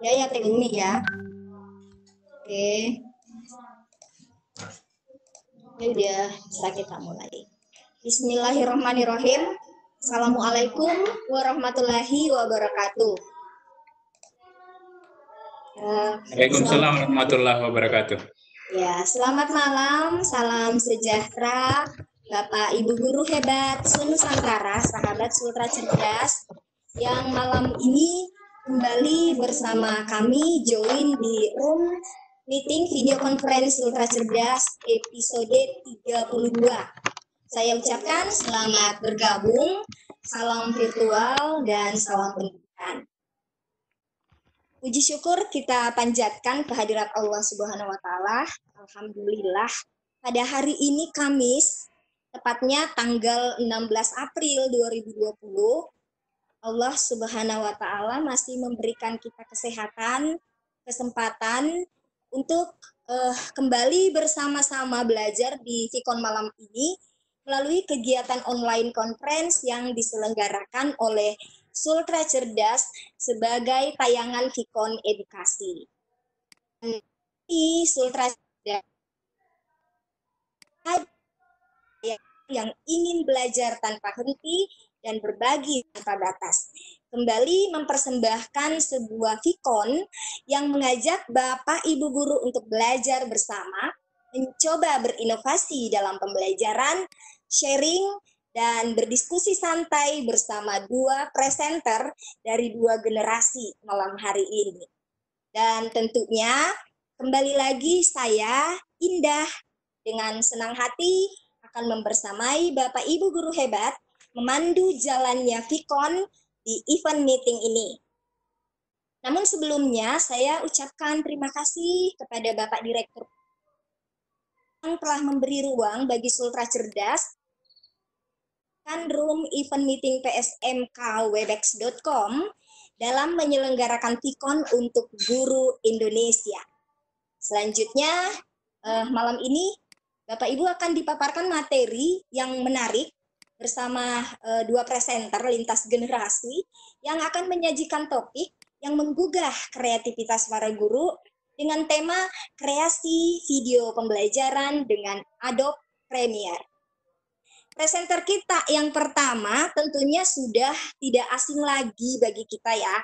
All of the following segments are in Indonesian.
Ya, Teh Umi ya. Oke. Ya udah, bisa kita mulai. Bismillahirrahmanirrahim. Assalamualaikum warahmatullahi wabarakatuh. Waalaikumsalam warahmatullahi wabarakatuh. Ya, selamat malam, salam sejahtera, Bapak Ibu guru hebat Nusantara, sahabat Sultra Cerdas, yang malam ini kembali bersama kami join di room meeting video conference Sultra Cerdas episode 32. Saya ucapkan selamat bergabung, salam virtual, dan salam pendidikan. Puji syukur kita panjatkan kehadirat Allah Subhanahu wa Ta'ala. Alhamdulillah, pada hari ini Kamis, tepatnya tanggal 16 April 2020, Allah Subhanahu wa Ta'ala masih memberikan kita kesehatan, kesempatan untuk kembali bersama-sama belajar di Vikon malam ini melalui kegiatan online conference yang diselenggarakan oleh Sultra Cerdas sebagai tayangan Vikon edukasi. Di Sultra Cerdas yang ingin belajar tanpa henti dan berbagi tanpa batas. Kembali mempersembahkan sebuah Vikon yang mengajak Bapak Ibu guru untuk belajar bersama, mencoba berinovasi dalam pembelajaran, sharing, dan berdiskusi santai bersama dua presenter dari dua generasi malam hari ini. Dan tentunya kembali lagi saya, Indah, dengan senang hati akan membersamai Bapak Ibu guru hebat memandu jalannya Vikon di event meeting ini. Namun sebelumnya saya ucapkan terima kasih kepada Bapak Direktur yang telah memberi ruang bagi Sultra Cerdas room event meeting psmkwebex.com dalam menyelenggarakan Vikon untuk guru Indonesia. Selanjutnya, malam ini Bapak Ibu akan dipaparkan materi yang menarik bersama dua presenter lintas generasi yang akan menyajikan topik yang menggugah kreativitas para guru dengan tema kreasi video pembelajaran dengan Adobe Premiere. Presenter kita yang pertama tentunya sudah tidak asing lagi bagi kita ya.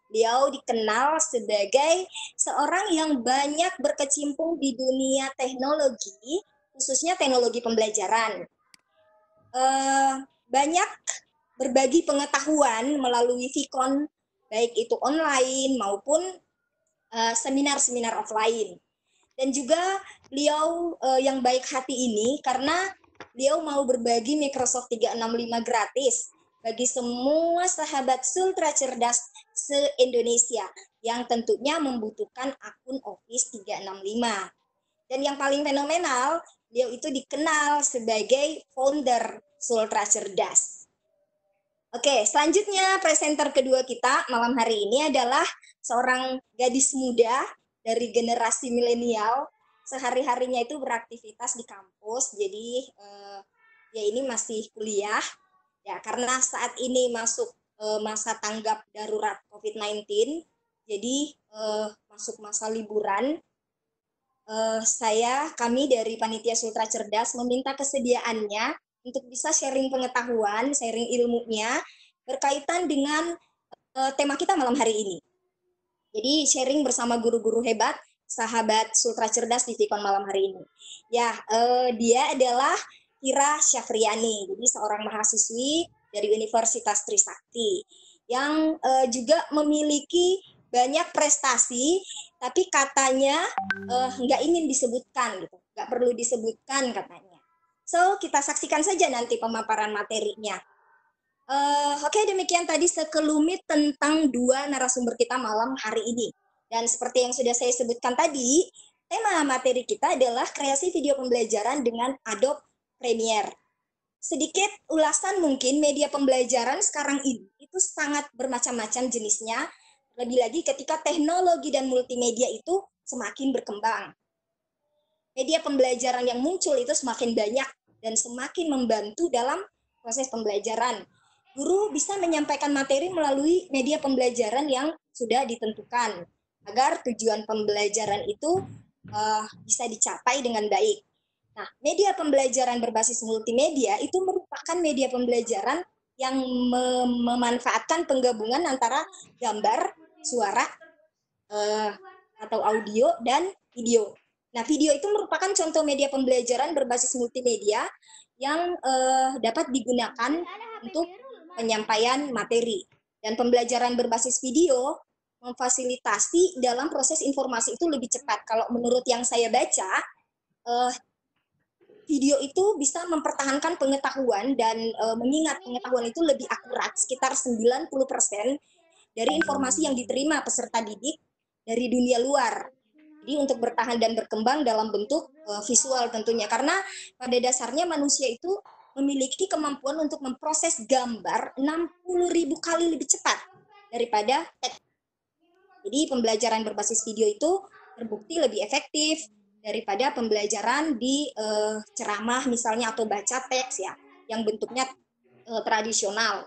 Beliau dikenal sebagai seorang yang banyak berkecimpung di dunia teknologi, khususnya teknologi pembelajaran. Banyak berbagi pengetahuan melalui Vikon, baik itu online maupun seminar-seminar offline. Dan juga beliau yang baik hati ini karena beliau mau berbagi Microsoft 365 gratis bagi semua sahabat Sultra Cerdas se-Indonesia yang tentunya membutuhkan akun Office 365. Dan yang paling fenomenal, beliau itu dikenal sebagai founder Sultra Cerdas. Oke, selanjutnya presenter kedua kita malam hari ini adalah seorang gadis muda dari generasi milenial. Sehari-harinya itu beraktivitas di kampus, jadi ya ini masih kuliah ya karena saat ini masuk masa tanggap darurat COVID-19, jadi masuk masa liburan. Kami dari Panitia Sultra Cerdas meminta kesediaannya untuk bisa sharing pengetahuan, sharing ilmunya berkaitan dengan tema kita malam hari ini. Jadi sharing bersama guru-guru hebat sahabat Sultra Cerdas di Vikon malam hari ini. Ya, dia adalah Kira Syafriani, jadi seorang mahasiswi dari Universitas Trisakti yang juga memiliki banyak prestasi, tapi katanya nggak ingin disebutkan, gitu, nggak perlu disebutkan katanya. So, kita saksikan saja nanti pemaparan materinya. Oke, demikian tadi sekelumit tentang dua narasumber kita malam hari ini. Dan seperti yang sudah saya sebutkan tadi, tema materi kita adalah kreasi video pembelajaran dengan Adobe Premiere. Sedikit ulasan mungkin media pembelajaran sekarang ini itu sangat bermacam-macam jenisnya, lebih lagi ketika teknologi dan multimedia itu semakin berkembang. Media pembelajaran yang muncul itu semakin banyak dan semakin membantu dalam proses pembelajaran. Guru bisa menyampaikan materi melalui media pembelajaran yang sudah ditentukan. agar tujuan pembelajaran itu bisa dicapai dengan baik. Nah, media pembelajaran berbasis multimedia itu merupakan media pembelajaran yang memanfaatkan penggabungan antara gambar, suara, atau audio, dan video. Nah, video itu merupakan contoh media pembelajaran berbasis multimedia yang dapat digunakan untuk penyampaian materi. Dan pembelajaran berbasis video memfasilitasi dalam proses informasi itu lebih cepat. Kalau menurut yang saya baca, video itu bisa mempertahankan pengetahuan dan mengingat pengetahuan itu lebih akurat, sekitar 90% dari informasi yang diterima peserta didik dari dunia luar. Jadi untuk bertahan dan berkembang dalam bentuk visual tentunya, karena pada dasarnya manusia itu memiliki kemampuan untuk memproses gambar 60.000 kali lebih cepat daripada teks. Jadi pembelajaran berbasis video itu terbukti lebih efektif daripada pembelajaran di ceramah misalnya atau baca teks ya, yang bentuknya tradisional.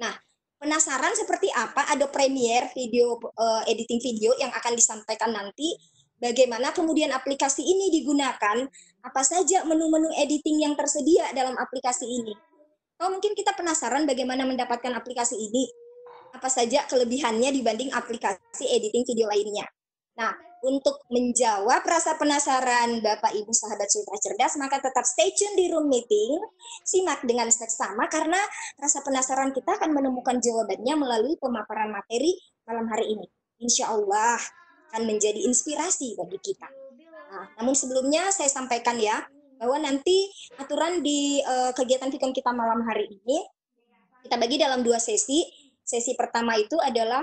Nah, penasaran seperti apa ada Premiere video editing video yang akan disampaikan nanti? Bagaimana kemudian aplikasi ini digunakan? Apa saja menu-menu editing yang tersedia dalam aplikasi ini? Atau mungkin kita penasaran bagaimana mendapatkan aplikasi ini? Apa saja kelebihannya dibanding aplikasi editing video lainnya? Nah, untuk menjawab rasa penasaran Bapak Ibu sahabat Sultra Cerdas, maka tetap stay tune di room meeting, simak dengan seksama karena rasa penasaran kita akan menemukan jawabannya melalui pemaparan materi malam hari ini. Insya Allah akan menjadi inspirasi bagi kita. Nah, namun sebelumnya saya sampaikan ya, bahwa nanti aturan di kegiatan Vkom kita malam hari ini, kita bagi dalam 2 sesi. Sesi pertama itu adalah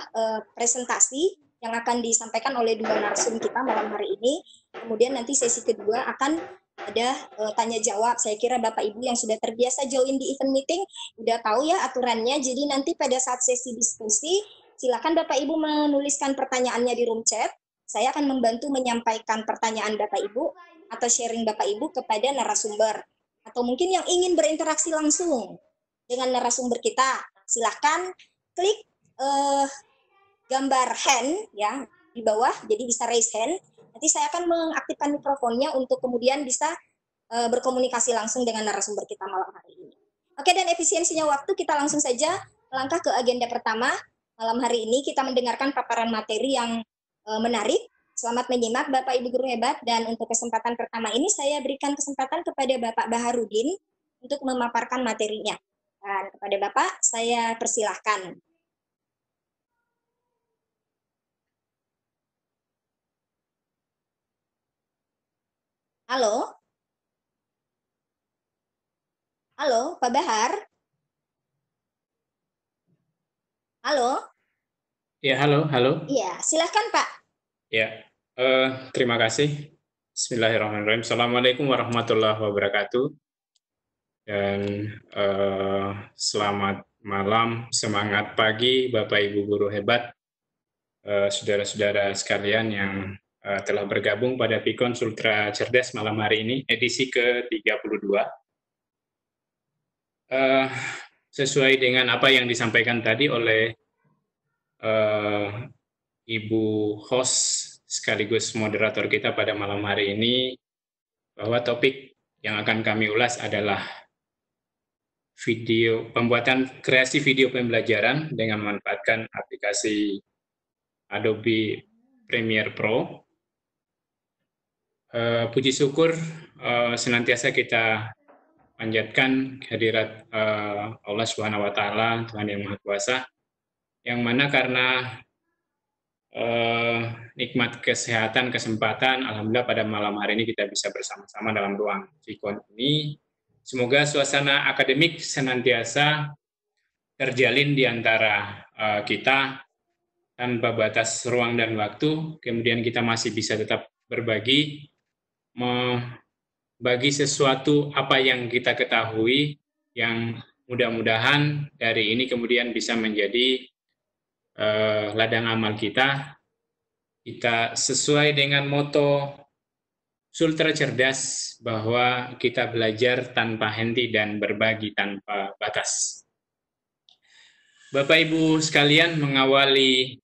presentasi yang akan disampaikan oleh 2 narsum kita malam hari ini. Kemudian nanti sesi kedua akan ada tanya jawab. Saya kira Bapak Ibu yang sudah terbiasa join di event meeting udah tahu ya aturannya. Jadi nanti pada saat sesi diskusi, silakan Bapak Ibu menuliskan pertanyaannya di room chat. Saya akan membantu menyampaikan pertanyaan Bapak Ibu atau sharing Bapak Ibu kepada narasumber. Atau mungkin yang ingin berinteraksi langsung dengan narasumber kita, silakan klik gambar hand ya di bawah, jadi bisa raise hand. Nanti saya akan mengaktifkan mikrofonnya untuk kemudian bisa berkomunikasi langsung dengan narasumber kita malam hari ini. Oke, dan efisiensinya waktu kita langsung saja melangkah ke agenda pertama. Malam hari ini kita mendengarkan paparan materi yang menarik. Selamat menyimak Bapak Ibu guru hebat, dan untuk kesempatan pertama ini saya berikan kesempatan kepada Bapak Baharudin untuk memaparkan materinya. Dan kepada Bapak saya persilahkan. Halo? Halo, Pak Bahar? Halo? Ya, halo. Iya, silahkan Pak. Ya, terima kasih. Bismillahirrahmanirrahim. Assalamualaikum warahmatullahi wabarakatuh. Dan selamat malam, semangat pagi Bapak Ibu guru hebat, saudara-saudara sekalian yang telah bergabung pada Vkom Sultra Cerdas malam hari ini, edisi ke-32. Sesuai dengan apa yang disampaikan tadi oleh Ibu host sekaligus moderator kita pada malam hari ini, bahwa topik yang akan kami ulas adalah pembuatan kreasi video pembelajaran dengan memanfaatkan aplikasi Adobe Premiere Pro. Puji syukur senantiasa kita panjatkan kehadirat Allah Subhanahu wa Ta'ala, Tuhan yang Maha Kuasa, yang mana karena nikmat kesehatan, kesempatan, alhamdulillah pada malam hari ini kita bisa bersama-sama dalam ruang Vkom ini. Semoga suasana akademik senantiasa terjalin di antara kita tanpa batas ruang dan waktu. Kemudian kita masih bisa tetap berbagi, membagi sesuatu apa yang kita ketahui, yang mudah-mudahan dari ini kemudian bisa menjadi ladang amal kita. Kita sesuai dengan moto Sultra Cerdas, bahwa kita belajar tanpa henti dan berbagi tanpa batas. Bapak Ibu sekalian, mengawali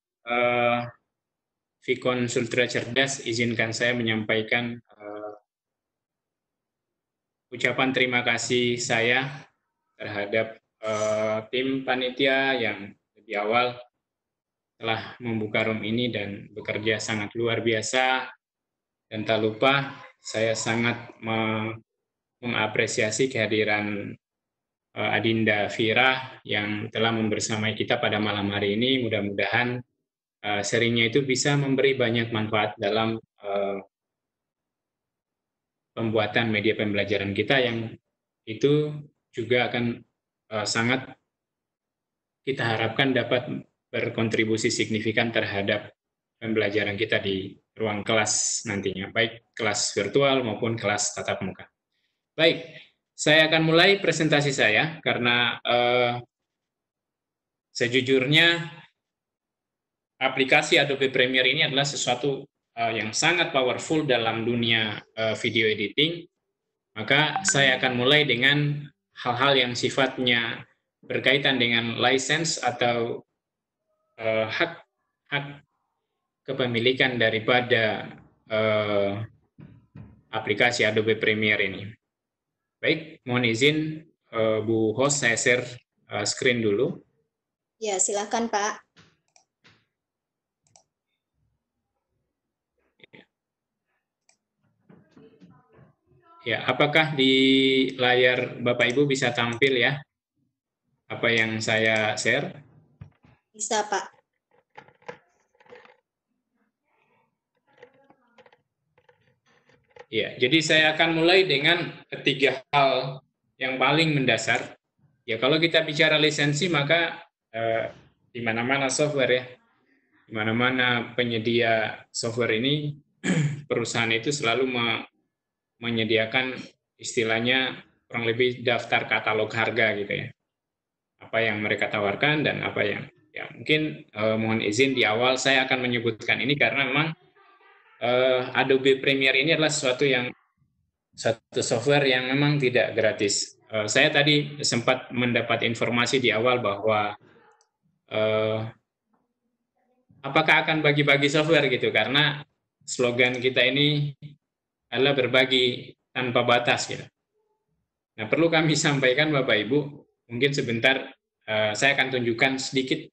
Vicon Sultra Cerdas, izinkan saya menyampaikan ucapan terima kasih saya terhadap tim panitia yang lebih awal telah membuka room ini dan bekerja sangat luar biasa. Dan tak lupa, saya sangat mengapresiasi kehadiran Adinda Vira yang telah membersamai kita pada malam hari ini. Mudah-mudahan sharingnya itu bisa memberi banyak manfaat dalam pembuatan media pembelajaran kita yang itu juga akan sangat kita harapkan dapat berkontribusi signifikan terhadap pembelajaran kita di ruang kelas nantinya, baik kelas virtual maupun kelas tatap muka. Baik, saya akan mulai presentasi saya karena sejujurnya aplikasi Adobe Premiere ini adalah sesuatu yang sangat powerful dalam dunia video editing. Maka saya akan mulai dengan hal-hal yang sifatnya berkaitan dengan license atau hak kepemilikan daripada aplikasi Adobe Premiere ini. Baik, mohon izin Bu Host, saya share screen dulu. Ya, silakan Pak. Ya, apakah di layar Bapak Ibu bisa tampil ya apa yang saya share? Bisa Pak. Ya, jadi saya akan mulai dengan ketiga hal yang paling mendasar. Ya, kalau kita bicara lisensi, maka di mana-mana software ya, di mana-mana penyedia software ini, perusahaan itu selalu menyediakan istilahnya kurang lebih daftar katalog harga gitu ya. Apa yang mereka tawarkan dan apa yang ya mungkin mohon izin di awal saya akan menyebutkan ini karena memang Adobe Premiere ini adalah satu software yang memang tidak gratis. Saya tadi sempat mendapat informasi di awal bahwa apakah akan bagi-bagi software gitu, karena slogan kita ini adalah berbagi tanpa batas gitu. Nah, perlu kami sampaikan Bapak Ibu, mungkin sebentar saya akan tunjukkan sedikit,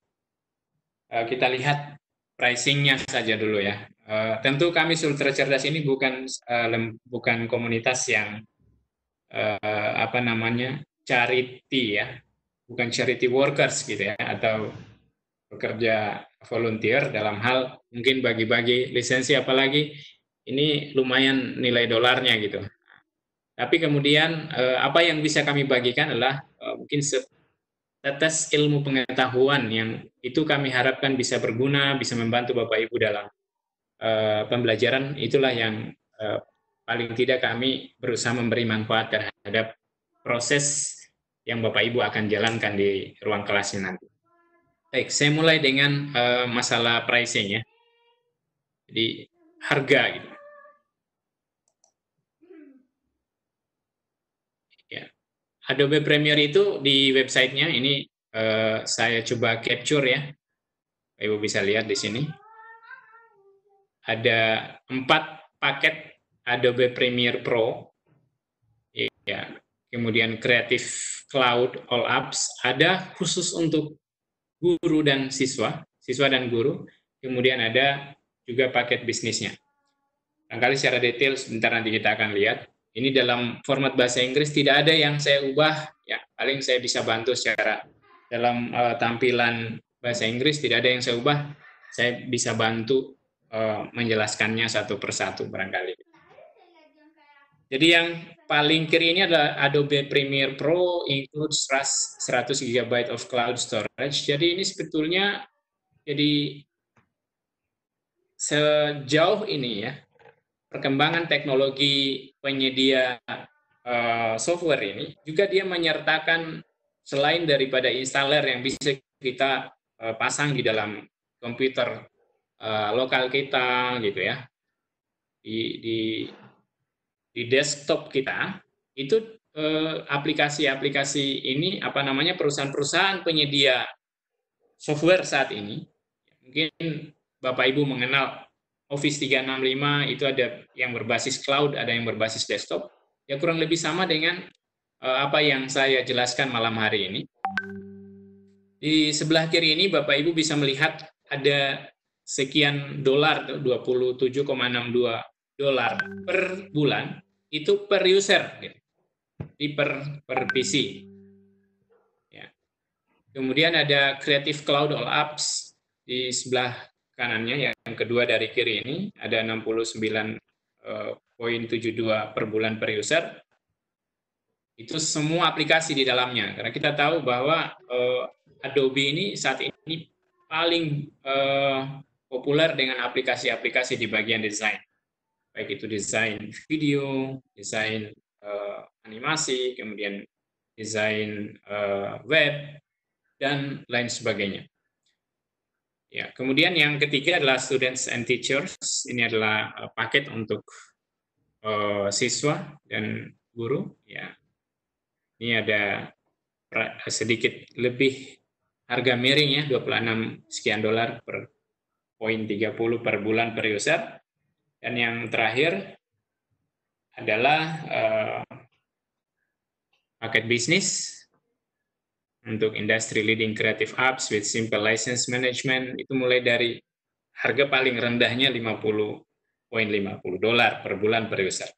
kita lihat pricing-nya saja dulu ya. Tentu kami Sultra Cerdas ini bukan komunitas yang charity ya, bukan charity workers gitu ya, atau bekerja volunteer dalam hal mungkin bagi-bagi lisensi, apalagi ini lumayan nilai dolarnya gitu. Tapi kemudian apa yang bisa kami bagikan adalah mungkin setetes ilmu pengetahuan yang itu kami harapkan bisa berguna, bisa membantu Bapak Ibu dalam pembelajaran. Itulah yang paling tidak kami berusaha memberi manfaat terhadap proses yang Bapak Ibu akan jalankan di ruang kelasnya nanti. Baik, saya mulai dengan masalah pricing ya. Jadi harga gitu. Ya. Adobe Premiere itu di websitenya ini saya coba capture ya. Ibu bisa lihat di sini. Ada 4 paket Adobe Premiere Pro. Ya. Kemudian Creative Cloud All Apps, ada khusus untuk guru dan siswa dan guru. Kemudian ada juga paket bisnisnya. Barangkali secara detail sebentar nanti kita akan lihat. Ini dalam format bahasa Inggris, tidak ada yang saya ubah. Ya, paling saya bisa bantu secara dalam tampilan bahasa Inggris, tidak ada yang saya ubah. Saya bisa bantu menjelaskannya satu persatu barangkali. Jadi yang paling kiri ini adalah Adobe Premiere Pro, includes 100 GB of cloud storage. Jadi ini sebetulnya jadi sejauh ini ya, perkembangan teknologi penyedia software ini juga dia menyertakan selain daripada installer yang bisa kita pasang di dalam komputer lokal kita gitu ya, di desktop kita itu aplikasi-aplikasi ini perusahaan-perusahaan penyedia software saat ini, mungkin Bapak Ibu mengenal Office 365 itu ada yang berbasis cloud, ada yang berbasis desktop. Ya kurang lebih sama dengan apa yang saya jelaskan malam hari ini. Di sebelah kiri ini Bapak Ibu bisa melihat ada sekian dolar, 27,62 dolar per bulan, itu per user, gitu. Di per PC. Ya. Kemudian ada Creative Cloud All Apps di sebelah kanannya, yang kedua dari kiri ini, ada 69,72 per bulan per user. Itu semua aplikasi di dalamnya, karena kita tahu bahwa Adobe ini saat ini paling populer dengan aplikasi-aplikasi di bagian desain, baik itu desain video, desain animasi, kemudian desain web, dan lain sebagainya. Ya, kemudian yang ketiga adalah Students and Teachers. Ini adalah paket untuk siswa dan guru. Ya, ini ada sedikit lebih harga miring ya, 26 sekian dolar per poin 30 per bulan per user. Dan yang terakhir adalah paket bisnis untuk industry leading creative apps with simple license management. Itu mulai dari harga paling rendahnya 50,50 dolar per bulan per user.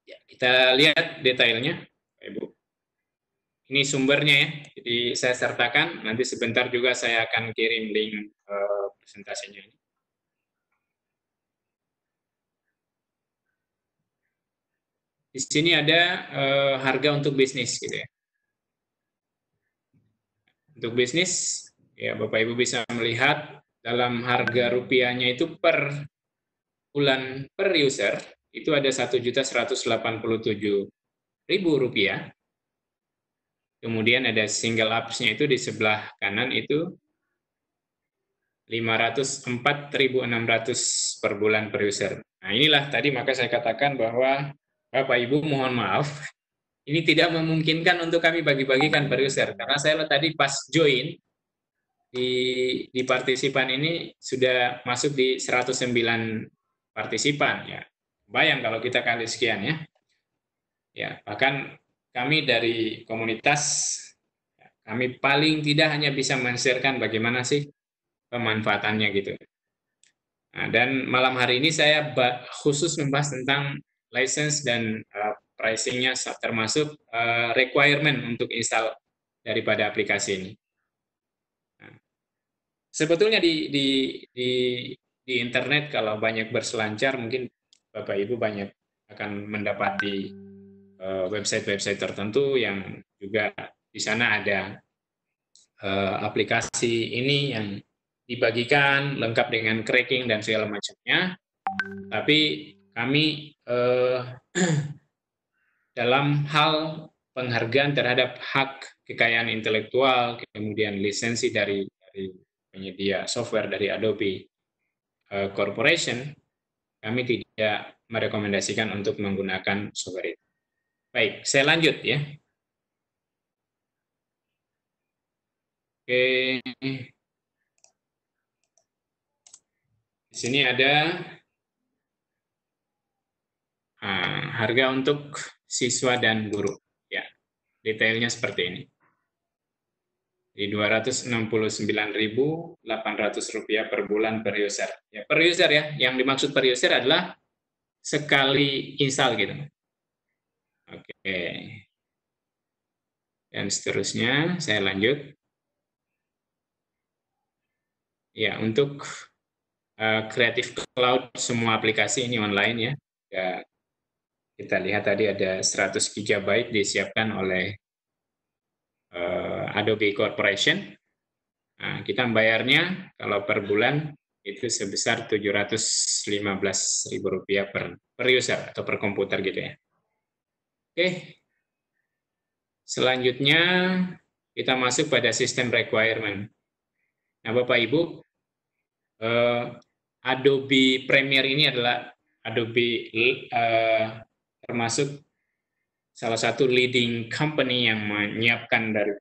Ya, kita lihat detailnya, Ibu. Ini sumbernya ya, jadi saya sertakan, nanti sebentar juga saya akan kirim link presentasinya. Di sini ada harga untuk bisnis, gitu ya. Untuk bisnis, ya Bapak Ibu bisa melihat dalam harga rupiahnya itu per bulan per user, itu ada Rp1.187.000. Kemudian ada single apps-nya itu di sebelah kanan itu 504.600 per bulan per user. Nah inilah tadi maka saya katakan bahwa Bapak Ibu mohon maaf, ini tidak memungkinkan untuk kami bagi-bagikan per user, karena saya tadi pas join di partisipan ini sudah masuk di 109 partisipan ya. Bayang kalau kita kali sekian ya. Ya, bahkan kami dari komunitas, kami paling tidak hanya bisa men-sharekan bagaimana sih pemanfaatannya gitu. Nah, dan malam hari ini saya khusus membahas tentang license dan pricing-nya, termasuk requirement untuk install daripada aplikasi ini. Nah, sebetulnya di internet kalau banyak berselancar, mungkin Bapak Ibu banyak akan mendapati website-website tertentu yang juga di sana ada aplikasi ini yang dibagikan lengkap dengan cracking dan segala macamnya. Tapi kami dalam hal penghargaan terhadap hak kekayaan intelektual, kemudian lisensi dari penyedia software dari Adobe Corporation, kami tidak merekomendasikan untuk menggunakan software itu. Baik, saya lanjut ya. Oke. Di sini ada harga untuk siswa dan guru. Ya, detailnya seperti ini. Di Rp269.800 per bulan per user. Ya, per user ya. Yang dimaksud per user adalah sekali install gitu. Oke. Dan seterusnya saya lanjut. Ya, untuk Creative Cloud semua aplikasi ini online ya. Ya, kita lihat tadi ada 100 GB disiapkan oleh Adobe Corporation. Nah, kita membayarnya kalau per bulan itu sebesar Rp715.000 per user atau per komputer gitu ya. Oke. Selanjutnya kita masuk pada sistem requirement. Nah, Bapak Ibu, Adobe Premiere ini adalah Adobe termasuk salah satu leading company yang menyiapkan dari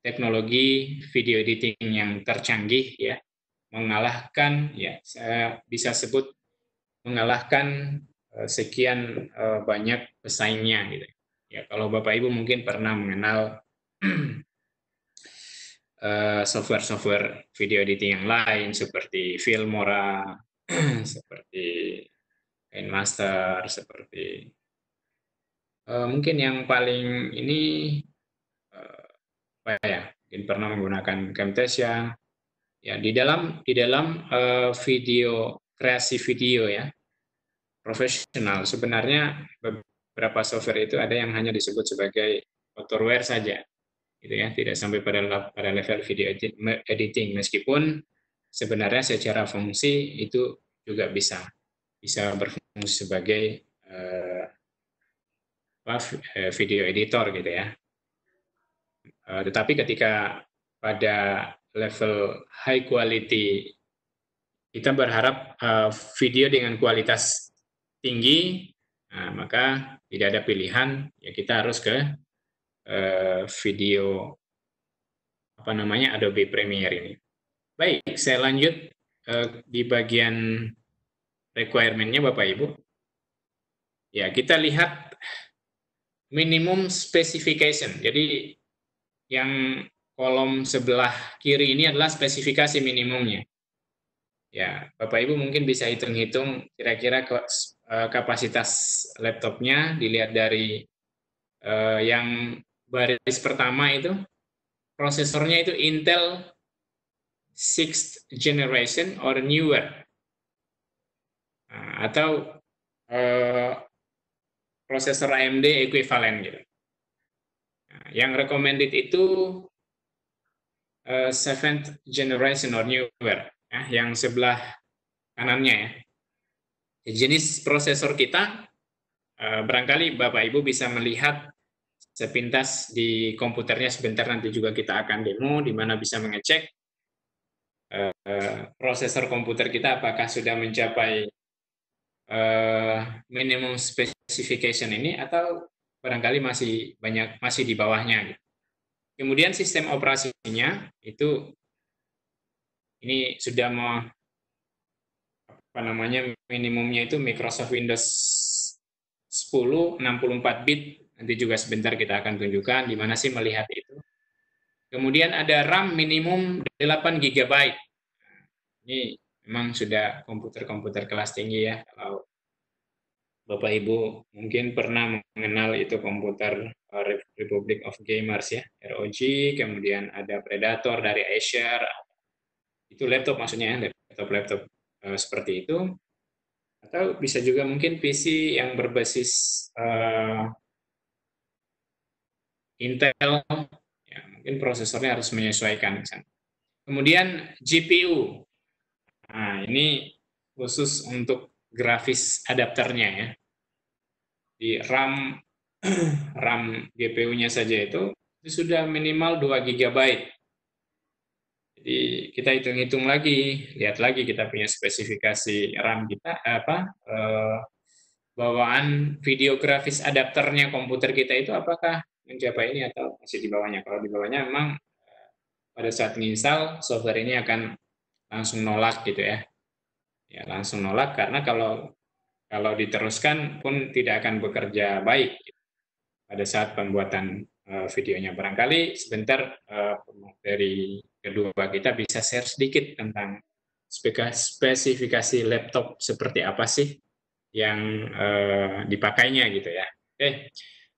teknologi video editing yang tercanggih ya. mengalahkan, ya saya bisa sebut mengalahkan sekian banyak pesaingnya gitu. Ya, kalau Bapak Ibu mungkin pernah mengenal software-software video editing yang lain seperti Filmora, seperti KineMaster, seperti mungkin yang paling ini apa ya? Mungkin pernah menggunakan Camtasia. Ya, di dalam video kreasi video ya profesional sebenarnya beberapa software itu ada yang hanya disebut sebagai authorware saja, gitu ya, tidak sampai pada level video editing meskipun sebenarnya secara fungsi itu juga bisa berfungsi sebagai video editor gitu ya. Tetapi ketika pada level high quality kita berharap video dengan kualitas tinggi, maka tidak ada pilihan, ya kita harus ke video Adobe Premiere ini. Baik, saya lanjut di bagian requirement-nya Bapak Ibu. Ya, kita lihat minimum specification. Jadi yang kolom sebelah kiri ini adalah spesifikasi minimumnya. Ya, Bapak Ibu mungkin bisa hitung-hitung kira-kira kapasitas laptopnya dilihat dari yang baris pertama itu prosesornya itu Intel 6th generation or newer, atau prosesor AMD equivalent gitu. Yang recommended itu 7th generation or newer, ya, yang sebelah kanannya ya. Jenis prosesor kita barangkali Bapak Ibu bisa melihat sepintas di komputernya, sebentar nanti juga kita akan demo di mana bisa mengecek prosesor komputer kita apakah sudah mencapai minimum specification ini atau barangkali masih di bawahnya gitu. Kemudian sistem operasinya itu ini sudah minimumnya itu Microsoft Windows 10 64 bit. Nanti juga sebentar kita akan tunjukkan di mana sih melihat itu. Kemudian ada RAM minimum 8 GB. Ini memang sudah komputer-komputer kelas tinggi ya. Kalau Bapak Ibu mungkin pernah mengenal itu komputer Republic of Gamers ya, ROG, kemudian ada Predator dari Acer. Itu laptop maksudnya, laptop seperti itu. Atau bisa juga mungkin PC yang berbasis Intel, ya, mungkin prosesornya harus menyesuaikan. Kemudian GPU, nah ini khusus untuk grafis adapternya ya. Di RAM GPU-nya saja itu sudah minimal 2 GB. Jadi kita hitung-hitung lagi, lihat lagi kita punya spesifikasi RAM kita bawaan video grafis adapternya komputer kita itu apakah mencapai ini atau masih di bawahnya. Kalau di bawahnya memang pada saat menginstal software ini akan langsung nolak gitu ya. Ya, langsung nolak karena kalau diteruskan pun tidak akan bekerja baik gitu, pada saat pembuatan videonya. Barangkali sebentar dari kedua kita bisa share sedikit tentang spesifikasi laptop seperti apa sih yang dipakainya gitu ya. Oke,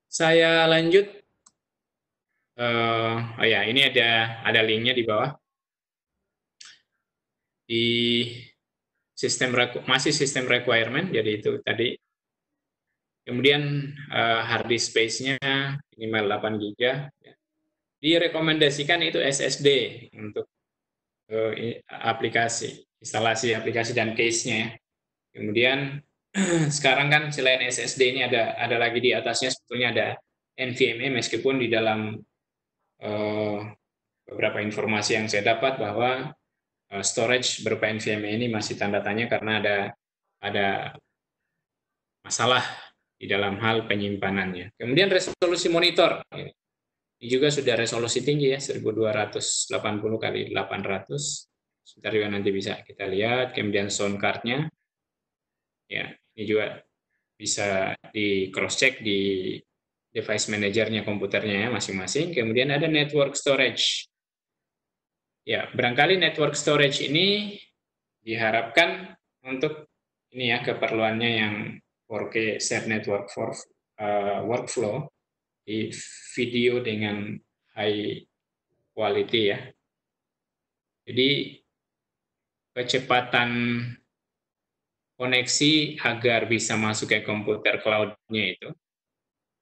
saya lanjut. Oh ya, ini ada linknya di bawah. Di masih sistem requirement, jadi itu tadi. Kemudian hard disk space-nya minimal 8 GB. Ya. Direkomendasikan itu SSD untuk instalasi aplikasi dan case-nya ya. Kemudian sekarang kan selain SSD ini ada lagi di atasnya sebetulnya ada NVMe, meskipun di dalam beberapa informasi yang saya dapat bahwa storage berupa NVMe ini masih tanda tanya karena ada masalah di dalam hal penyimpanannya. Kemudian resolusi monitor. Ini juga sudah resolusi tinggi ya, 1280 x 800, sebentar juga nanti bisa kita lihat. Kemudian sound card-nya, ya ini juga bisa di cross check di device manajernya komputernya ya masing-masing. Kemudian ada network storage. Ya, barangkali network storage ini diharapkan untuk ini ya keperluannya yang 4K shared network for workflow di video dengan high quality ya. Jadi kecepatan koneksi agar bisa masuk ke komputer cloud-nya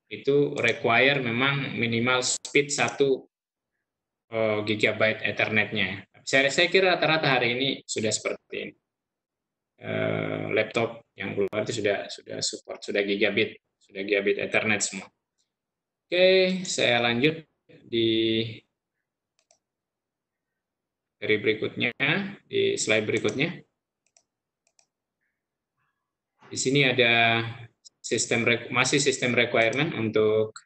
itu require memang minimal speed 1 gigabyte Ethernet-nya. Saya kira rata-rata hari ini sudah seperti ini. Laptop yang keluar itu sudah support, sudah gigabit Ethernet semua. Oke, saya lanjut dari berikutnya, di slide berikutnya. Di sini ada masih sistem requirement untuk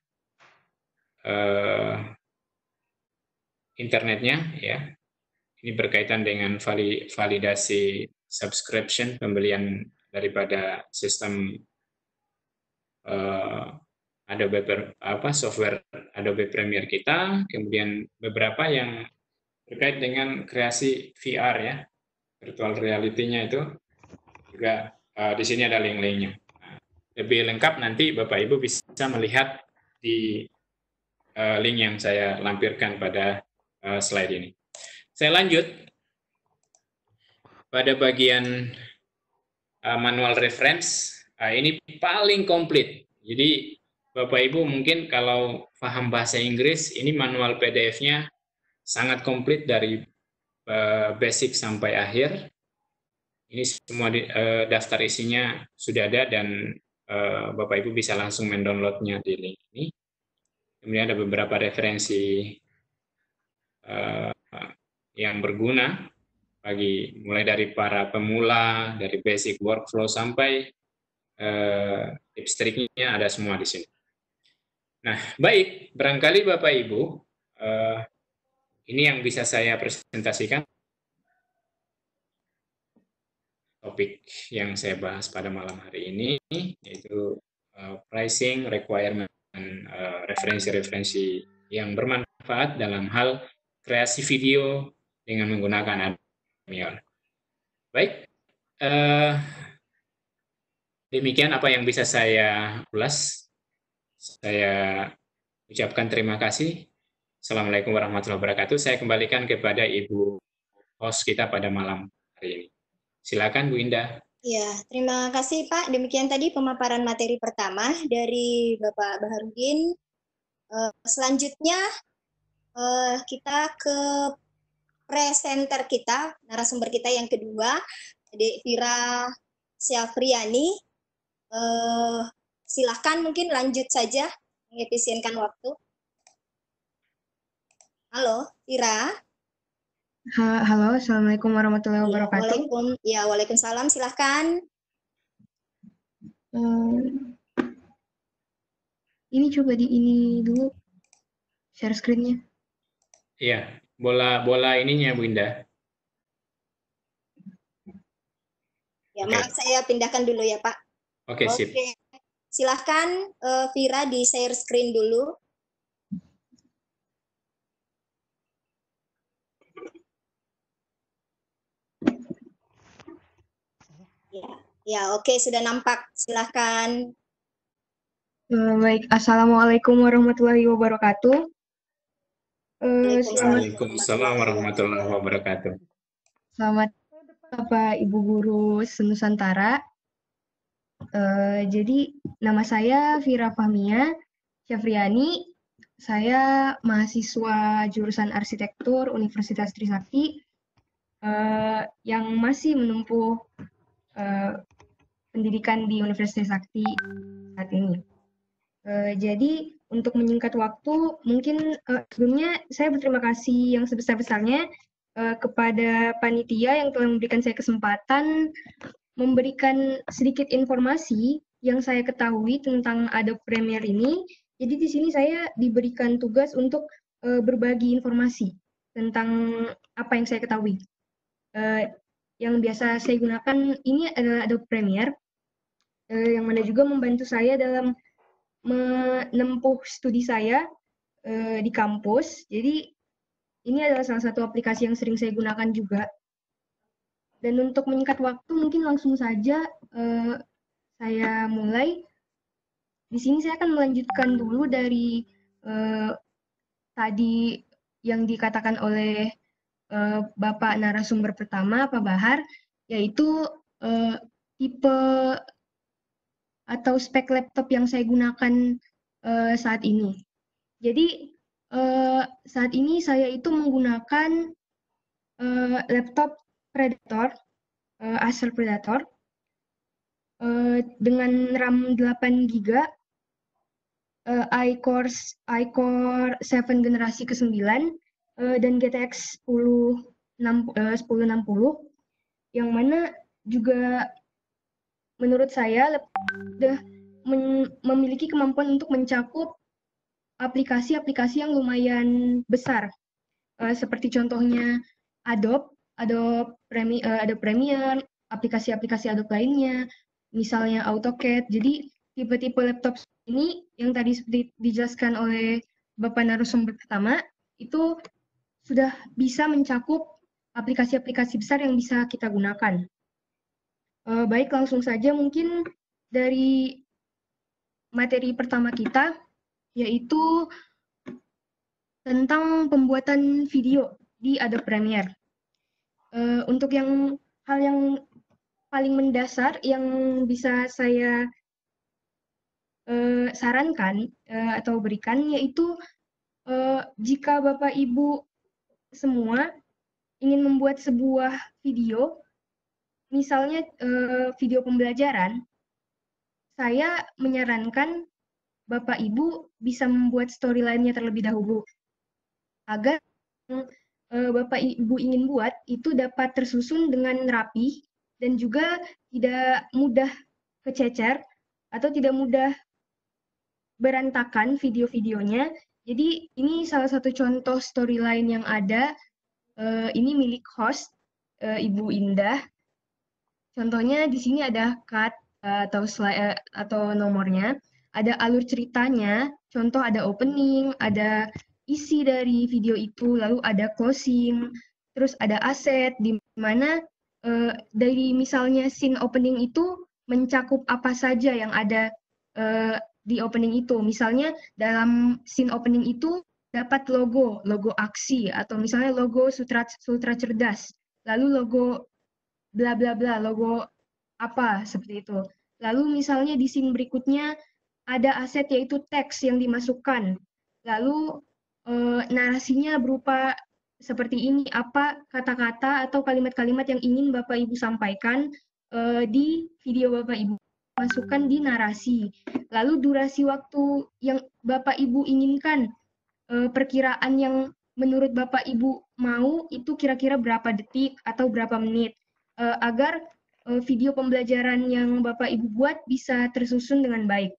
internetnya ya. Ini berkaitan dengan validasi subscription, pembelian daripada sistem software Adobe Premiere kita, kemudian beberapa yang terkait dengan kreasi VR ya, virtual reality-nya itu juga di sini ada link-linknya. Nah, lebih lengkap nanti Bapak Ibu bisa melihat di link yang saya lampirkan pada slide ini. Saya lanjut pada bagian manual reference. Ini paling komplit. Jadi Bapak Ibu mungkin kalau paham bahasa Inggris, ini manual PDF-nya sangat komplit dari basic sampai akhir. Ini semua daftar isinya sudah ada dan Bapak Ibu bisa langsung mendownloadnya di link ini. Kemudian ada beberapa referensi yang berguna mulai dari para pemula, dari basic workflow sampai tips triknya ada semua di sini. Nah, baik, barangkali Bapak Ibu, ini yang bisa saya presentasikan topik yang saya bahas pada malam hari ini, yaitu pricing, requirement, referensi-referensi yang bermanfaat dalam hal kreasi video dengan menggunakan Adobe Premiere. Baik, demikian apa yang bisa saya ulas. Saya ucapkan terima kasih. Assalamualaikum warahmatullahi wabarakatuh. Saya kembalikan kepada Ibu host kita pada malam hari ini. Silakan Bu Indah. Ya, terima kasih Pak. Demikian tadi pemaparan materi pertama dari Bapak Baharudin. Selanjutnya kita ke presenter kita, narasumber kita yang kedua, Adik Vira Syafriani. Silakan mungkin lanjut saja, mengefisienkan waktu. Halo, Vira. Halo, Assalamualaikum warahmatullahi wabarakatuh. Waalaikumsalam, silahkan. Ini coba ini dulu, share screen-nya. Iya, bola ininya Bu Indah. Ya, maaf saya pindahkan dulu ya Pak. Oke, sip. Silahkan Vira di share screen dulu. Ya, oke, sudah nampak. Silahkan. Baik, Assalamualaikum warahmatullahi wabarakatuh. Waalaikumsalam warahmatullahi wabarakatuh. Selamat Bapak Ibu Guru Senusantara. Jadi nama saya Vira Fahmia Syafriani. Saya mahasiswa jurusan arsitektur Universitas Trisakti yang masih menempuh pendidikan di Universitas Trisakti saat ini. Jadi untuk menyingkat waktu, mungkin sebelumnya saya berterima kasih yang sebesar-besarnya kepada panitia yang telah memberikan saya kesempatan memberikan sedikit informasi yang saya ketahui tentang Adobe Premiere ini. Jadi di sini saya diberikan tugas untuk berbagi informasi tentang apa yang saya ketahui. yang biasa saya gunakan ini adalah Adobe Premiere, yang mana juga membantu saya dalam menempuh studi saya di kampus. Jadi ini adalah salah satu aplikasi yang sering saya gunakan juga. Dan untuk menyingkat waktu, mungkin langsung saja saya mulai. Di sini saya akan melanjutkan dulu dari tadi yang dikatakan oleh Bapak narasumber pertama, Pak Bahar, yaitu tipe atau spek laptop yang saya gunakan saat ini. Jadi saat ini saya itu menggunakan laptop Predator, Acer Predator, dengan RAM 8 GB, iCore 7 generasi ke-9, dan GTX 1060, yang mana juga menurut saya sudah memiliki kemampuan untuk mencakup aplikasi-aplikasi yang lumayan besar, seperti contohnya Adobe Premiere, aplikasi-aplikasi Adobe lainnya, misalnya AutoCAD. Jadi tipe-tipe laptop ini yang tadi seperti dijelaskan oleh Bapak narasumber pertama, itu sudah bisa mencakup aplikasi-aplikasi besar yang bisa kita gunakan. Baik, langsung saja mungkin dari materi pertama kita, yaitu tentang pembuatan video di Adobe Premiere. Untuk hal yang paling mendasar yang bisa saya sarankan atau berikan, yaitu jika Bapak Ibu semua ingin membuat sebuah video, misalnya video pembelajaran, saya menyarankan Bapak Ibu bisa membuat storyline-nya terlebih dahulu, agar Bapak Ibu ingin buat itu dapat tersusun dengan rapi dan juga tidak mudah kececer atau tidak mudah berantakan video-videonya. Jadi ini salah satu contoh storyline yang ada. Ini milik host Ibu Indah. Contohnya di sini ada cut atau slide atau nomornya, ada alur ceritanya, contoh ada opening, ada isi dari video itu, lalu ada closing, terus ada aset di mana dari misalnya scene opening itu mencakup apa saja yang ada di opening itu. Misalnya dalam scene opening itu dapat logo aksi, atau misalnya logo Sutra Cerdas, lalu logo bla bla bla, logo apa seperti itu. Lalu misalnya di scene berikutnya ada aset yaitu teks yang dimasukkan. Lalu narasinya berupa seperti ini, apa kata-kata atau kalimat-kalimat yang ingin Bapak Ibu sampaikan di video Bapak Ibu, masukkan di narasi. Lalu durasi waktu yang Bapak Ibu inginkan, perkiraan yang menurut Bapak Ibu mau itu kira-kira berapa detik atau berapa menit, agar video pembelajaran yang Bapak Ibu buat bisa tersusun dengan baik.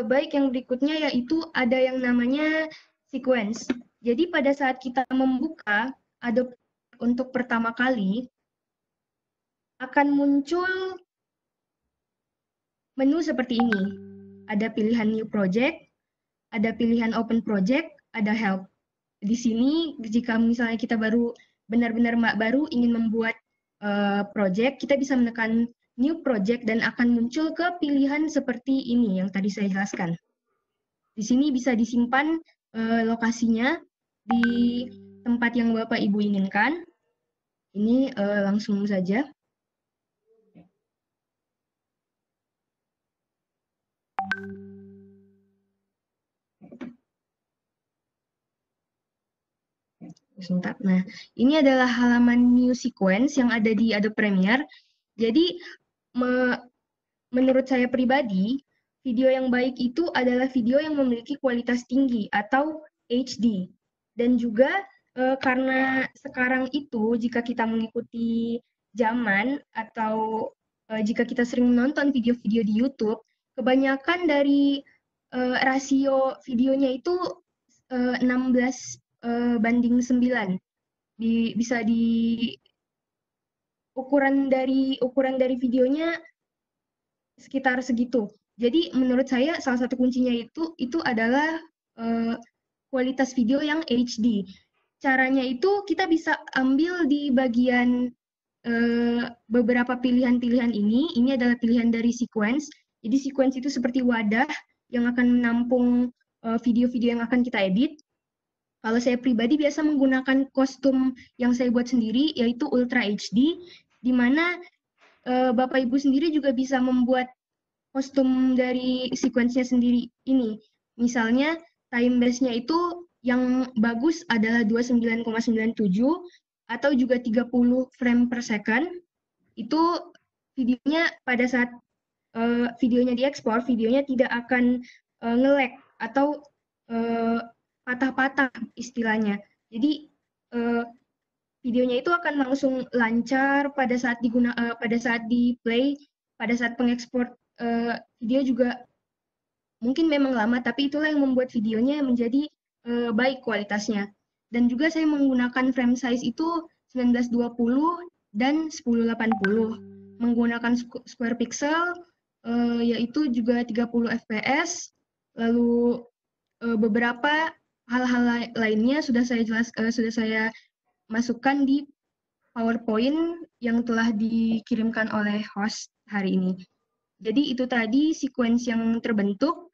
Baik, yang berikutnya yaitu ada yang namanya sequence. Jadi pada saat kita membuka Adobe untuk pertama kali, akan muncul menu seperti ini. Ada pilihan New Project, ada pilihan Open Project, ada Help. Di sini jika misalnya kita benar-benar baru ingin membuat project, kita bisa menekan New Project dan akan muncul ke pilihan seperti ini yang tadi saya jelaskan. Di sini bisa disimpan lokasinya di tempat yang Bapak Ibu inginkan. Ini langsung saja. Sebentar. Nah, ini adalah halaman New Sequence yang ada di Adobe Premiere. Jadi, menurut saya pribadi, video yang baik itu adalah video yang memiliki kualitas tinggi atau HD. Dan juga karena sekarang itu, jika kita mengikuti zaman atau jika kita sering menonton video-video di YouTube, kebanyakan dari rasio videonya itu 16 banding 9. bisa di ukuran dari videonya sekitar segitu. Jadi menurut saya salah satu kuncinya itu adalah kualitas video yang HD. Caranya itu kita bisa ambil di bagian beberapa pilihan-pilihan ini. Ini adalah pilihan dari sequence. Jadi sequence itu seperti wadah yang akan menampung video-video yang akan kita edit. Kalau saya pribadi biasa menggunakan kostum yang saya buat sendiri, yaitu Ultra HD, di mana Bapak Ibu sendiri juga bisa membuat kostum dari sequence-nya sendiri ini. Misalnya, time base-nya itu yang bagus adalah 29,97 atau juga 30 frame per second. Itu videonya pada saat videonya diekspor, videonya tidak akan nge-lag atau patah-patah istilahnya. Jadi videonya itu akan langsung lancar pada saat pada saat di play, pada saat pengekspor video juga mungkin memang lama, tapi itulah yang membuat videonya menjadi baik kualitasnya. Dan juga saya menggunakan frame size itu 1920 dan 1080. Menggunakan square pixel, yaitu juga 30 fps, lalu beberapa hal-hal lainnya sudah saya masukkan di PowerPoint yang telah dikirimkan oleh host hari ini. Jadi itu tadi sequence yang terbentuk.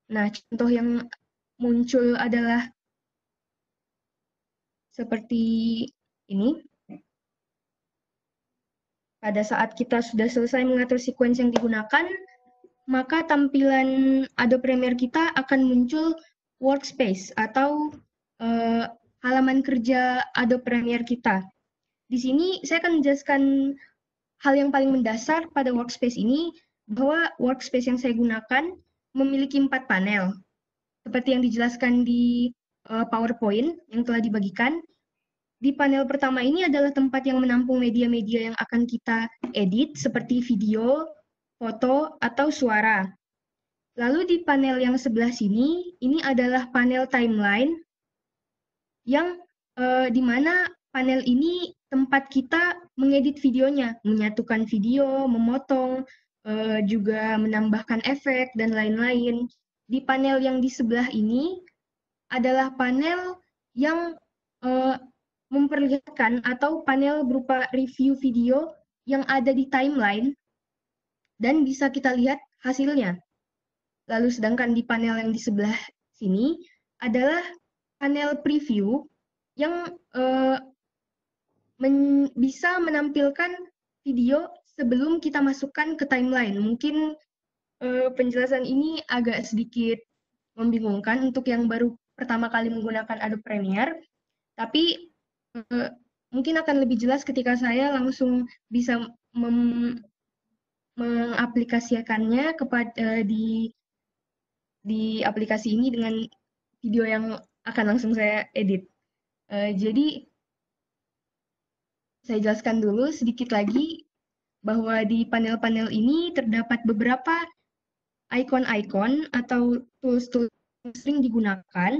Nah, contoh yang muncul adalah seperti ini. Pada saat kita sudah selesai mengatur sequence yang digunakan, maka tampilan Adobe Premiere kita akan muncul workspace atau halaman kerja Adobe Premiere kita. Di sini saya akan menjelaskan hal yang paling mendasar pada workspace ini, bahwa workspace yang saya gunakan memiliki 4 panel. Seperti yang dijelaskan di PowerPoint yang telah dibagikan. Di panel pertama ini adalah tempat yang menampung media-media yang akan kita edit, seperti video, foto, atau suara. Lalu di panel yang sebelah sini, ini adalah panel timeline, yang di mana panel ini tempat kita mengedit videonya, menyatukan video, memotong, juga menambahkan efek, dan lain-lain. Di panel yang di sebelah ini adalah panel yang memperlihatkan atau panel berupa review video yang ada di timeline dan bisa kita lihat hasilnya. Lalu sedangkan di panel yang di sebelah sini adalah panel preview yang bisa menampilkan video sebelum kita masukkan ke timeline. Mungkin penjelasan ini agak sedikit membingungkan untuk yang baru pertama kali menggunakan Adobe Premiere, tapi mungkin akan lebih jelas ketika saya langsung bisa mengaplikasikannya kepada di aplikasi ini dengan video yang akan langsung saya edit. Jadi saya jelaskan dulu sedikit lagi bahwa di panel-panel ini terdapat beberapa icon-icon atau tools-tools yang sering digunakan.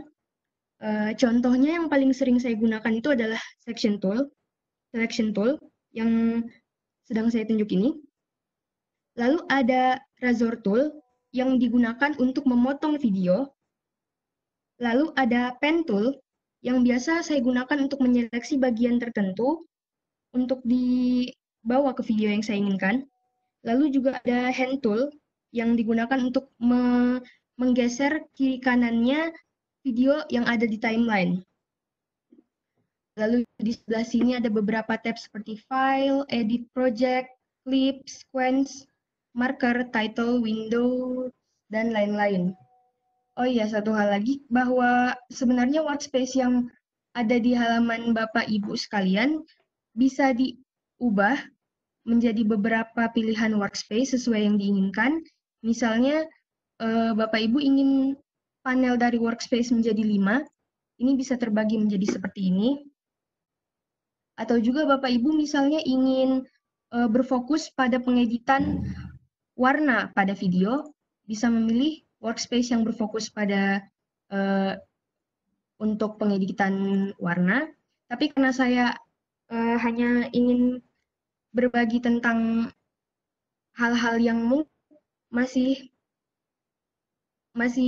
Contohnya yang paling sering saya gunakan itu adalah selection tool yang sedang saya tunjuk ini. Lalu ada razor tool yang digunakan untuk memotong video. Lalu ada pen tool yang biasa saya gunakan untuk menyeleksi bagian tertentu untuk dibawa ke video yang saya inginkan. Lalu juga ada hand tool yang digunakan untuk menggeser kiri kanannya video yang ada di timeline. Lalu di sebelah sini ada beberapa tab seperti file, edit project, clip, sequence, marker, title, window, dan lain-lain. Oh iya, satu hal lagi, bahwa sebenarnya workspace yang ada di halaman Bapak Ibu sekalian bisa diubah menjadi beberapa pilihan workspace sesuai yang diinginkan. Misalnya, Bapak Ibu ingin panel dari workspace menjadi 5, ini bisa terbagi menjadi seperti ini. Atau juga Bapak Ibu misalnya ingin berfokus pada pengeditan warna pada video, bisa memilih workspace yang berfokus pada untuk pengeditan warna. Tapi karena saya hanya ingin berbagi tentang hal-hal yang masih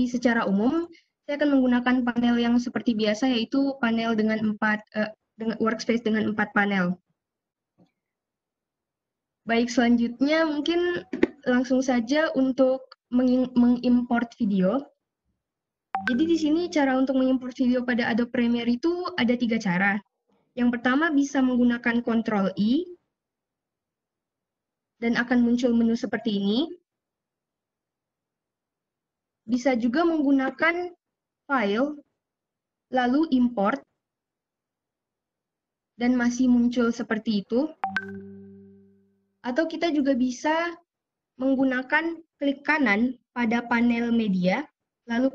secara umum, saya akan menggunakan panel yang seperti biasa, yaitu panel dengan workspace dengan 4 panel. Baik, selanjutnya mungkin langsung saja untuk mengimport video. Jadi di sini cara untuk mengimport video pada Adobe Premiere itu ada 3 cara. Yang pertama bisa menggunakan Ctrl I, dan akan muncul menu seperti ini. Bisa juga menggunakan File, lalu Import, dan masih muncul seperti itu. Atau kita juga bisa menggunakan klik kanan pada panel media, lalu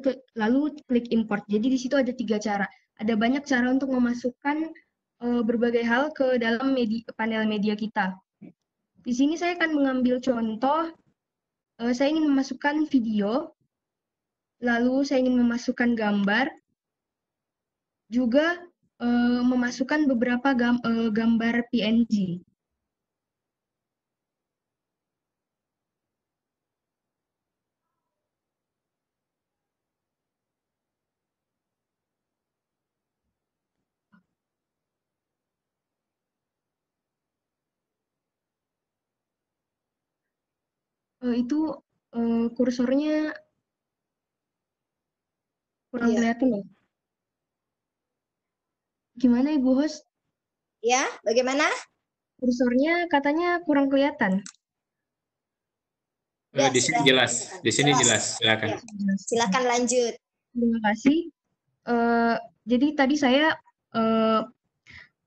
klik import. Jadi di situ ada 3 cara. Ada banyak cara untuk memasukkan berbagai hal ke dalam panel media kita. Di sini saya akan mengambil contoh, saya ingin memasukkan video, lalu saya ingin memasukkan gambar, juga memasukkan beberapa gambar PNG. Itu kursornya kurang kelihatan ya. Gimana Ibu Host? Ya, bagaimana? Kursornya katanya kurang kelihatan. Ya, di sini jelas. Di sini jelas. Silakan. Ya, silakan lanjut. Terima kasih. Jadi tadi saya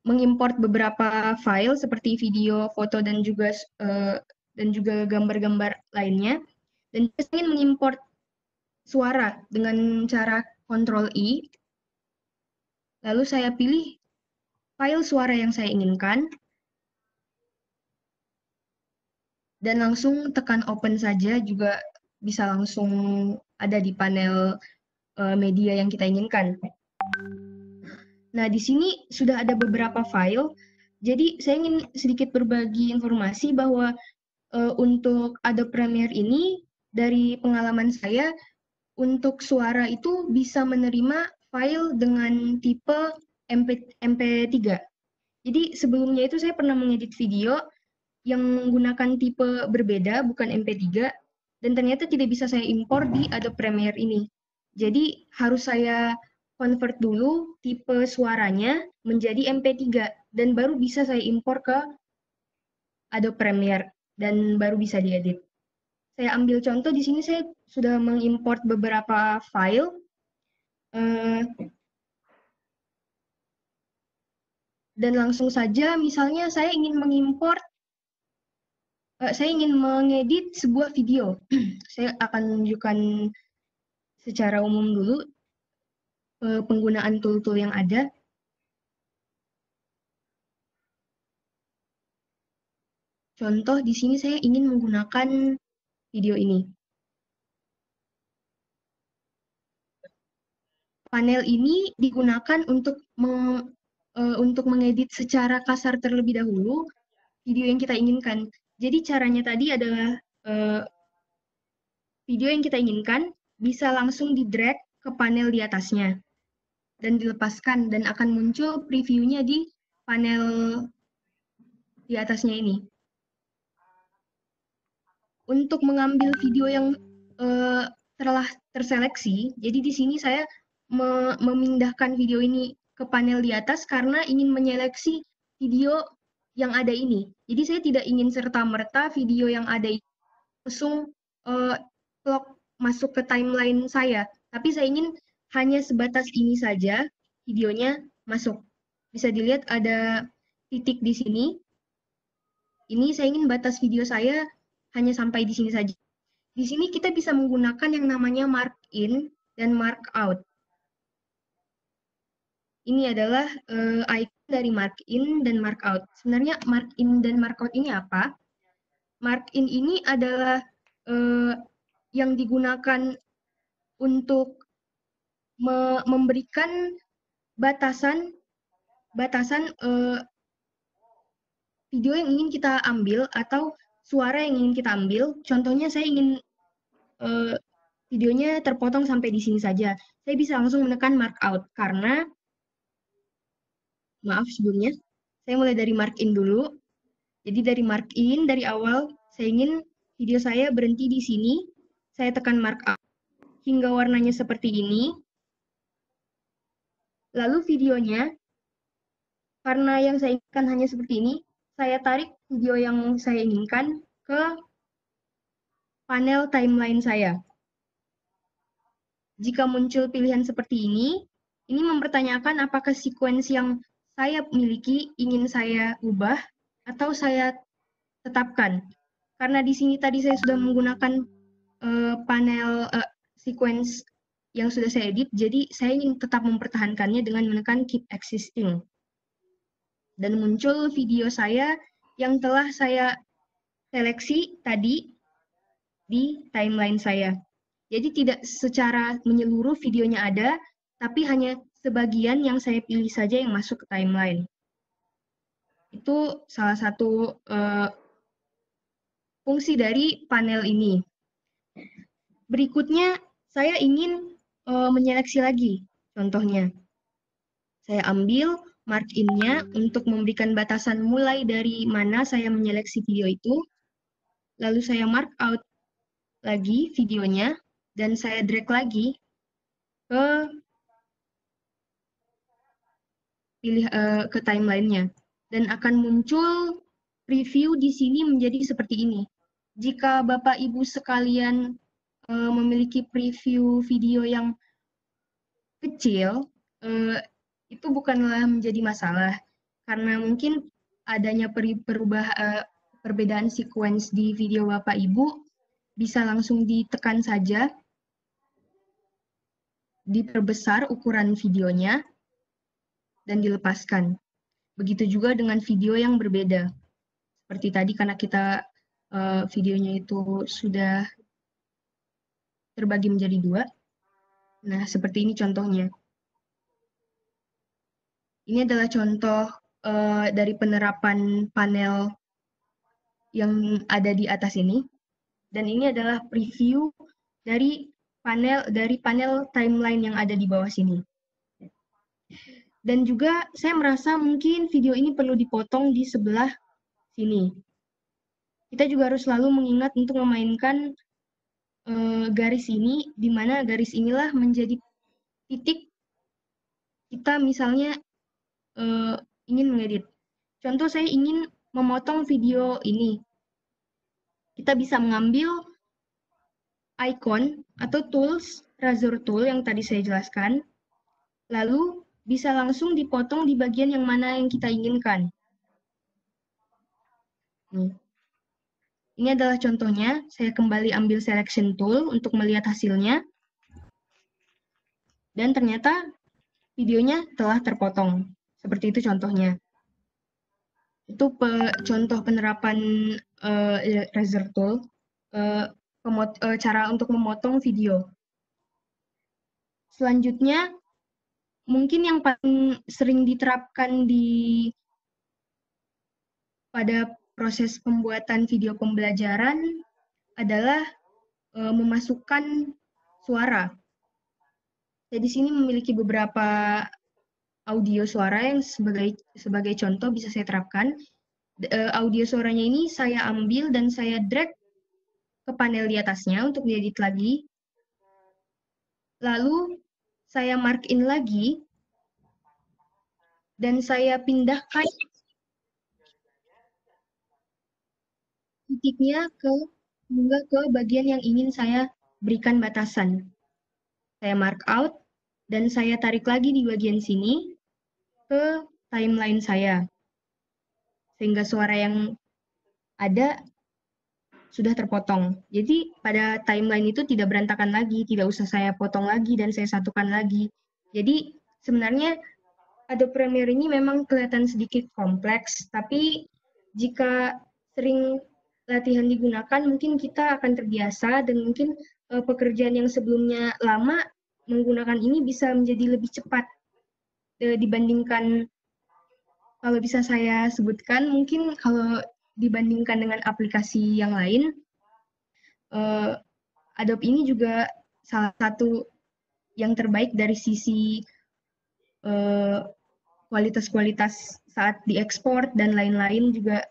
mengimport beberapa file seperti video, foto, dan juga gambar-gambar lainnya. Dan saya ingin mengimport suara dengan cara Ctrl I. Lalu saya pilih file suara yang saya inginkan. Dan langsung tekan open saja, juga bisa langsung ada di panel media yang kita inginkan. Nah, di sini sudah ada beberapa file. Jadi saya ingin sedikit berbagi informasi bahwa untuk Adobe Premiere ini, dari pengalaman saya, untuk suara itu bisa menerima file dengan tipe MP3. Jadi sebelumnya itu saya pernah mengedit video yang menggunakan tipe berbeda, bukan MP3, dan ternyata tidak bisa saya impor di Adobe Premiere ini. Jadi harus saya convert dulu tipe suaranya menjadi MP3, dan baru bisa saya impor ke Adobe Premiere, dan baru bisa diedit. Saya ambil contoh di sini, saya sudah mengimport beberapa file. Dan langsung saja, misalnya saya ingin mengedit sebuah video. Saya akan tunjukkan secara umum dulu penggunaan tool-tool yang ada. Contoh di sini saya ingin menggunakan video ini. Panel ini digunakan untuk mengedit secara kasar terlebih dahulu video yang kita inginkan. Jadi caranya tadi adalah video yang kita inginkan bisa langsung di-drag ke panel di atasnya dan dilepaskan, dan akan muncul previewnya di panel di atasnya ini. Untuk mengambil video yang telah terseleksi, jadi di sini saya memindahkan video ini ke panel di atas karena ingin menyeleksi video yang ada ini. Jadi saya tidak ingin serta-merta video yang ada ini langsung plug masuk ke timeline saya, tapi saya ingin hanya sebatas ini saja videonya masuk. Bisa dilihat ada titik di sini. Ini saya ingin batas video saya hanya sampai di sini saja. Di sini kita bisa menggunakan yang namanya mark in dan mark out. Ini adalah icon dari mark in dan mark out. Sebenarnya mark in dan mark out ini apa? Mark in ini adalah yang digunakan untuk memberikan batasan video yang ingin kita ambil atau suara yang ingin kita ambil. Contohnya saya ingin videonya terpotong sampai di sini saja. Saya bisa langsung menekan mark out karena, maaf sebelumnya, saya mulai dari mark in dulu. Jadi dari mark in, dari awal, saya ingin video saya berhenti di sini. Saya tekan mark out hingga warnanya seperti ini. Lalu videonya, karena yang saya inginkan hanya seperti ini, saya tarik video yang saya inginkan ke panel timeline saya. Jika muncul pilihan seperti ini mempertanyakan apakah sequence yang saya miliki ingin saya ubah atau saya tetapkan. Karena di sini tadi saya sudah menggunakan panel sequence yang sudah saya edit, jadi saya ingin tetap mempertahankannya dengan menekan keep existing. Dan muncul video saya yang telah saya seleksi tadi di timeline saya. Jadi tidak secara menyeluruh videonya ada, tapi hanya sebagian yang saya pilih saja yang masuk ke timeline. Itu salah satu fungsi dari panel ini. Berikutnya, saya ingin menyeleksi lagi. Contohnya, saya ambil mark in-nya untuk memberikan batasan mulai dari mana saya menyeleksi video itu. Lalu saya mark out lagi videonya, dan saya drag lagi ke timeline-nya. Dan akan muncul preview di sini menjadi seperti ini. Jika Bapak Ibu sekalian memiliki preview video yang kecil, itu bukanlah menjadi masalah. Karena mungkin adanya perbedaan sequence di video Bapak Ibu, bisa langsung ditekan saja, diperbesar ukuran videonya, dan dilepaskan. Begitu juga dengan video yang berbeda. Seperti tadi karena kita videonya itu sudah terbagi menjadi 2. Nah, seperti ini contohnya. Ini adalah contoh dari penerapan panel yang ada di atas ini. Dan ini adalah preview dari panel timeline yang ada di bawah sini. Dan juga saya merasa mungkin video ini perlu dipotong di sebelah sini. Kita juga harus selalu mengingat untuk memainkan garis ini, di mana garis inilah menjadi titik kita misalnya ingin mengedit. Contoh saya ingin memotong video ini. Kita bisa mengambil icon atau tools, razor tool yang tadi saya jelaskan, lalu bisa langsung dipotong di bagian yang mana yang kita inginkan. Ini adalah contohnya, saya kembali ambil selection tool untuk melihat hasilnya. Dan ternyata videonya telah terpotong. Seperti itu contohnya. Itu contoh penerapan razor tool, cara untuk memotong video. Selanjutnya, mungkin yang paling sering diterapkan pada proses pembuatan video pembelajaran adalah memasukkan suara. Saya di sini memiliki beberapa audio suara yang sebagai contoh bisa saya terapkan. Audio suaranya ini saya ambil dan saya drag ke panel di atasnya untuk diedit lagi. Lalu saya mark in lagi dan saya pindahkan titiknya hingga ke bagian yang ingin saya berikan batasan. Saya mark out dan saya tarik lagi di bagian sini ke timeline saya. Sehingga suara yang ada sudah terpotong. Jadi pada timeline itu tidak berantakan lagi, tidak usah saya potong lagi dan saya satukan lagi. Jadi sebenarnya Adobe Premiere ini memang kelihatan sedikit kompleks, tapi jika sering latihan digunakan, mungkin kita akan terbiasa dan mungkin pekerjaan yang sebelumnya lama menggunakan ini bisa menjadi lebih cepat. dibandingkan, kalau bisa saya sebutkan, mungkin kalau dibandingkan dengan aplikasi yang lain, Adobe ini juga salah satu yang terbaik dari sisi kualitas-kualitas saat diekspor dan lain-lain juga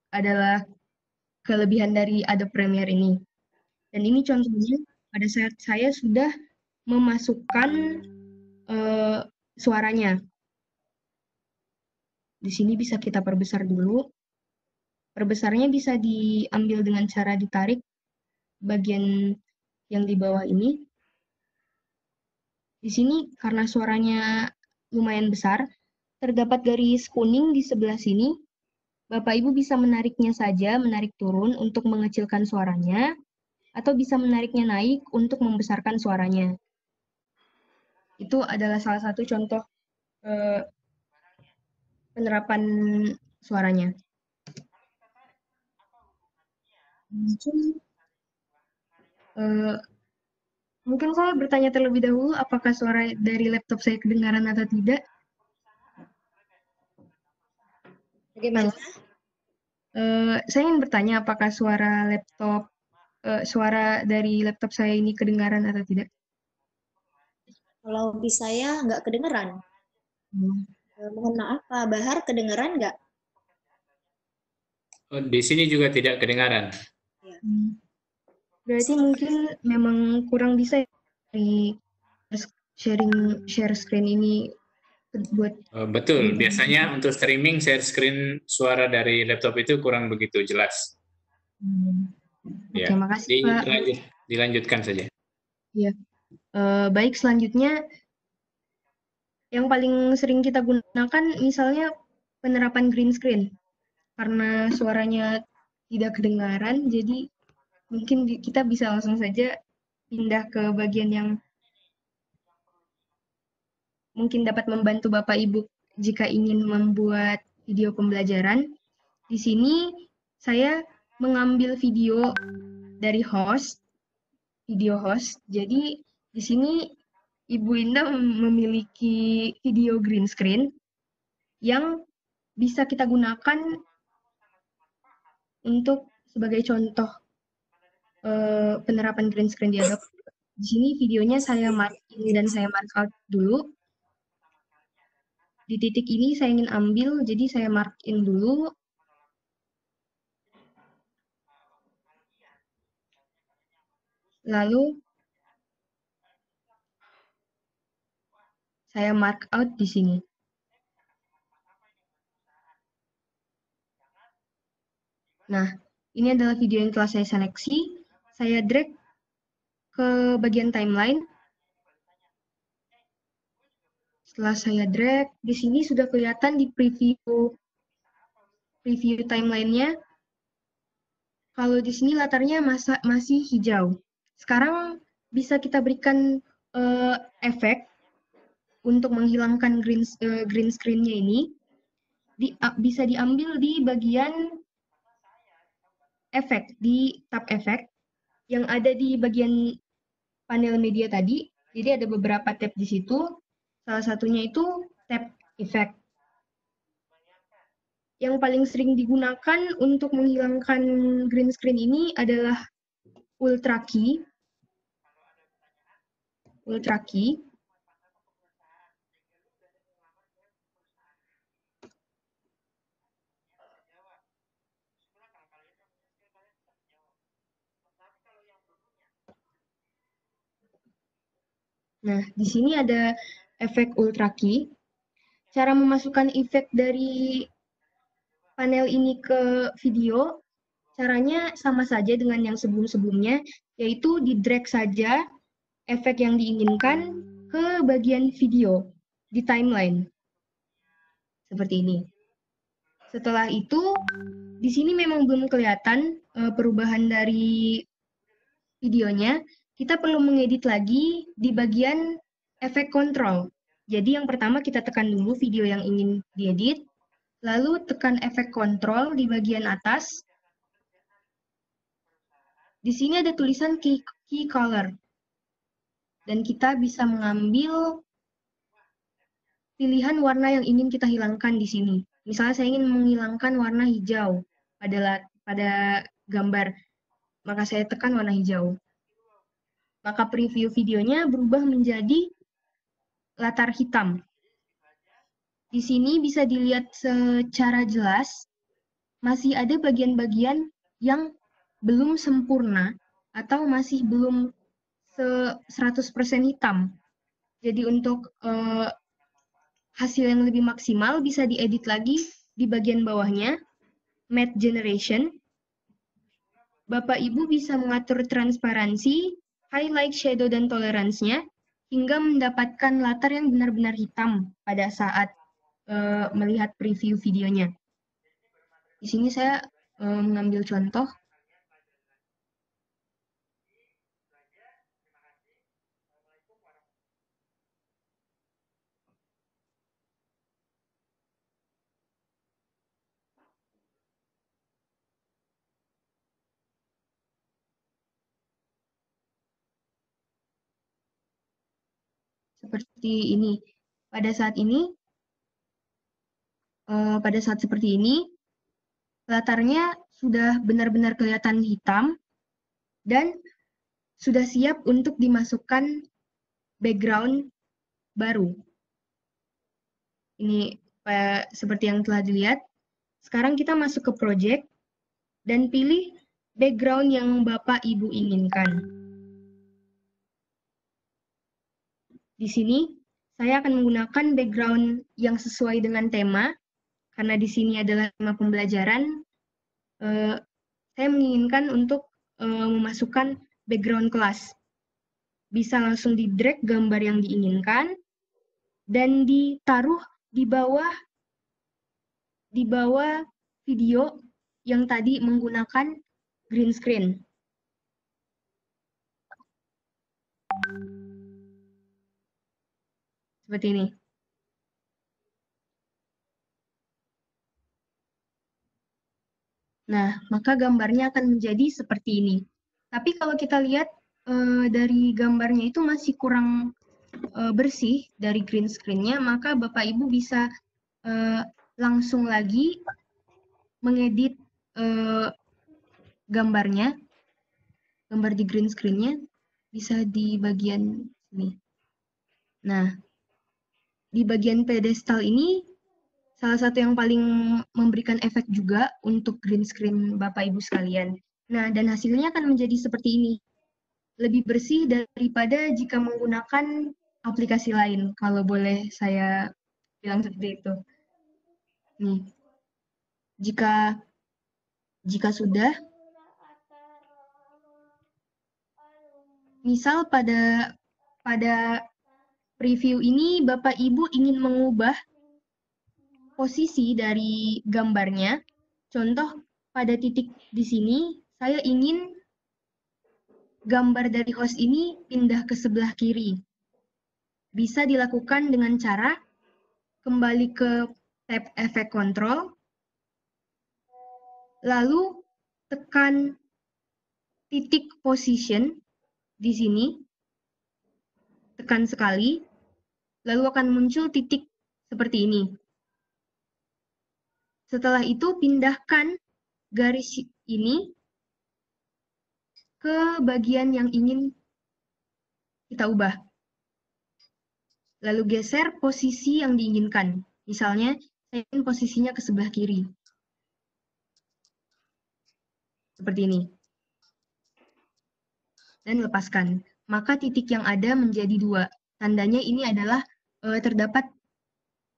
adalah kelebihan dari Adobe Premiere ini. Dan ini contohnya pada saat saya sudah memasukkan suaranya. Di sini bisa kita perbesar dulu. Perbesarnya bisa diambil dengan cara ditarik bagian yang di bawah ini. Di sini karena suaranya lumayan besar, terdapat garis kuning di sebelah sini. Bapak Ibu bisa menariknya saja, menarik turun untuk mengecilkan suaranya, atau bisa menariknya naik untuk membesarkan suaranya. Itu adalah salah satu contoh penerapan suaranya. Mungkin saya bertanya terlebih dahulu, apakah suara dari laptop saya kedengaran atau tidak? Bagaimana? Saya ingin bertanya apakah suara dari laptop saya ini kedengaran atau tidak? Kalau di saya nggak kedengeran. Mohon maaf, Pak Bahar, kedengeran nggak? Oh, di sini juga tidak kedengaran. Berarti mungkin memang kurang bisa dari share screen ini buat. Betul, biasanya untuk streaming share screen suara dari laptop itu kurang begitu jelas. Oke, makasih Pak. Dilanjutkan saja. Ya, baik, selanjutnya yang paling sering kita gunakan misalnya penerapan green screen. Karena suaranya tidak kedengaran, jadi mungkin kita bisa langsung saja pindah ke bagian yang mungkin dapat membantu Bapak Ibu jika ingin membuat video pembelajaran. Di sini saya mengambil video dari video host. Jadi di sini Ibu Indah memiliki video green screen yang bisa kita gunakan untuk sebagai contoh penerapan green screen di Adobe. Di sini videonya saya mark in dan saya mark out dulu. Di titik ini saya ingin ambil, jadi saya mark in dulu. Lalu saya mark out di sini. Nah, ini adalah video yang telah saya seleksi. Saya drag ke bagian timeline. Setelah saya drag, di sini sudah kelihatan di preview timeline-nya. Kalau di sini latarnya masih hijau. Sekarang bisa kita berikan efek untuk menghilangkan green screen-nya ini. Bisa diambil di bagian efek, di tab efek yang ada di bagian panel media tadi. Jadi ada beberapa tab di situ. Salah satunya itu tab efek. Yang paling sering digunakan untuk menghilangkan green screen ini adalah Ultra Key. Ultra Key. Nah, di sini ada efek Ultra Key. Cara memasukkan efek dari panel ini ke video, caranya sama saja dengan yang sebelum-sebelumnya, yaitu di-drag saja efek yang diinginkan ke bagian video di timeline. Seperti ini. Setelah itu, di sini memang belum kelihatan perubahan dari videonya. Kita perlu mengedit lagi di bagian efek kontrol. Jadi yang pertama kita tekan dulu video yang ingin diedit, lalu tekan efek kontrol di bagian atas. Di sini ada tulisan key color. Dan kita bisa mengambil pilihan warna yang ingin kita hilangkan di sini. Misalnya saya ingin menghilangkan warna hijau pada gambar, maka saya tekan warna hijau. Maka preview videonya berubah menjadi latar hitam. Di sini bisa dilihat secara jelas, masih ada bagian-bagian yang belum sempurna atau masih belum 100% hitam. Jadi untuk hasil yang lebih maksimal bisa diedit lagi di bagian bawahnya, Matte Generation. Bapak Ibu bisa mengatur transparansi, highlight, shadow, dan toleransinya hingga mendapatkan latar yang benar-benar hitam pada saat melihat preview videonya. Di sini saya mengambil contoh. Seperti ini. Pada saat seperti ini, latarnya sudah benar-benar kelihatan hitam dan sudah siap untuk dimasukkan background baru. Ini seperti yang telah dilihat. Sekarang kita masuk ke project dan pilih background yang Bapak Ibu inginkan. Di sini saya akan menggunakan background yang sesuai dengan tema, karena di sini adalah tema pembelajaran. Saya menginginkan untuk memasukkan background kelas. Bisa langsung di-drag gambar yang diinginkan dan ditaruh di bawah video yang tadi menggunakan green screen. Seperti ini. Nah, maka gambarnya akan menjadi seperti ini. Tapi kalau kita lihat dari gambarnya itu masih kurang bersih dari green screen-nya, maka Bapak Ibu bisa langsung lagi mengedit gambar di green screen-nya bisa di bagian sini. Nah, di bagian pedestal ini salah satu yang paling memberikan efek juga untuk green screen Bapak Ibu sekalian. Nah, dan hasilnya akan menjadi seperti ini. Lebih bersih daripada jika menggunakan aplikasi lain, kalau boleh saya bilang seperti itu. Nih, jika sudah, misal pada preview ini Bapak Ibu ingin mengubah posisi dari gambarnya. Contoh pada titik di sini saya ingin gambar dari host ini pindah ke sebelah kiri. Bisa dilakukan dengan cara kembali ke tab efek control, lalu tekan titik position di sini, tekan sekali, lalu akan muncul titik seperti ini. Setelah itu pindahkan garis ini ke bagian yang ingin kita ubah. Lalu geser posisi yang diinginkan. Misalnya, saya ingin posisinya ke sebelah kiri. Seperti ini. Dan lepaskan. Maka titik yang ada menjadi 2. Tandanya ini adalah terdapat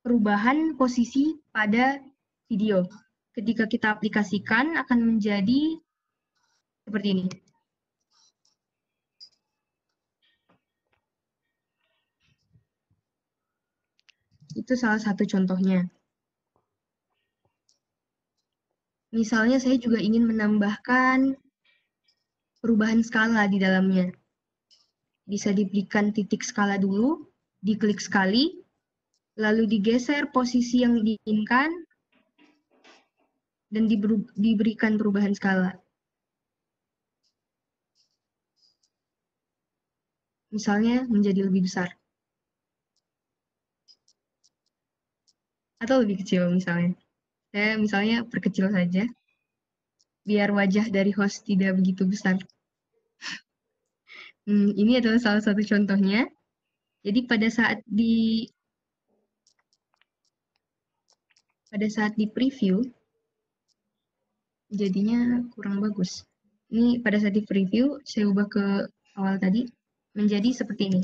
perubahan posisi pada video. Ketika kita aplikasikan akan menjadi seperti ini. Itu salah satu contohnya. Misalnya saya juga ingin menambahkan perubahan skala di dalamnya. Bisa diberikan titik skala dulu, diklik sekali, lalu digeser posisi yang diinginkan, dan diberikan perubahan skala. Misalnya menjadi lebih besar. atau lebih kecil misalnya. Saya misalnya perkecil saja, biar wajah dari host tidak begitu besar. Ini adalah salah satu contohnya. Jadi pada saat di preview, jadinya kurang bagus. Ini pada saat di preview, saya ubah ke awal tadi, menjadi seperti ini.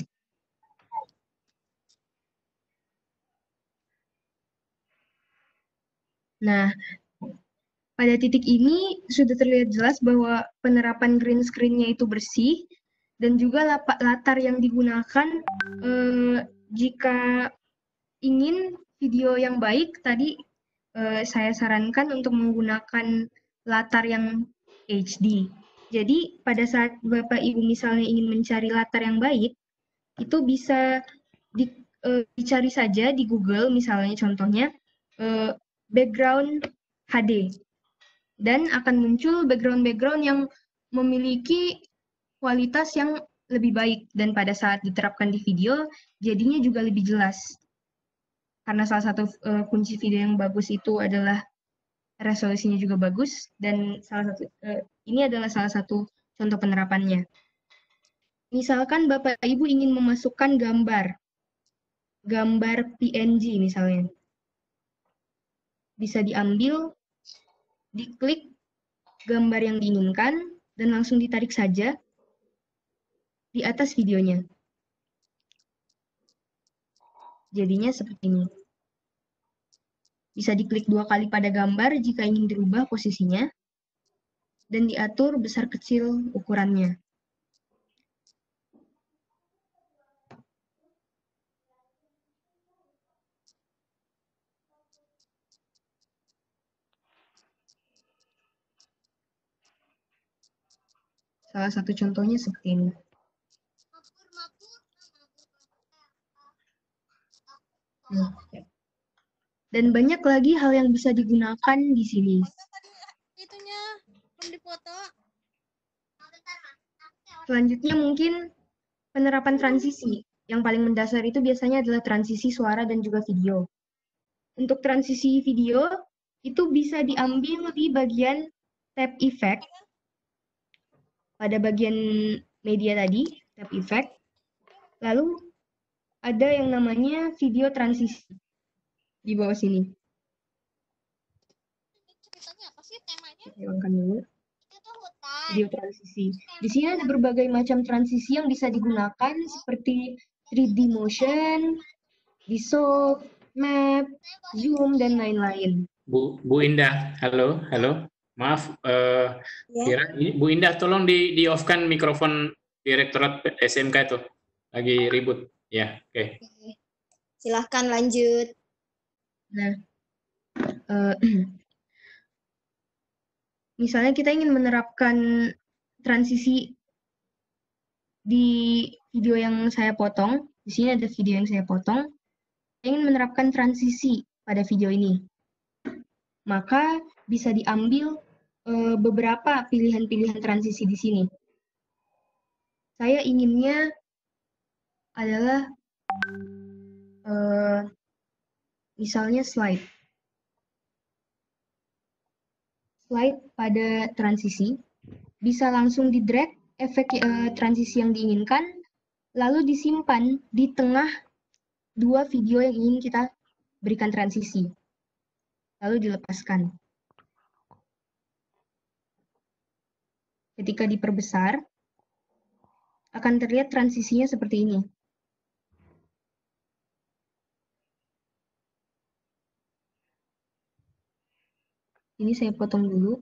Nah, pada titik ini sudah terlihat jelas bahwa penerapan green screen-nya itu bersih, dan juga latar yang digunakan jika ingin video yang baik, tadi saya sarankan untuk menggunakan latar yang HD. Jadi pada saat Bapak Ibu misalnya ingin mencari latar yang baik, itu bisa dicari saja di Google misalnya contohnya background HD. Dan akan muncul background-background yang memiliki kualitas yang lebih baik. Dan pada saat diterapkan di video, jadinya juga lebih jelas. Karena salah satu kunci video yang bagus itu adalah resolusinya juga bagus, dan ini adalah salah satu contoh penerapannya. Misalkan Bapak Ibu ingin memasukkan gambar PNG misalnya. Bisa diambil, diklik gambar yang diinginkan, dan langsung ditarik saja di atas videonya. Jadinya seperti ini. Bisa diklik 2 kali pada gambar jika ingin dirubah posisinya, dan diatur besar kecil ukurannya. Salah satu contohnya seperti ini. Dan banyak lagi hal yang bisa digunakan di sini. Itunya belum dipoto. Selanjutnya mungkin penerapan transisi. Yang paling mendasar itu biasanya adalah transisi suara dan juga video. Untuk transisi video, itu bisa diambil di bagian tab effect. Pada bagian media tadi, tab effect. Lalu ada yang namanya video transisi di bawah sini. Ceritanya apa sih temanya? Saya hilangkan dulu. Itu hutan. Video transisi. Di sini ada berbagai macam transisi yang bisa digunakan seperti 3D motion, dissolve, map, zoom, dan lain-lain. Bu Indah, halo. Maaf, Ya. Bu Indah, tolong di off-kan mikrofon Direktorat SMK itu. Lagi ribut. Ya, oke. Silahkan lanjut. Nah, misalnya kita ingin menerapkan transisi di video yang saya potong. Di sini ada video yang saya potong. Saya ingin menerapkan transisi pada video ini. Maka bisa diambil beberapa pilihan-pilihan transisi di sini. Saya inginnya adalah misalnya slide pada transisi, bisa langsung di-drag efek transisi yang diinginkan, lalu disimpan di tengah 2 video yang ingin kita berikan transisi, lalu dilepaskan. Ketika diperbesar, akan terlihat transisinya seperti ini. Ini saya potong dulu.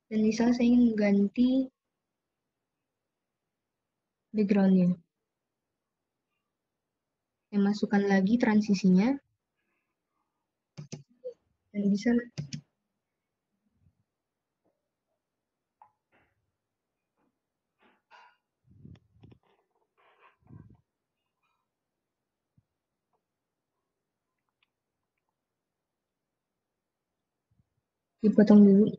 Dan misalnya saya ingin mengganti background-nya. Saya masukkan lagi transisinya. Dan bisa dipotong dulu.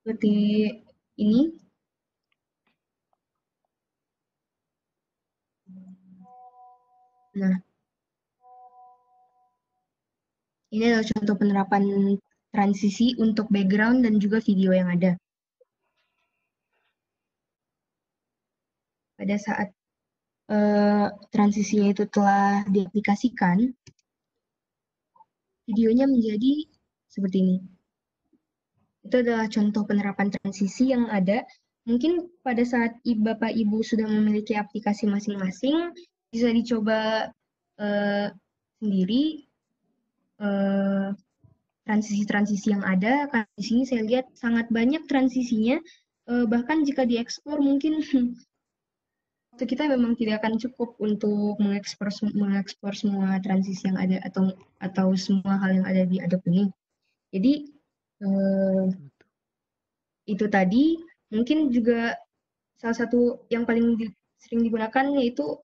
seperti ini. Nah, ini adalah contoh penerapan transisi untuk background dan juga video yang ada. Pada saat transisinya itu telah diaplikasikan, videonya menjadi seperti ini. Itu adalah contoh penerapan transisi yang ada. Mungkin pada saat Bapak Ibu sudah memiliki aplikasi masing-masing, bisa dicoba sendiri transisi-transisi yang ada. Karena di sini saya lihat sangat banyak transisinya, bahkan jika diekspor mungkin waktu kita memang tidak akan cukup untuk mengekspor semua transisi yang ada atau semua hal yang ada di Adobe ini. Jadi itu tadi mungkin juga salah satu yang paling sering digunakan yaitu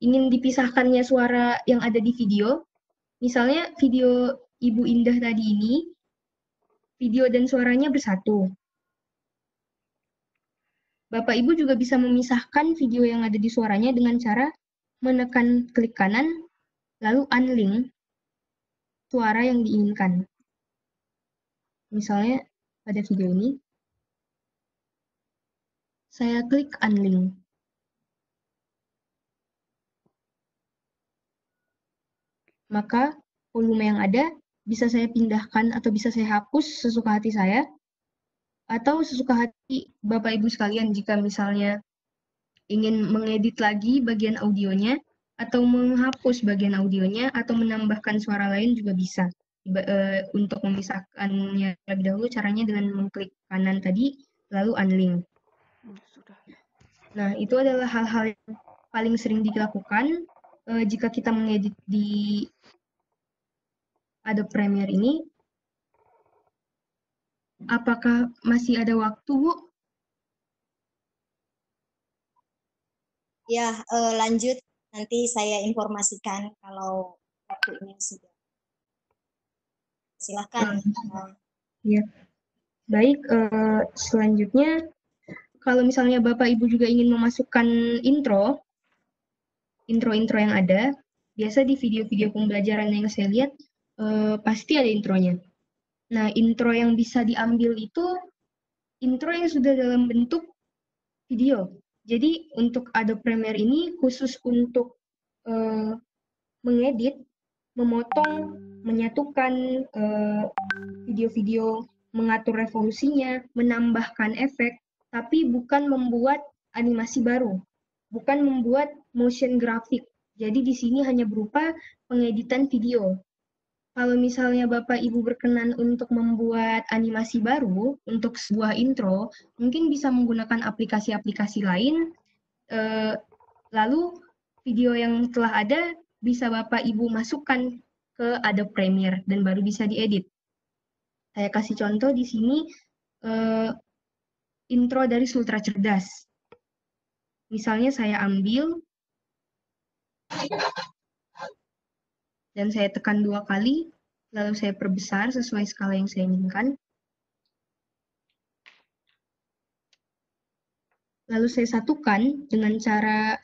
ingin dipisahkannya suara yang ada di video. Misalnya video Ibu Indah tadi ini, video dan suaranya bersatu. Bapak Ibu juga bisa memisahkan video yang ada di suaranya dengan cara menekan klik kanan, lalu unlink suara yang diinginkan. Misalnya pada video ini, saya klik unlink. Maka volume yang ada bisa saya pindahkan atau bisa saya hapus sesuka hati saya, atau sesuka hati Bapak Ibu sekalian jika misalnya ingin mengedit lagi bagian audionya, atau menghapus bagian audionya, atau menambahkan suara lain juga bisa. Untuk memisahkannya terlebih dahulu, caranya dengan mengklik kanan tadi, lalu unlink. Nah, itu adalah hal-hal yang paling sering dilakukan jika kita mengedit di Adobe Premiere ini. Apakah masih ada waktu, Bu? Ya, lanjut. Nanti saya informasikan kalau waktunya sudah. Silahkan. Ya. Baik, selanjutnya, kalau misalnya Bapak Ibu juga ingin memasukkan intro yang ada, biasa di video-video pembelajaran yang saya lihat, pasti ada intronya. Nah, intro yang bisa diambil itu intro yang sudah dalam bentuk video. Jadi, untuk Adobe Premiere ini khusus untuk mengedit, memotong, menyatukan video-video, mengatur resolusinya, menambahkan efek, tapi bukan membuat animasi baru, bukan membuat motion grafik. Jadi di sini hanya berupa pengeditan video. Kalau misalnya Bapak Ibu berkenan untuk membuat animasi baru untuk sebuah intro, mungkin bisa menggunakan aplikasi-aplikasi lain, lalu video yang telah ada bisa Bapak Ibu masukkan ke Adobe Premiere dan baru bisa diedit. Saya kasih contoh di sini intro dari Sultra Cerdas. Misalnya saya ambil dan saya tekan 2 kali, lalu saya perbesar sesuai skala yang saya inginkan. Lalu saya satukan dengan cara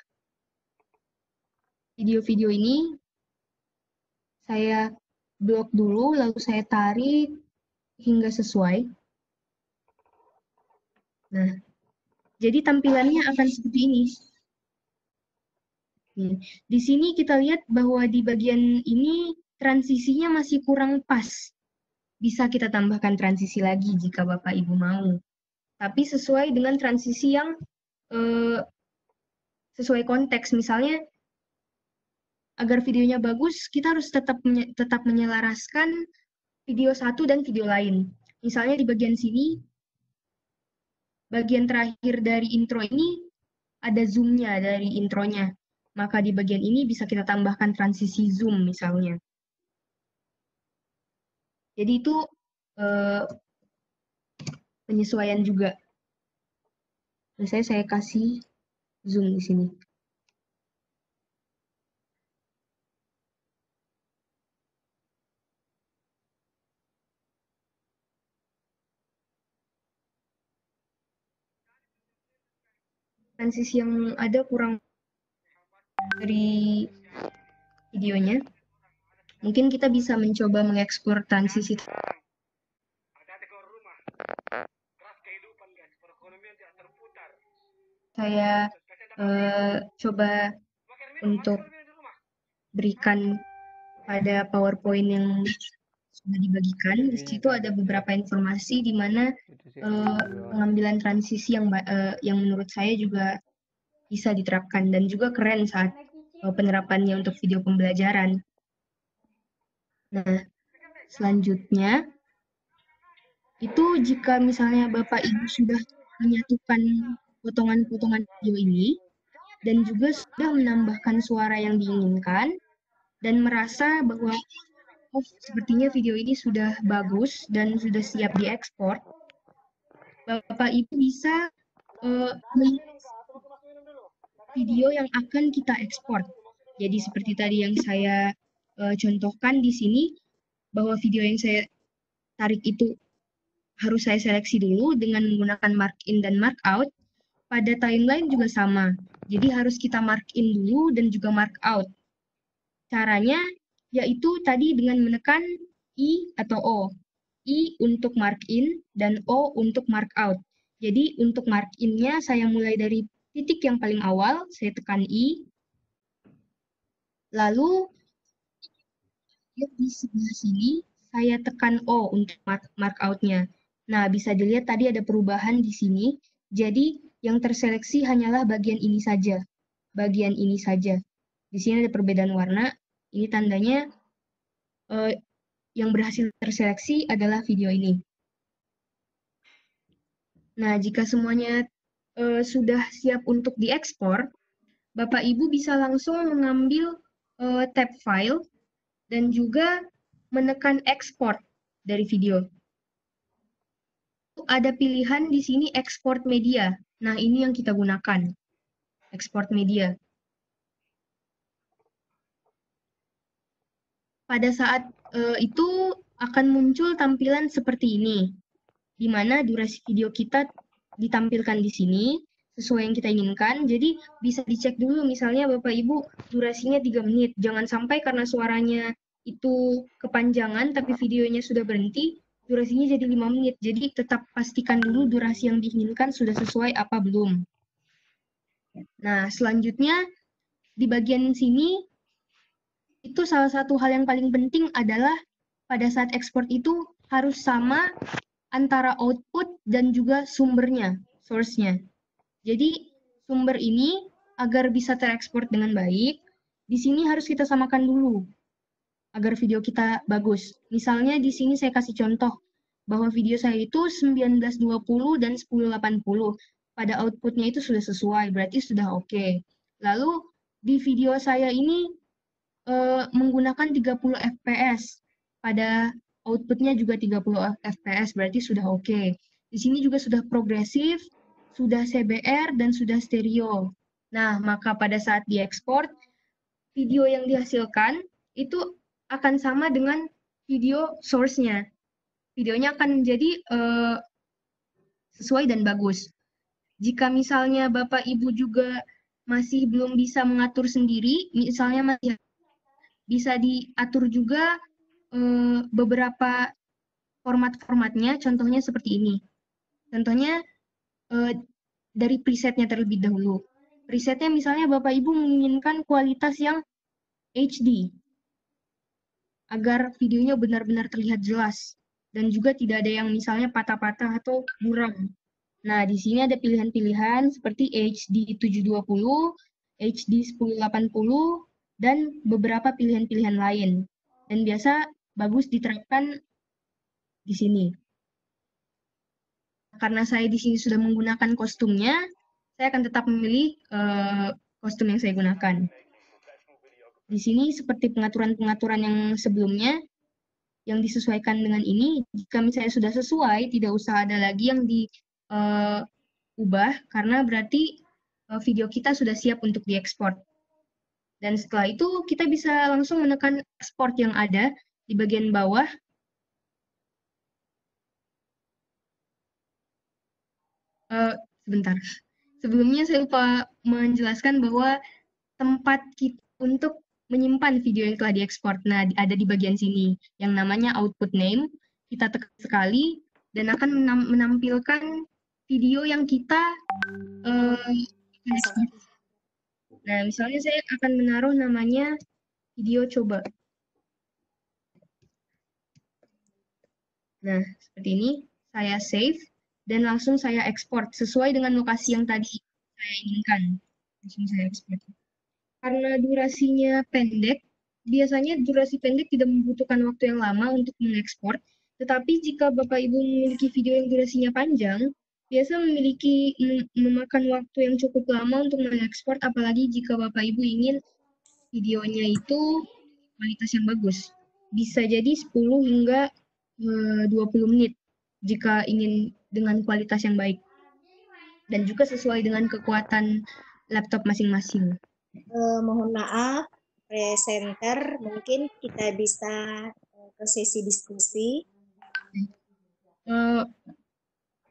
video-video ini, saya blok dulu, lalu saya tarik hingga sesuai. Nah, jadi tampilannya akan seperti ini. Di sini kita lihat bahwa di bagian ini transisinya masih kurang pas. Bisa kita tambahkan transisi lagi jika Bapak Ibu mau. Tapi sesuai dengan transisi yang sesuai konteks. Misalnya, agar videonya bagus, kita harus tetap menyelaraskan video satu dan video lain. Misalnya di bagian sini, bagian terakhir dari intro ini ada zoom-nya dari intronya. Maka di bagian ini bisa kita tambahkan transisi zoom misalnya. Jadi itu penyesuaian juga. Misalnya saya kasih zoom di sini. transisi yang ada kurang dari videonya. Mungkin kita bisa mencoba mengekspor transisi. Saya coba untuk berikan pada PowerPoint yang sudah dibagikan. Di situ ada beberapa informasi di mana pengambilan transisi yang menurut saya juga bisa diterapkan dan juga keren saat penerapannya untuk video pembelajaran. Nah, selanjutnya itu jika misalnya Bapak Ibu sudah menyatukan potongan-potongan video ini dan juga sudah menambahkan suara yang diinginkan dan merasa bahwa oh, sepertinya video ini sudah bagus dan sudah siap diekspor, Bapak Ibu bisa video yang akan kita ekspor. Jadi seperti tadi yang saya contohkan di sini, bahwa video yang saya tarik itu harus saya seleksi dulu dengan menggunakan mark in dan mark out. Pada timeline juga sama. Jadi harus kita mark in dulu dan juga mark out. Caranya yaitu tadi dengan menekan I atau O. I untuk mark in dan O untuk mark out. Jadi untuk mark in-nya saya mulai dari titik yang paling awal, saya tekan I. Lalu di sebelah sini saya tekan O untuk mark out-nya. Nah, bisa dilihat tadi ada perubahan di sini. Jadi yang terseleksi hanyalah bagian ini saja. Bagian ini saja. Di sini ada perbedaan warna. Ini tandanya yang berhasil terseleksi adalah video ini. Nah, jika semuanya sudah siap untuk diekspor, Bapak Ibu bisa langsung mengambil tab file dan juga menekan export dari video. Ada pilihan di sini export media. Nah, ini yang kita gunakan. Export media. Pada saat itu akan muncul tampilan seperti ini, di mana durasi video kita ditampilkan di sini sesuai yang kita inginkan. Jadi bisa dicek dulu misalnya Bapak Ibu durasinya 3 menit. Jangan sampai karena suaranya itu kepanjangan tapi videonya sudah berhenti, durasinya jadi 5 menit. Jadi tetap pastikan dulu durasi yang diinginkan sudah sesuai apa belum. Nah, selanjutnya di bagian sini itu salah satu hal yang paling penting adalah pada saat ekspor itu harus sama antara output dan juga sumbernya, source-nya. Jadi sumber ini agar bisa terekspor dengan baik, di sini harus kita samakan dulu agar video kita bagus. Misalnya di sini saya kasih contoh bahwa video saya itu 1920 dan 1080. Pada outputnya itu sudah sesuai, berarti sudah oke. Lalu di video saya ini menggunakan 30 fps. Pada outputnya juga 30 fps, berarti sudah oke. Di sini juga sudah progresif, sudah CBR, dan sudah stereo. Nah, maka pada saat diekspor, video yang dihasilkan itu akan sama dengan video source-nya. Videonya akan menjadi sesuai dan bagus. Jika misalnya Bapak Ibu juga masih belum bisa mengatur sendiri, misalnya masih bisa diatur juga beberapa format-formatnya, contohnya seperti ini. Contohnya dari presetnya terlebih dahulu. Presetnya misalnya Bapak Ibu menginginkan kualitas yang HD, agar videonya benar-benar terlihat jelas, dan juga tidak ada yang misalnya patah-patah atau buram. Nah, di sini ada pilihan-pilihan seperti HD 720, HD 1080, dan beberapa pilihan-pilihan lain. Dan biasa bagus diterapkan di sini. Karena saya di sini sudah menggunakan kostumnya, saya akan tetap memilih kostum yang saya gunakan. Di sini seperti pengaturan-pengaturan yang sebelumnya, yang disesuaikan dengan ini, jika misalnya sudah sesuai, tidak usah ada lagi yang diubah, karena berarti video kita sudah siap untuk diekspor. Dan setelah itu, kita bisa langsung menekan export yang ada di bagian bawah. Sebentar. sebelumnya saya lupa menjelaskan bahwa tempat kita untuk menyimpan video yang telah diekspor. Nah, ada di bagian sini yang namanya output name. Kita tekan sekali dan akan menampilkan video yang kita akan ekspor. Nah, misalnya saya akan menaruh namanya video coba. Nah, seperti ini. Saya save dan langsung saya ekspor sesuai dengan lokasi yang tadi saya inginkan. Langsung saya ekspor. Karena durasinya pendek, biasanya durasi pendek tidak membutuhkan waktu yang lama untuk mengekspor. Tetapi jika Bapak Ibu memiliki video yang durasinya panjang, biasa memakan waktu yang cukup lama untuk mengekspor, apalagi jika Bapak Ibu ingin videonya itu kualitas yang bagus. Bisa jadi 10 hingga 20 menit jika ingin dengan kualitas yang baik. Dan juga sesuai dengan kekuatan laptop masing-masing. Mohon maaf, presenter, mungkin kita bisa ke sesi diskusi.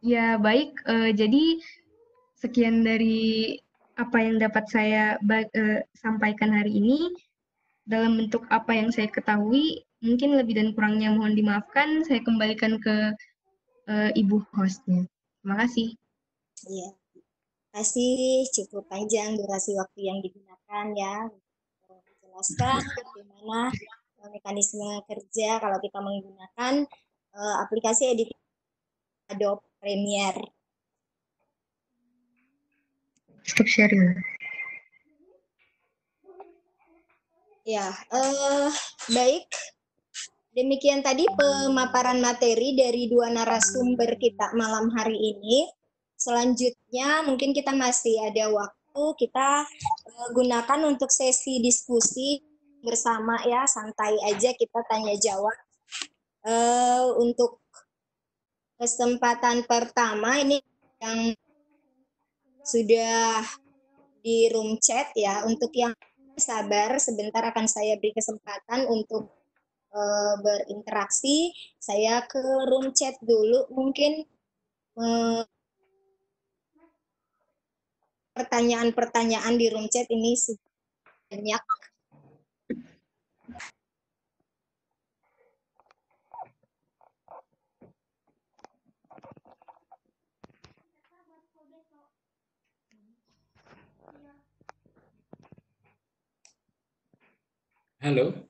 Ya, baik. Jadi, sekian dari apa yang dapat saya sampaikan hari ini. Dalam bentuk apa yang saya ketahui, mungkin lebih dan kurangnya mohon dimaafkan. Saya kembalikan ke Ibu hostnya. Terima kasih. Iya, kasih cukup panjang durasi waktu yang digunakan ya untuk menjelaskan bagaimana mekanisme kerja kalau kita menggunakan aplikasi editing Adobe Premiere. Stop sharing. Ya, baik. Demikian tadi pemaparan materi dari dua narasumber kita malam hari ini. Selanjutnya mungkin kita masih ada waktu, kita gunakan untuk sesi diskusi bersama ya, santai aja kita tanya jawab. Untuk kesempatan pertama ini yang sudah di room chat ya, untuk yang sabar sebentar akan saya beri kesempatan untuk berinteraksi. Saya ke room chat dulu, mungkin pertanyaan-pertanyaan di room chat ini banyak. Halo.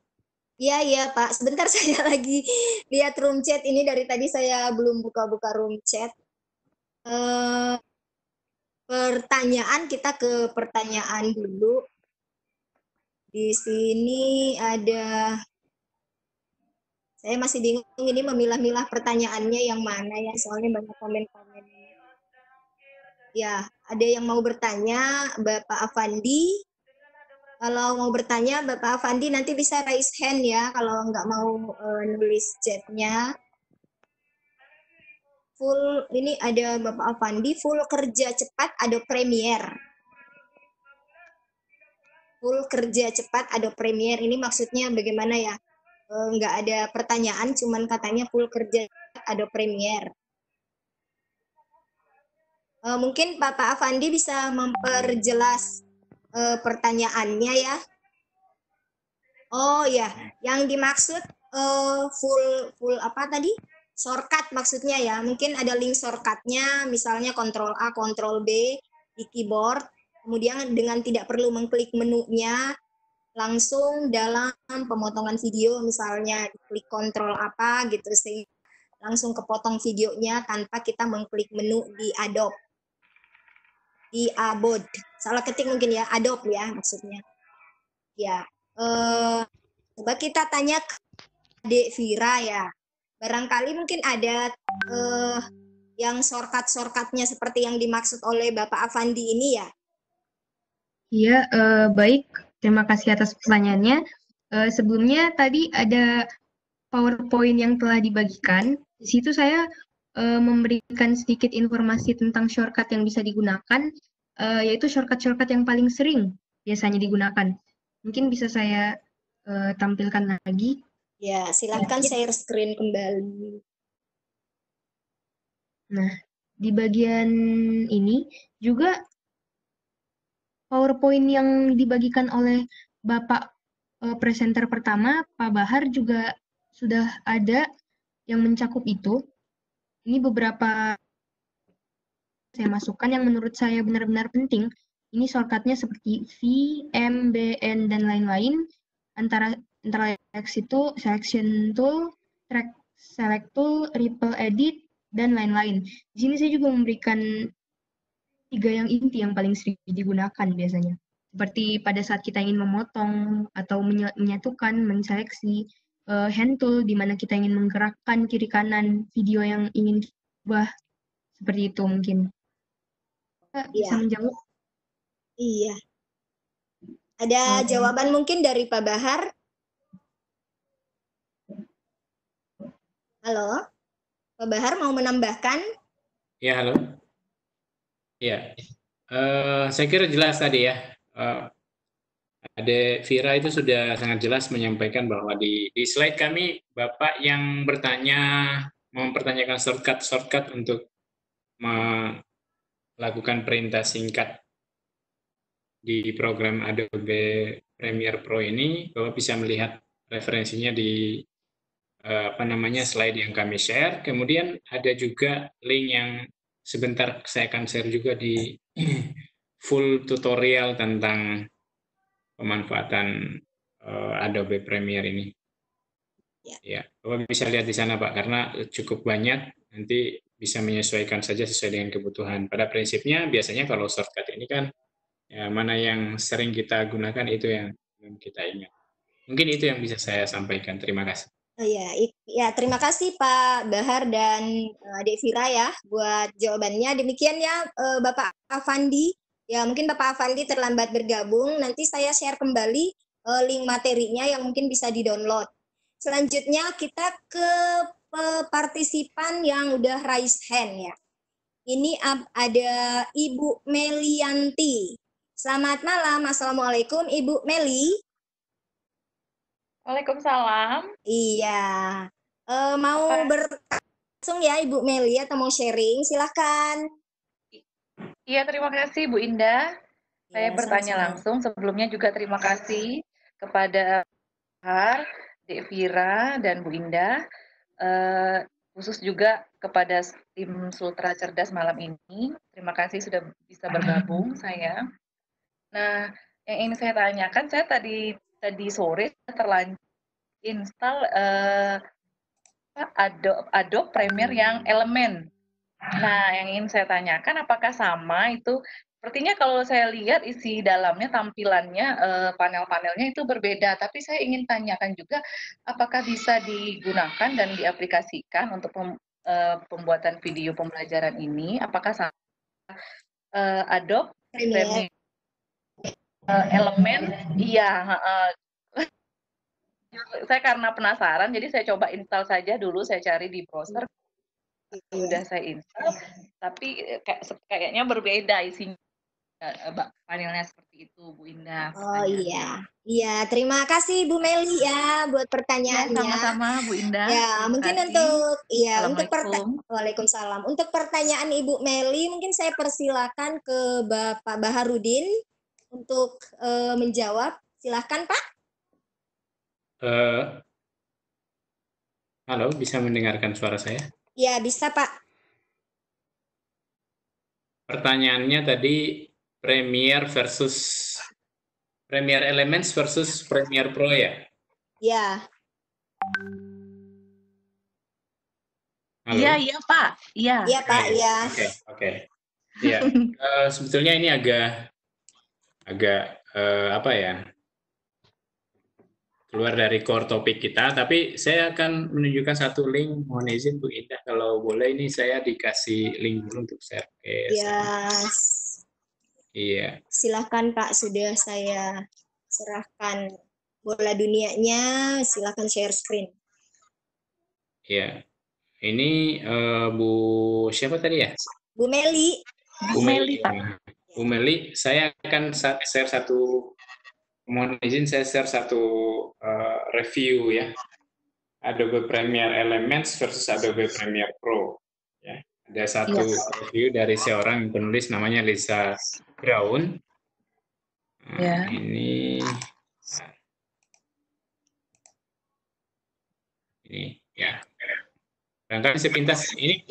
Iya Pak, sebentar saya lagi lihat room chat ini, dari tadi saya belum buka-buka room chat. Pertanyaan, kita ke pertanyaan dulu. Di sini ada, saya masih bingung ini memilah-milah pertanyaannya yang mana ya, soalnya banyak komen-komen. Ya, ada yang mau bertanya, Bapak Afandi. Kalau mau bertanya, Bapak Afandi nanti bisa raise hand ya, kalau nggak mau nulis chatnya. Full, ini ada Bapak Afandi, full kerja cepat Adobe Premiere. Full kerja cepat Adobe Premiere, ini maksudnya bagaimana ya? Nggak ada pertanyaan, cuman katanya full kerja cepat Adobe Premiere. Mungkin Bapak Afandi bisa memperjelas pertanyaannya ya. Oh ya, yang dimaksud full apa tadi? Shortcut maksudnya ya. Mungkin ada link shortcutnya, misalnya Ctrl A, Ctrl B di keyboard. Kemudian dengan tidak perlu mengklik menunya, langsung dalam pemotongan video misalnya klik Ctrl apa gitu, sehingga langsung kepotong videonya tanpa kita mengklik menu di Adobe. Di Adobe. Salah ketik mungkin ya, Adobe ya maksudnya. Ya. Coba kita tanya ke Dek Vira ya. Barangkali mungkin ada yang shortcut-shortcutnya seperti yang dimaksud oleh Bapak Afandi ini ya. Iya, baik. Terima kasih atas pertanyaannya. Sebelumnya tadi ada PowerPoint yang telah dibagikan. Di situ saya memberikan sedikit informasi tentang shortcut yang bisa digunakan, yaitu shortcut-shortcut yang paling sering biasanya digunakan. Mungkin bisa saya tampilkan lagi. Ya, silakan share screen kembali. Nah, di bagian ini juga PowerPoint yang dibagikan oleh Bapak presenter pertama, Pak Bahar, juga sudah ada yang mencakup itu. Ini beberapa saya masukkan yang menurut saya benar-benar penting. Ini shortcutnya seperti V, M, B, N, dan lain-lain. Antara selection tool, track select tool, ripple edit, dan lain-lain. Di sini saya juga memberikan 3 yang inti yang paling sering digunakan biasanya. Seperti pada saat kita ingin memotong atau menyatukan, menseleksi, hand tool di mana kita ingin menggerakkan kiri kanan video yang ingin diubah. Seperti itu mungkin. Bisa Iya. menjawab? Iya. Ada jawaban mungkin dari Pak Bahar? Halo? Pak Bahar mau menambahkan? Ya, halo. Ya, saya kira jelas tadi ya. Ade Vira itu sudah sangat jelas menyampaikan bahwa di slide kami Bapak yang mempertanyakan shortcut untuk melakukan perintah singkat di program Adobe Premiere Pro ini, Bapak bisa melihat referensinya di slide yang kami share. Kemudian ada juga link yang sebentar saya akan share juga di full tutorial tentang pemanfaatan Adobe Premiere ini. Ya, Bapak bisa lihat di sana Pak, karena cukup banyak, nanti bisa menyesuaikan saja sesuai dengan kebutuhan. Pada prinsipnya biasanya kalau shortcut ini kan ya, mana yang sering kita gunakan itu yang kita ingat. Mungkin itu yang bisa saya sampaikan. Terima kasih. Ya, terima kasih Pak Bahar dan Adik Vira ya buat jawabannya. Demikian ya Bapak Afandi. Ya, mungkin Bapak Afandi terlambat bergabung. Nanti saya share kembali link materinya yang mungkin bisa di-download. Selanjutnya kita ke partisipan yang udah raise hand ya. Ini ada Ibu Melianti. Selamat malam. Assalamualaikum Ibu Meli. Waalaikumsalam. Iya. Mau berlangsung ya Ibu Meli atau mau sharing? Silahkan. Iya, terima kasih Bu Indah. Saya Ya, bertanya sama-sama. langsung. Sebelumnya juga terima kasih kepada Har, Dek Vira, dan Bu Indah. Khusus juga kepada tim Sultra Cerdas malam ini. Terima kasih sudah bisa bergabung saya. Nah, yang ingin saya tanyakan, saya tadi sore terlanjur install Adobe Premiere yang Element. Nah, yang ingin saya tanyakan apakah sama itu? Sepertinya kalau saya lihat isi dalamnya, tampilannya, panel-panelnya itu berbeda. Tapi saya ingin tanyakan juga apakah bisa digunakan dan diaplikasikan untuk pembuatan video pembelajaran ini? Apakah sama Adobe Premiere Element? Iya. Saya karena penasaran, jadi saya coba install saja dulu. Saya cari di browser. Sudah saya install, tapi kayaknya berbeda isinya, panelnya seperti itu, Bu Indah. Oh iya, terima kasih Bu Meli ya buat pertanyaannya. Ya, sama-sama Bu Indah. Ya, mungkin untuk Waalaikumsalam. Untuk pertanyaan Ibu Meli, mungkin saya persilakan ke Bapak Baharudin untuk menjawab. Silahkan Pak. Halo, bisa mendengarkan suara saya? Ya, bisa Pak. Pertanyaannya tadi Premiere Elements versus Premiere Pro ya? Ya. Iya Pak. Iya Pak, ya. Oke. Ya, sebetulnya ini agak apa ya? Keluar dari core topik kita, tapi saya akan menunjukkan satu link. Mohon izin Bu Indah, kalau boleh ini saya dikasih link dulu untuk share. Yes. Iya. Silahkan Pak, sudah saya serahkan bola dunianya. Silahkan share screen. Iya. Ini Bu siapa tadi ya? Bu Meli. Bu Meli, Pak. Bu Meli, saya akan share satu. Mohon izin saya share satu review ya, Adobe Premiere Elements versus Adobe Premiere Pro. Ya, ada satu review dari seorang penulis namanya Lisa Brown. Ya. Ini ya. Barangkali sepintas ini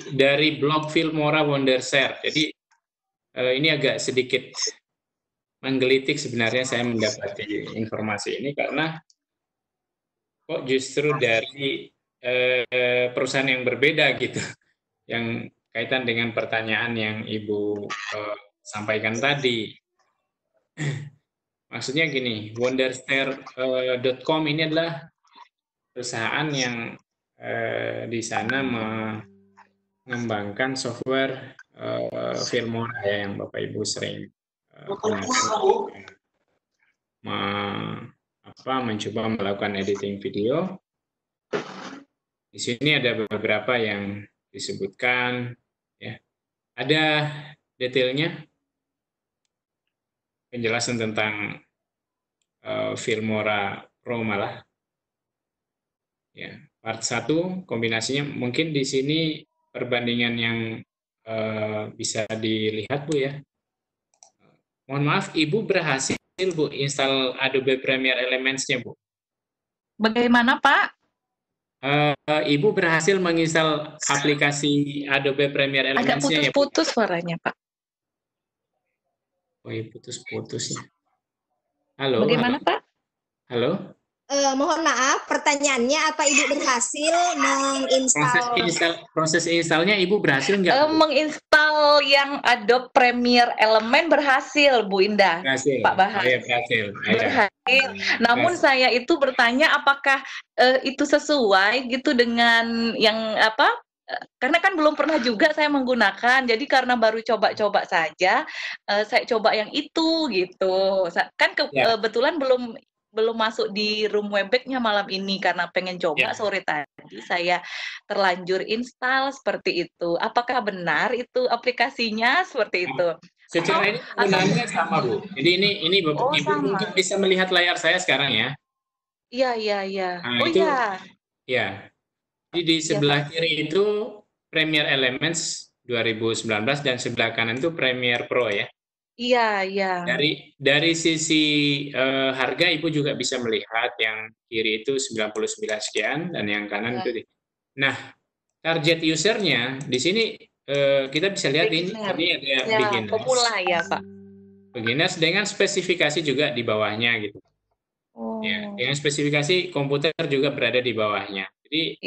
dari blog Filmora Wondershare. Jadi ini agak sedikit menggelitik sebenarnya saya mendapati informasi ini karena kok justru dari perusahaan yang berbeda gitu, yang kaitan dengan pertanyaan yang Ibu sampaikan tadi. Maksudnya gini, Wondershare.com ini adalah perusahaan yang di sana mengembangkan software Filmora ya, yang Bapak Ibu sering mencoba melakukan editing video. Di sini ada beberapa yang disebutkan, ya. Ada detailnya, penjelasan tentang Filmora Pro malah. Ya, part 1 kombinasinya mungkin di sini perbandingan yang bisa dilihat Bu ya. Mohon maaf, Ibu berhasil Bu install Adobe Premiere Elements-nya Bu? Bagaimana Pak? Ibu berhasil menginstal aplikasi Adobe Premiere Agak Elements-nya ya Bu? putus-putus suaranya Pak. Oh iya, putus-putus ya. Halo, Bagaimana halo. Pak? Halo. Mohon maaf, pertanyaannya apa Ibu berhasil menginstal? Proses installnya Ibu berhasil nggak? Menginstal yang Adobe Premiere Element berhasil, Bu Indah. Berhasil. Pak Bahar. Oh, ya, berhasil. Berhasil. Namun saya itu bertanya apakah itu sesuai gitu dengan yang apa? Karena kan belum pernah juga saya menggunakan, jadi karena baru coba-coba saja, saya coba yang itu gitu. Kan kebetulan belum masuk di room Webex-nya malam ini karena pengen coba sore tadi saya terlanjur install seperti itu. Apakah benar itu aplikasinya seperti itu? Secara ini penggunaannya sama Bu. Jadi ini Bapak Ibu mungkin bisa melihat layar saya sekarang ya. Iya. Nah, Oh itu, iya. Ya. Jadi di sebelah kiri itu Premiere Elements 2019 dan sebelah kanan itu Premiere Pro ya. Iya. Dari sisi harga Ibu juga bisa melihat yang kiri itu 99 sekian dan yang kanan itu. Nah, target usernya di sini kita bisa lihat ini ada beginners. Pemula ya, Pak. Beginners dengan spesifikasi juga di bawahnya gitu. Ya, dengan spesifikasi komputer juga berada di bawahnya. Jadi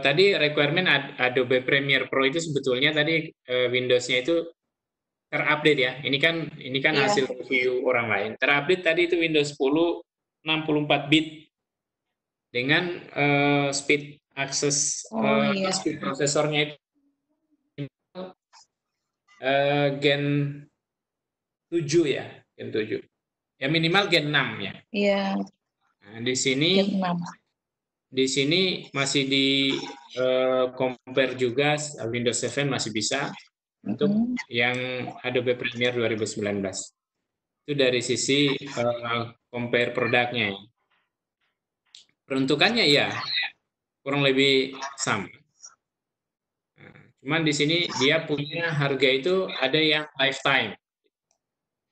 tadi requirement Adobe Premiere Pro itu sebetulnya tadi Windows-nya itu terupdate ya. Ini kan hasil review orang lain. Terupdate tadi itu Windows 10 64 bit dengan speed access speed prosesornya itu Gen 7 ya, Gen 7. Ya minimal Gen 6 ya. Iya. Nah, di sini masih di compare juga Windows 7 masih bisa untuk yang Adobe Premiere 2019. Itu dari sisi compare produknya. Peruntukannya ya kurang lebih sama. Nah, cuman di sini dia punya harga itu ada yang lifetime.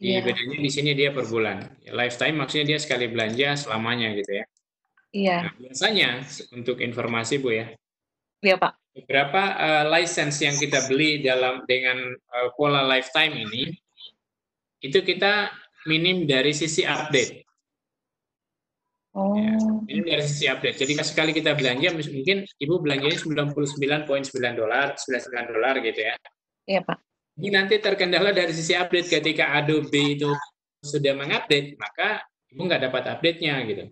Bedanya di sini dia per bulan. Lifetime maksudnya dia sekali belanja selamanya gitu ya. Iya. Nah, biasanya untuk informasi Bu ya. Iya Pak. Beberapa license yang kita beli dengan pola lifetime ini, itu kita minim dari sisi update. Ya, ini dari sisi update. Jadi sekali kita belanja, mungkin Ibu belanjanya $99.99 gitu ya. Iya Pak. Ini nanti terkendala dari sisi update. Ketika Adobe itu sudah mengupdate, maka Ibu nggak dapat update-nya gitu.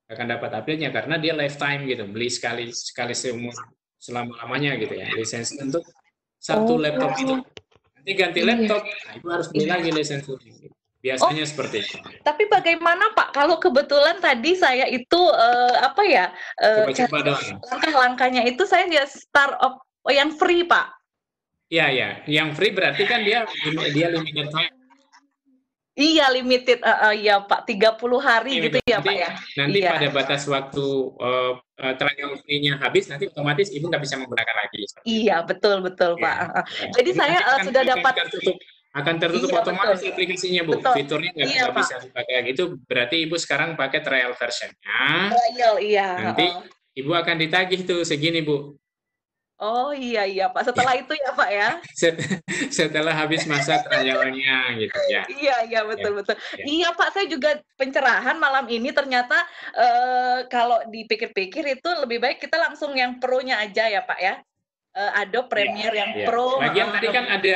Akan dapat update-nya karena dia lifetime gitu, beli sekali seumur selama-lamanya gitu ya, lisensi untuk satu laptop itu. Nanti ganti laptop, nah, Ibu harus beli lagi lisensi. Biasanya seperti itu. Tapi bagaimana Pak, kalau kebetulan tadi saya itu coba doang. Langkah-langkahnya itu saya dia start of yang free Pak. Iya, yang free berarti kan dia limited time. Iya, limited, ya Pak, 30 hari gitu ya Pak ya. Nanti pada batas waktu trial free-nya habis, nanti otomatis Ibu nggak bisa menggunakan lagi. Iya, betul Pak. Jadi saya sudah dapat akan tertutup Iya, otomatis betul. aplikasinya, Bu. Betul. Fiturnya nggak Iya, nggak Pak. bisa dipakai gitu. Berarti Ibu sekarang pakai trial versionnya. Trial, iya. Nanti Ibu akan ditagih tuh segini, Bu. Oh iya Pak. Setelah itu ya Pak ya. Setelah habis masa trialnya gitu ya. Iya Ya, betul. ya. Iya Pak, saya juga pencerahan malam ini ternyata kalau dipikir-pikir itu lebih baik kita langsung yang pro-nya aja ya Pak ya. Adobe Premiere yang Ya. pro. Lagian tadi kan ada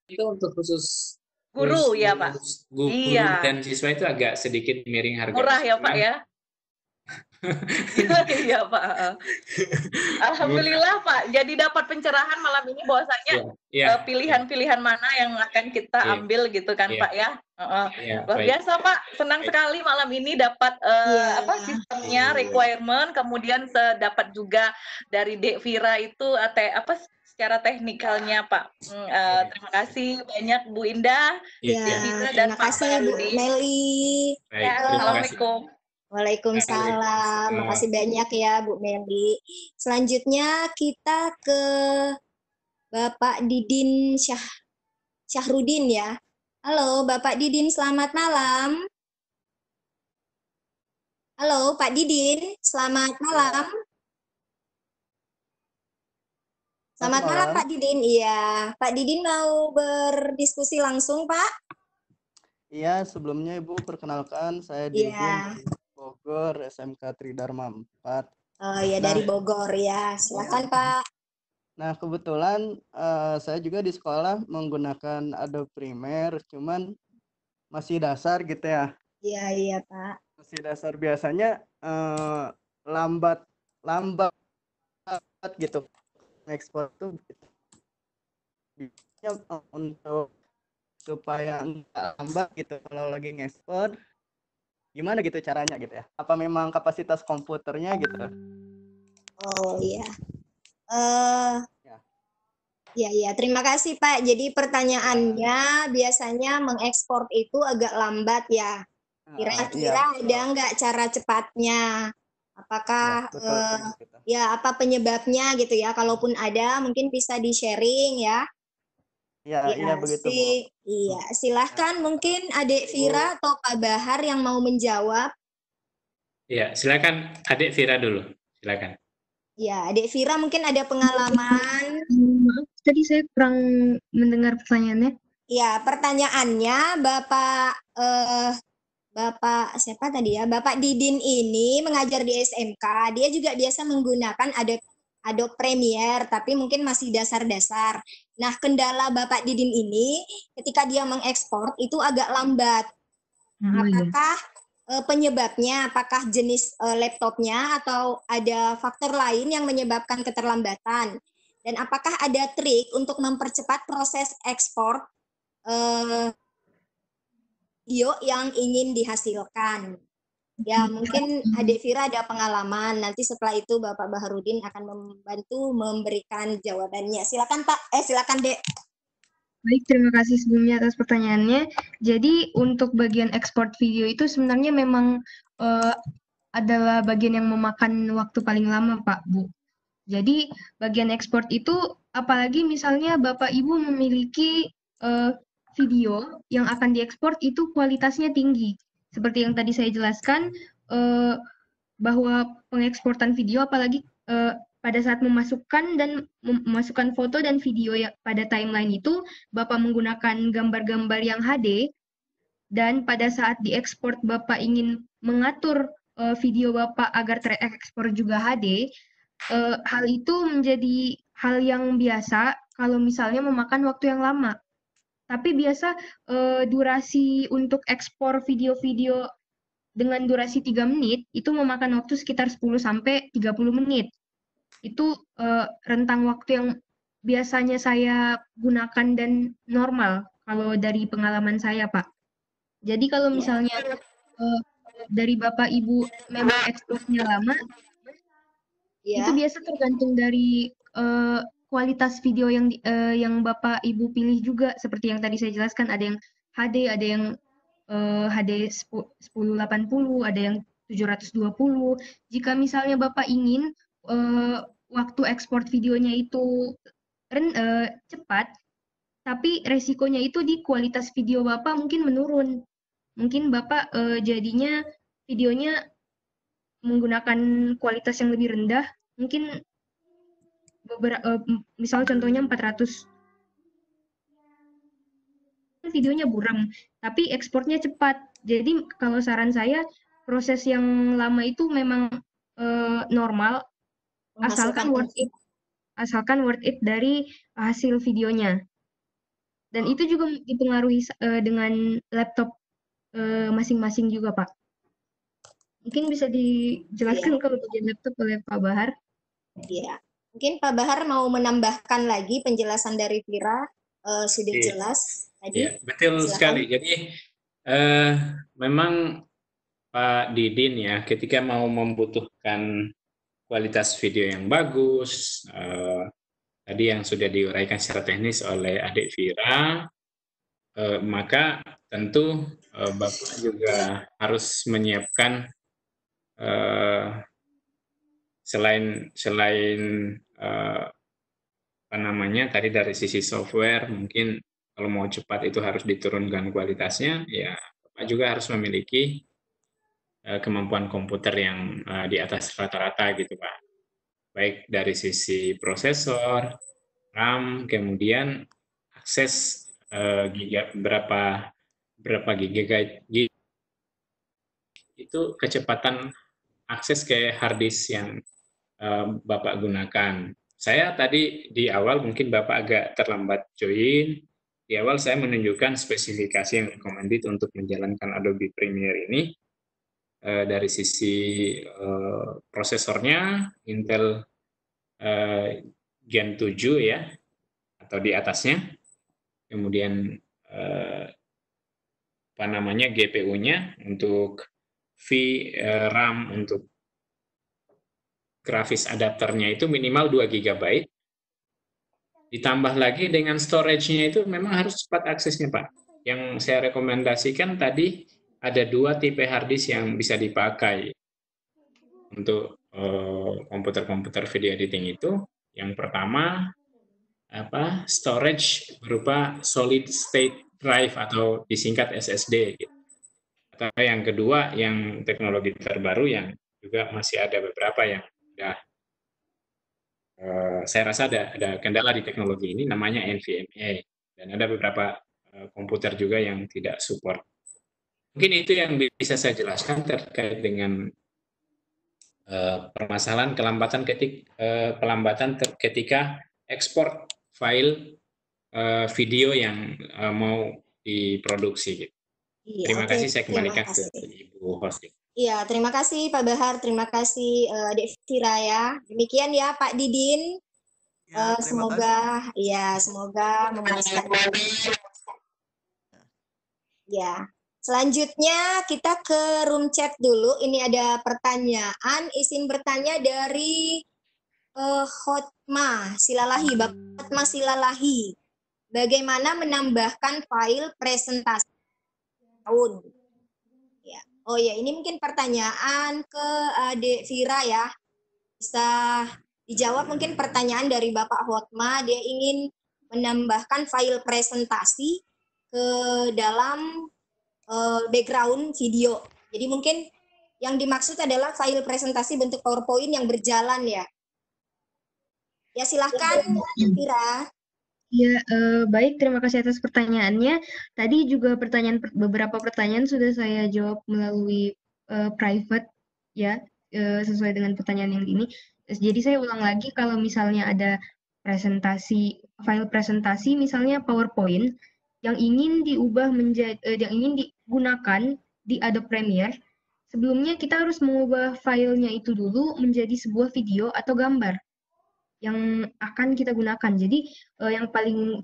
itu untuk khusus Guru ya Pak. guru Iya. dan siswa itu agak sedikit miring harganya. Murah ya Pak ya. Iya Pak. Alhamdulillah Pak. Jadi dapat pencerahan malam ini bahwasanya pilihan-pilihan mana yang akan kita ambil gitu kan Pak ya. Luar biasa Pak. Senang sekali malam ini dapat sistemnya, requirement, kemudian dapat juga dari Dek Vira itu secara teknikalnya Pak. Terima kasih banyak Bu Indah, Ya, terima kasih Bu Meli. Assalamualaikum. Waalaikumsalam. Makasih banyak ya Bu Meli. Selanjutnya kita ke Bapak Didin Syahrudin ya. Halo Bapak Didin, selamat malam. Halo Pak Didin, selamat malam. Selamat malam Pak Didin. Iya, Pak Didin mau berdiskusi langsung Pak? Iya, sebelumnya Ibu perkenalkan saya Didin. Bogor, SMK Tridharma 4. Oh ya, dari Bogor ya. Silakan Pak. Nah, kebetulan saya juga di sekolah menggunakan Adobe Premiere, cuman masih dasar gitu ya. Iya Pak. Masih dasar, biasanya lambat gitu. Ekspor tuh untuk supaya nggak lambat gitu kalau lagi ngekspor. Gimana gitu caranya gitu ya? Apa memang kapasitas komputernya gitu? Oh iya. Ya, terima kasih Pak. Jadi pertanyaannya biasanya mengekspor itu agak lambat ya. Kira-kira ada nggak cara cepatnya? Apakah apa penyebabnya gitu ya? Kalaupun ada mungkin bisa di-sharing ya. Iya begitu Bu. Iya, silahkan mungkin Adik Vira atau Pak Bahar yang mau menjawab. Iya, silakan Adik Vira dulu. Silakan. Ya, Adik Vira mungkin ada pengalaman. Maaf, tadi saya kurang mendengar pertanyaannya. Ya, pertanyaannya Bapak siapa tadi ya? Bapak Didin ini mengajar di SMK. Dia juga biasa menggunakan Adobe Premiere, tapi mungkin masih dasar-dasar. Nah, kendala Bapak Didin ini ketika dia mengekspor itu agak lambat. Nah, apakah penyebabnya? Apakah jenis laptopnya atau ada faktor lain yang menyebabkan keterlambatan? Dan apakah ada trik untuk mempercepat proses ekspor video yang ingin dihasilkan? Ya, mungkin Adik Vira ada pengalaman. Nanti setelah itu Bapak Baharudin akan membantu memberikan jawabannya. Silakan Pak. Silakan Dek. Baik, terima kasih sebelumnya atas pertanyaannya. Jadi untuk bagian ekspor video itu sebenarnya memang adalah bagian yang memakan waktu paling lama, Pak, Bu. Jadi bagian ekspor itu, apalagi misalnya Bapak Ibu memiliki video yang akan diekspor itu kualitasnya tinggi. Seperti yang tadi saya jelaskan, bahwa pengeksportan video, apalagi pada saat memasukkan foto dan video pada timeline itu, Bapak menggunakan gambar-gambar yang HD, dan pada saat diekspor Bapak ingin mengatur video Bapak agar terekspor juga HD, hal itu menjadi hal yang biasa kalau misalnya memakan waktu yang lama. Tapi biasa durasi untuk ekspor video-video dengan durasi 3 menit itu memakan waktu sekitar 10-30 menit. Itu rentang waktu yang biasanya saya gunakan dan normal kalau dari pengalaman saya, Pak. Jadi kalau misalnya dari Bapak Ibu memang ekspornya lama, itu biasa tergantung dari kualitas video yang Bapak Ibu pilih juga, seperti yang tadi saya jelaskan, ada yang HD, ada yang HD 1080, ada yang 720. Jika misalnya Bapak ingin waktu ekspor videonya itu cepat, tapi resikonya itu di kualitas video Bapak mungkin menurun. Mungkin Bapak jadinya videonya menggunakan kualitas yang lebih rendah, mungkin misal contohnya 400, videonya buram, tapi ekspornya cepat. Jadi kalau saran saya, proses yang lama itu memang normal, asalkan worth it dari hasil videonya. Dan itu juga dipengaruhi dengan laptop masing-masing juga, Pak. Mungkin bisa dijelaskan kalau bagian laptop oleh Pak Bahar. Iya, mungkin Pak Bahar mau menambahkan lagi penjelasan dari Vira, sudah jelas tadi. Iya, betul Silakan. sekali. Jadi memang Pak Didin ya, ketika mau membutuhkan kualitas video yang bagus, tadi yang sudah diuraikan secara teknis oleh adik Vira, maka tentu Bapak juga harus menyiapkan selain apa namanya tadi dari sisi software, mungkin kalau mau cepat itu harus diturunkan kualitasnya, ya Bapak juga harus memiliki kemampuan komputer yang di atas rata-rata gitu Pak. Baik dari sisi prosesor, RAM, kemudian akses berapa gigabyte itu kecepatan akses ke hard disk yang Bapak gunakan. Saya tadi di awal mungkin Bapak agak terlambat join. Di awal saya menunjukkan spesifikasi yang recommended untuk menjalankan Adobe Premiere ini. Dari sisi prosesornya Intel Gen 7 ya, atau di atasnya. Kemudian apa namanya GPU-nya untuk RAM untuk grafis adapternya itu minimal 2 GB. Ditambah lagi dengan storage-nya itu memang harus cepat aksesnya Pak. Yang saya rekomendasikan tadi ada 2 tipe hard disk yang bisa dipakai untuk komputer-komputer video editing itu. Yang pertama storage berupa solid state drive atau disingkat SSD gitu. Atau yang kedua yang teknologi terbaru yang juga masih ada beberapa yang sudah saya rasa ada kendala di teknologi ini namanya NVMe, dan ada beberapa komputer juga yang tidak support. Mungkin itu yang bisa saya jelaskan terkait dengan permasalahan pelambatan ketika ekspor file video yang mau diproduksi. Gitu. Iya, Terima kasih, saya kembalikan ke Ibu host. Iya, terima kasih Pak Bahar, terima kasih Dek Vira ya. Demikian ya Pak Didin. Ya, semoga memuaskan. Ya. Selanjutnya kita ke room chat dulu. Ini ada pertanyaan, izin bertanya dari Hotma Silalahi, Bapak Hotma Silalahi. Bagaimana menambahkan file presentasi tahun? Ya. Oh ya, ini mungkin pertanyaan ke Adik Vira ya. Bisa dijawab mungkin pertanyaan dari Bapak Hotma. Dia ingin menambahkan file presentasi ke dalam background video. Jadi mungkin yang dimaksud adalah file presentasi bentuk PowerPoint yang berjalan ya. Ya silahkan Vira. Ya, baik, terima kasih atas pertanyaannya. Tadi juga beberapa pertanyaan sudah saya jawab melalui private ya, sesuai dengan pertanyaan yang ini. Jadi saya ulang lagi, kalau misalnya ada file presentasi misalnya PowerPoint yang ingin yang ingin digunakan di Adobe Premiere, sebelumnya kita harus mengubah filenya itu dulu menjadi sebuah video atau gambar yang akan kita gunakan. Jadi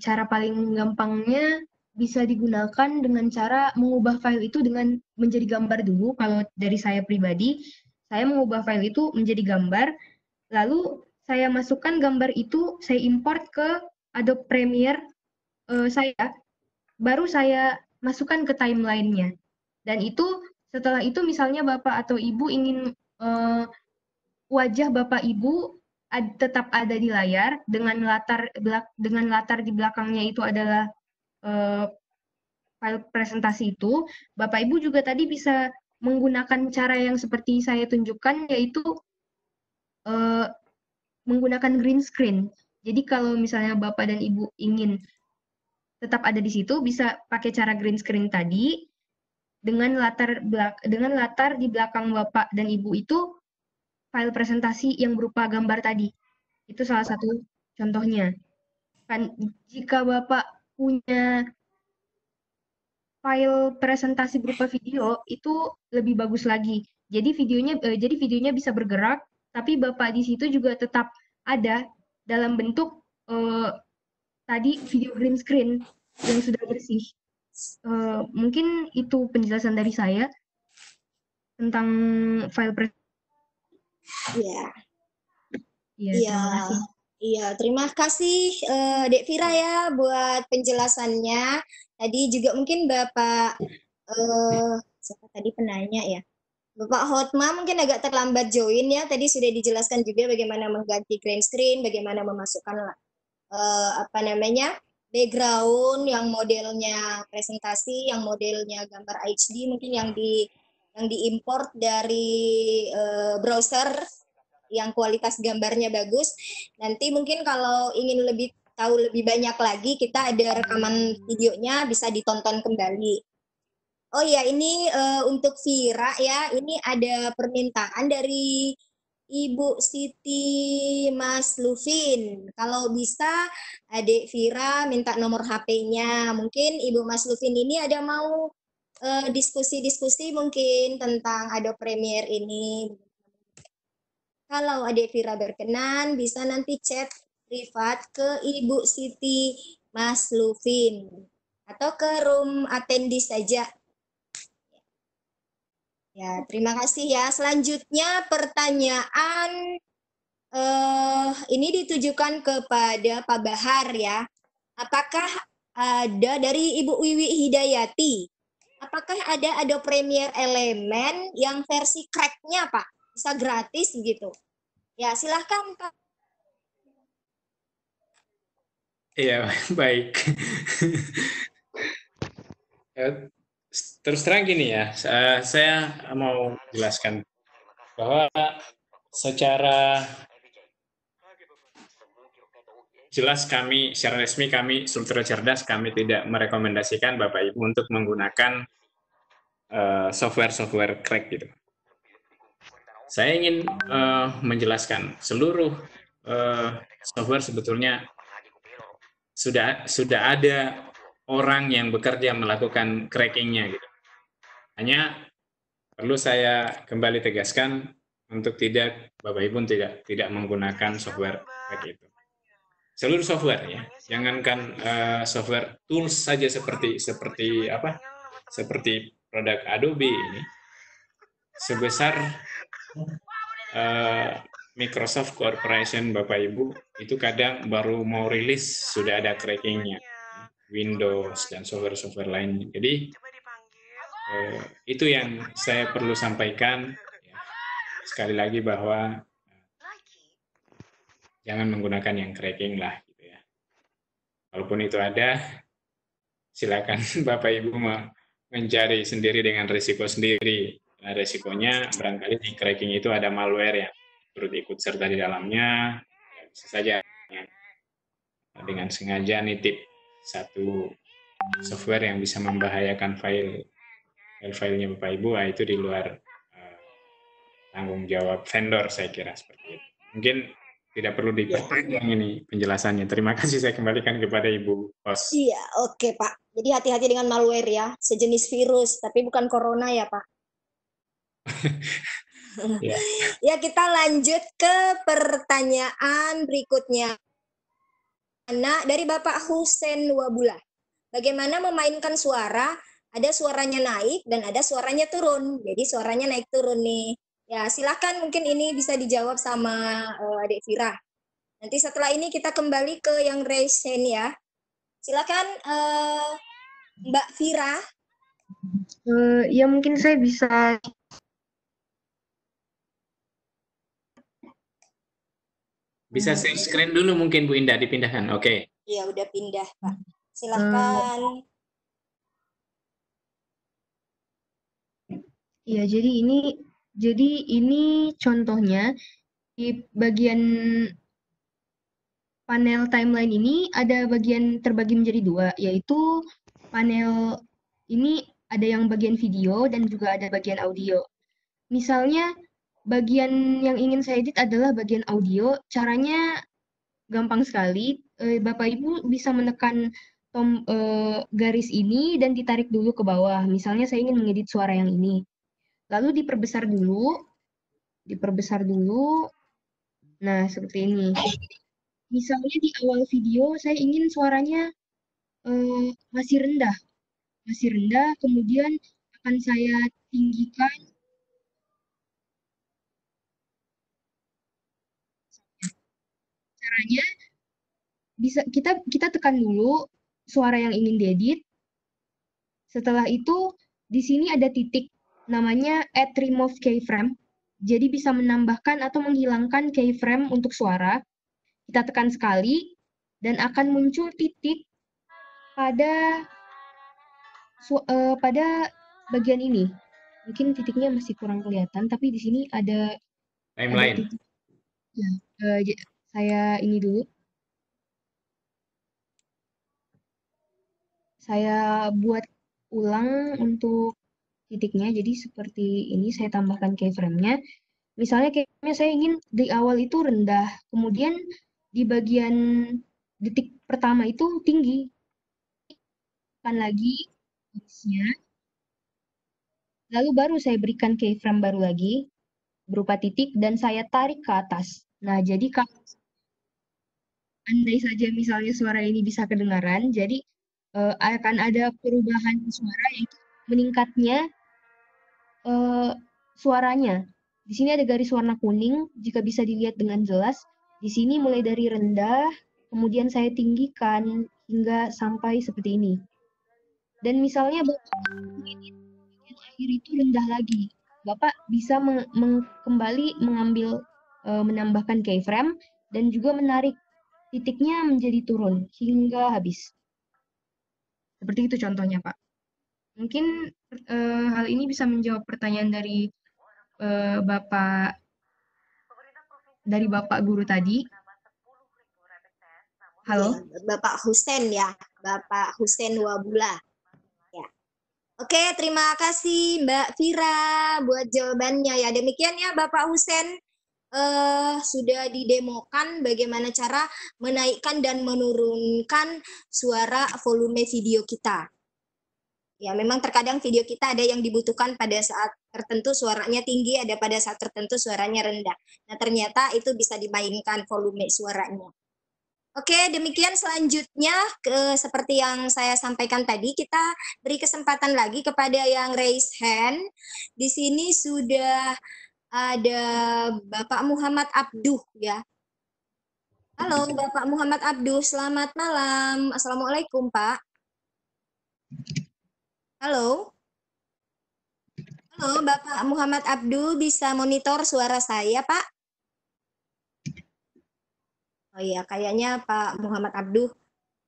cara paling gampangnya bisa digunakan dengan cara mengubah file itu dengan menjadi gambar dulu. Kalau dari saya pribadi, saya mengubah file itu menjadi gambar, lalu saya masukkan gambar itu, saya import ke Adobe Premiere saya, baru saya masukkan ke timeline-nya. Dan setelah itu misalnya Bapak atau Ibu ingin wajah Bapak Ibu tetap ada di layar dengan latar di belakangnya itu adalah file presentasi itu, Bapak Ibu juga tadi bisa menggunakan cara yang seperti saya tunjukkan, yaitu menggunakan green screen. Jadi kalau misalnya Bapak dan Ibu ingin tetap ada di situ, bisa pakai cara green screen tadi, dengan latar di belakang Bapak dan Ibu itu file presentasi yang berupa gambar tadi. Itu salah satu contohnya. Kan jika Bapak punya file presentasi berupa video itu lebih bagus lagi. Jadi videonya bisa bergerak, tapi Bapak di situ juga tetap ada dalam bentuk tadi video green screen yang sudah bersih. Mungkin itu penjelasan dari saya tentang file presentasi. Iya. Iya, Iya. terima kasih. Iya, terima kasih Dek Vira ya buat penjelasannya. Tadi juga mungkin Bapak siapa tadi penanya ya? Bapak Hotma mungkin agak terlambat join ya. Tadi sudah dijelaskan juga bagaimana mengganti green screen, bagaimana memasukkan background yang modelnya presentasi, yang modelnya gambar HD mungkin yang diimport dari browser yang kualitas gambarnya bagus. Nanti mungkin kalau ingin tahu lebih banyak lagi, kita ada rekaman videonya, bisa ditonton kembali. Oh ya, ini untuk Vira ya, ini ada permintaan dari Ibu Siti Mas Lufin. Kalau bisa Adik Vira minta nomor HP-nya. Mungkin Ibu Mas Lufin ini ada mau diskusi-diskusi mungkin tentang Adobe Premiere ini. Kalau Adik Vira berkenan, bisa nanti chat privat ke Ibu Siti Mas Lufin atau ke room attendee saja. Ya, terima kasih ya. Selanjutnya pertanyaan ini ditujukan kepada Pak Bahar ya. Apakah ada dari Ibu Wiwi Hidayati? Apakah ada Adobe Premiere Element yang versi crack-nya, Pak? Bisa gratis gitu. Ya, silahkan Pak. Iya, baik. Terus terang gini ya, saya mau jelaskan bahwa secara jelas secara resmi kami Sultra Cerdas, kami tidak merekomendasikan Bapak Ibu untuk menggunakan software-software crack gitu. Saya ingin menjelaskan seluruh software sebetulnya sudah ada orang yang bekerja melakukan cracking-nya gitu. Hanya perlu saya kembali tegaskan untuk Bapak Ibu tidak menggunakan software crack itu. Seluruh software ya, jangankan software tools saja seperti produk Adobe ini, sebesar Microsoft Corporation Bapak Ibu itu kadang baru mau rilis sudah ada crackingnya, Windows dan software-software lainnya. Jadi itu yang saya perlu sampaikan ya. Sekali lagi bahwa jangan menggunakan yang cracking lah gitu ya. Walaupun itu ada, silakan Bapak Ibu mencari sendiri dengan risiko sendiri. Nah, risikonya barangkali di cracking itu ada malware yang turut ikut serta di dalamnya, ya bisa saja ya, dengan sengaja nitip satu software yang bisa membahayakan filenya Bapak Ibu, itu di luar tanggung jawab vendor, saya kira seperti itu. Mungkin tidak perlu diperpanjang ini penjelasannya. Terima kasih, saya kembalikan kepada Ibu host. Iya, oke Pak. Jadi hati-hati dengan malware ya, sejenis virus, tapi bukan corona ya Pak. Ya. Ya, kita lanjut ke pertanyaan berikutnya. Dari Bapak Husen Wabula. Bagaimana memainkan suara? Ada suaranya naik dan ada suaranya turun. Jadi suaranya naik turun nih. Ya, silakan mungkin ini bisa dijawab sama Adik Vira. Nanti setelah ini kita kembali ke yang raise hand ya. Silakan Mbak Vira. Ya mungkin saya bisa. Bisa share screen dulu mungkin Bu Indah, dipindahkan. Oke. Iya, udah pindah, Pak. Silahkan. Iya, jadi ini contohnya di bagian panel timeline ini ada bagian terbagi menjadi dua, yaitu panel ini ada yang bagian video dan juga ada bagian audio. Misalnya bagian yang ingin saya edit adalah bagian audio. Caranya gampang sekali. Bapak Ibu bisa menekan garis ini dan ditarik dulu ke bawah. Misalnya saya ingin mengedit suara yang ini. Lalu diperbesar dulu. Nah, seperti ini. Misalnya di awal video saya ingin suaranya masih rendah, kemudian akan saya tinggikan. Caranya bisa kita tekan dulu suara yang ingin diedit. Setelah itu di sini ada titik namanya add remove keyframe. Jadi bisa menambahkan atau menghilangkan keyframe untuk suara. Kita tekan sekali dan akan muncul titik pada bagian ini. Mungkin titiknya masih kurang kelihatan, tapi di sini ada Timeline. titik. Ya, saya ini dulu. Saya buat ulang untuk titiknya. Jadi seperti ini, saya tambahkan keyframe-nya. Misalnya kayaknya saya ingin di awal itu rendah, kemudian di bagian detik pertama itu tinggi. Tekan lagi garisnya. Lalu baru saya berikan keyframe baru lagi berupa titik dan saya tarik ke atas. Nah, jadi kalau andai saja misalnya suara ini bisa kedengaran, jadi akan ada perubahan suara yaitu meningkatnya suaranya. Di sini ada garis warna kuning, jika bisa dilihat dengan jelas. Di sini mulai dari rendah, kemudian saya tinggikan hingga sampai seperti ini. Dan misalnya Bapak ingin bagian akhir itu rendah lagi, Bapak bisa kembali mengambil menambahkan keyframe dan juga menarik titiknya menjadi turun hingga habis. Seperti itu contohnya, Pak. Mungkin hal ini bisa menjawab pertanyaan dari Bapak guru tadi. Halo? Iya, Bapak Husen ya, Bapak Husen Wabula. Ya. Oke, terima kasih Mbak Vira buat jawabannya ya. Demikian ya Bapak Husen, sudah didemokan bagaimana cara menaikkan dan menurunkan suara volume video kita. Ya, memang terkadang video kita ada yang dibutuhkan pada saat tertentu suaranya tinggi, ada pada saat tertentu suaranya rendah. Nah, ternyata itu bisa dimainkan volume suaranya. Oke, demikian selanjutnya seperti yang saya sampaikan tadi, kita beri kesempatan lagi kepada yang raise hand. Di sini sudah ada Bapak Muhammad Abduh ya. Halo Bapak Muhammad Abduh, selamat malam. Assalamualaikum Pak. Halo. Halo Bapak Muhammad Abduh, bisa monitor suara saya Pak? Oh iya, kayaknya Pak Muhammad Abduh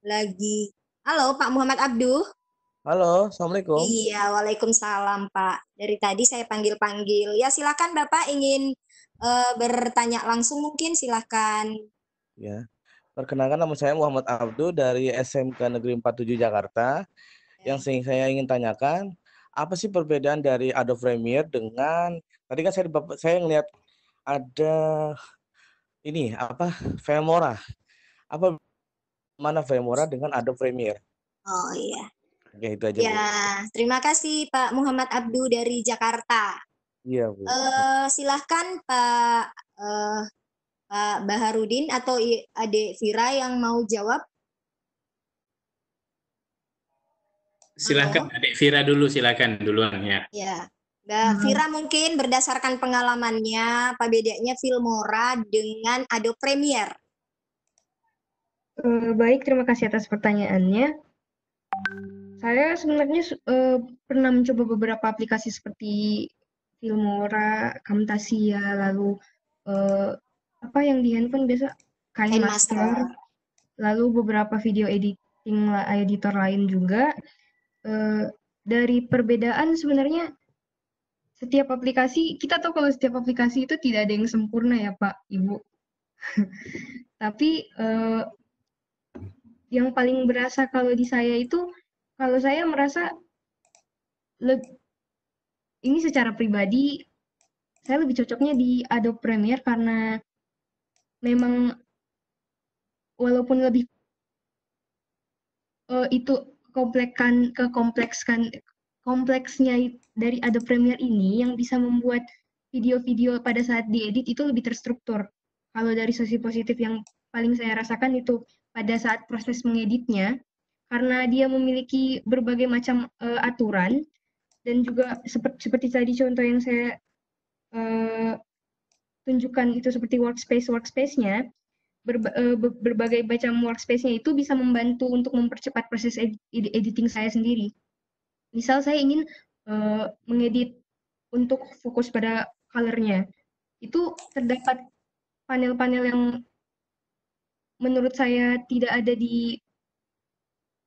lagi. Halo Pak Muhammad Abduh. Halo, Assalamualaikum. Iya, waalaikumsalam Pak. Dari tadi saya panggil-panggil. Ya silakan Bapak ingin bertanya langsung mungkin silakan. Ya, perkenalkan nama saya Muhammad Abdu dari SMK Negeri 47 Jakarta. Yang saya ingin tanyakan, apa sih perbedaan dari Adobe Premiere dengan tadi kan saya ngelihat ada ini apa Filmora. Apa mana Filmora dengan Adobe Premiere? Oh iya. Oke, itu aja, Bu. Ya, terima kasih Pak Muhammad Abdu dari Jakarta. Iya, Bu. Silahkan Pak Baharudin atau Adik Vira yang mau jawab. Silakan Adik Vira dulu, silakan duluan ya. Ya, Mbak Vira mungkin berdasarkan pengalamannya, apa bedanya Filmora dengan Adobe Premiere? Baik, terima kasih atas pertanyaannya. Saya sebenarnya pernah mencoba beberapa aplikasi seperti Filmora, Camtasia, lalu apa yang di handphone biasa KineMaster, lalu beberapa video editor lain juga. Dari perbedaan sebenarnya setiap aplikasi, kita tahu kalau setiap aplikasi itu tidak ada yang sempurna ya Pak, Ibu. Tapi yang paling berasa kalau di saya itu, kalau saya merasa ini secara pribadi, saya lebih cocoknya di Adobe Premiere karena memang walaupun lebih itu kompleksnya dari Adobe Premiere ini yang bisa membuat video-video pada saat diedit itu lebih terstruktur. Kalau dari sisi positif yang paling saya rasakan itu pada saat proses mengeditnya, karena dia memiliki berbagai macam aturan, dan juga seperti tadi contoh yang saya tunjukkan itu seperti workspace-nya, berbagai macam workspace-nya itu bisa membantu untuk mempercepat proses editing saya sendiri. Misal saya ingin mengedit untuk fokus pada color-nya, itu terdapat panel-panel yang menurut saya tidak ada di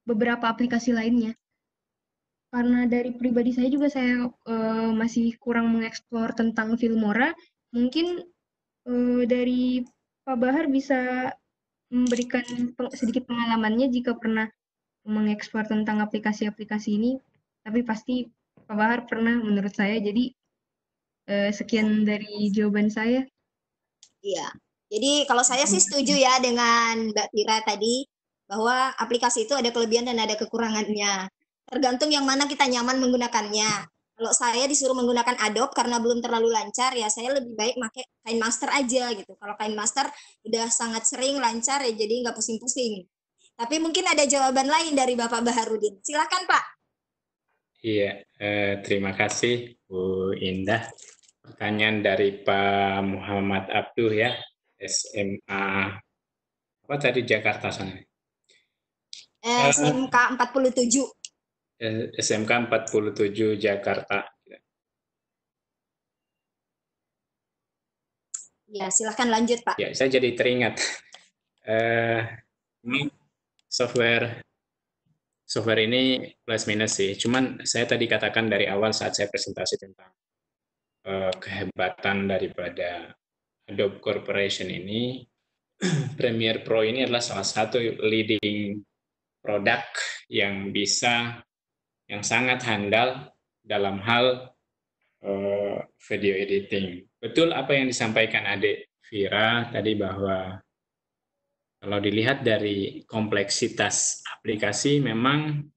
beberapa aplikasi lainnya. Karena dari pribadi saya juga saya masih kurang mengeksplor tentang Filmora, mungkin dari Pak Bahar bisa memberikan sedikit pengalamannya jika pernah mengeksplor tentang aplikasi-aplikasi ini, tapi pasti Pak Bahar pernah menurut saya, jadi sekian dari jawaban saya. Iya, jadi kalau saya sih setuju ya dengan Mbak Tira tadi, bahwa aplikasi itu ada kelebihan dan ada kekurangannya. Tergantung yang mana kita nyaman menggunakannya. Kalau saya disuruh menggunakan Adobe karena belum terlalu lancar, ya saya lebih baik pakai KineMaster aja gitu. Kalau KineMaster udah sangat sering lancar ya jadi nggak pusing-pusing. Tapi mungkin ada jawaban lain dari Bapak Baharudin. Silakan Pak. Iya, terima kasih Bu Indah. Pertanyaan dari Pak Muhammad Abduh ya, SMA apa tadi Jakarta sana? SMK 47. SMK 47 Jakarta. Ya, silahkan lanjut Pak. Ya, saya jadi teringat. Ini software ini plus minus sih. Cuman saya tadi katakan dari awal saat saya presentasi tentang kehebatan daripada Adobe Corporation ini, Premiere Pro ini adalah salah satu leading produk yang sangat handal dalam hal video editing. Betul apa yang disampaikan Adik Vira tadi, bahwa kalau dilihat dari kompleksitas aplikasi, memang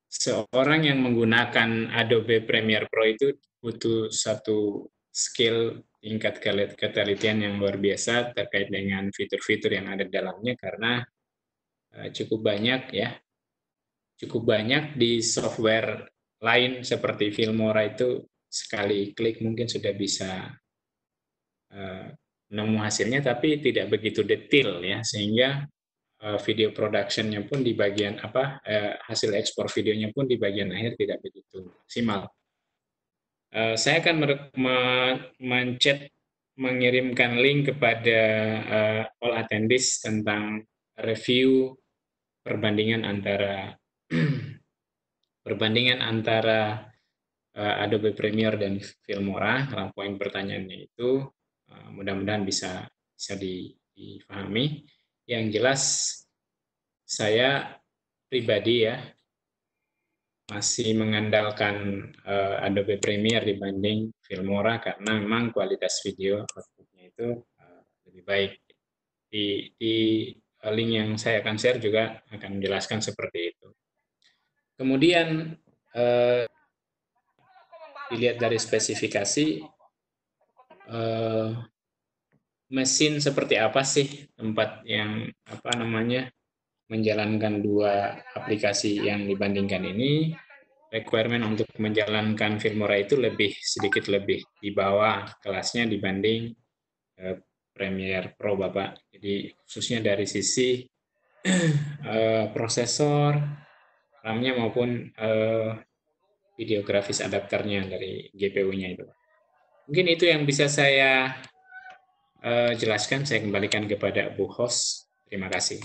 seorang yang menggunakan Adobe Premiere Pro itu butuh satu skill tingkat ketelitian yang luar biasa terkait dengan fitur-fitur yang ada di dalamnya, karena cukup banyak di software lain seperti Filmora itu sekali klik mungkin sudah bisa nemu hasilnya, tapi tidak begitu detail ya, sehingga video production-nya pun di bagian hasil ekspor videonya pun di bagian akhir tidak begitu maksimal. Saya akan mengirimkan link kepada all attendees tentang review perbandingan antara Adobe Premiere dan Filmora. Dalam poin pertanyaannya itu mudah-mudahan bisa dipahami. Yang jelas saya pribadi ya masih mengandalkan Adobe Premiere dibanding Filmora, karena memang kualitas video outputnya itu lebih baik. Di link yang saya akan share juga akan menjelaskan seperti itu. Kemudian dilihat dari spesifikasi, mesin seperti apa sih tempat yang menjalankan dua aplikasi yang dibandingkan ini. Requirement untuk menjalankan Filmora itu sedikit lebih di bawah kelasnya dibanding Premiere Pro Bapak. Jadi khususnya dari sisi prosesor, RAM-nya maupun video grafis adapternya dari GPU-nya itu. Mungkin itu yang bisa saya jelaskan, saya kembalikan kepada Bu Host. Terima kasih.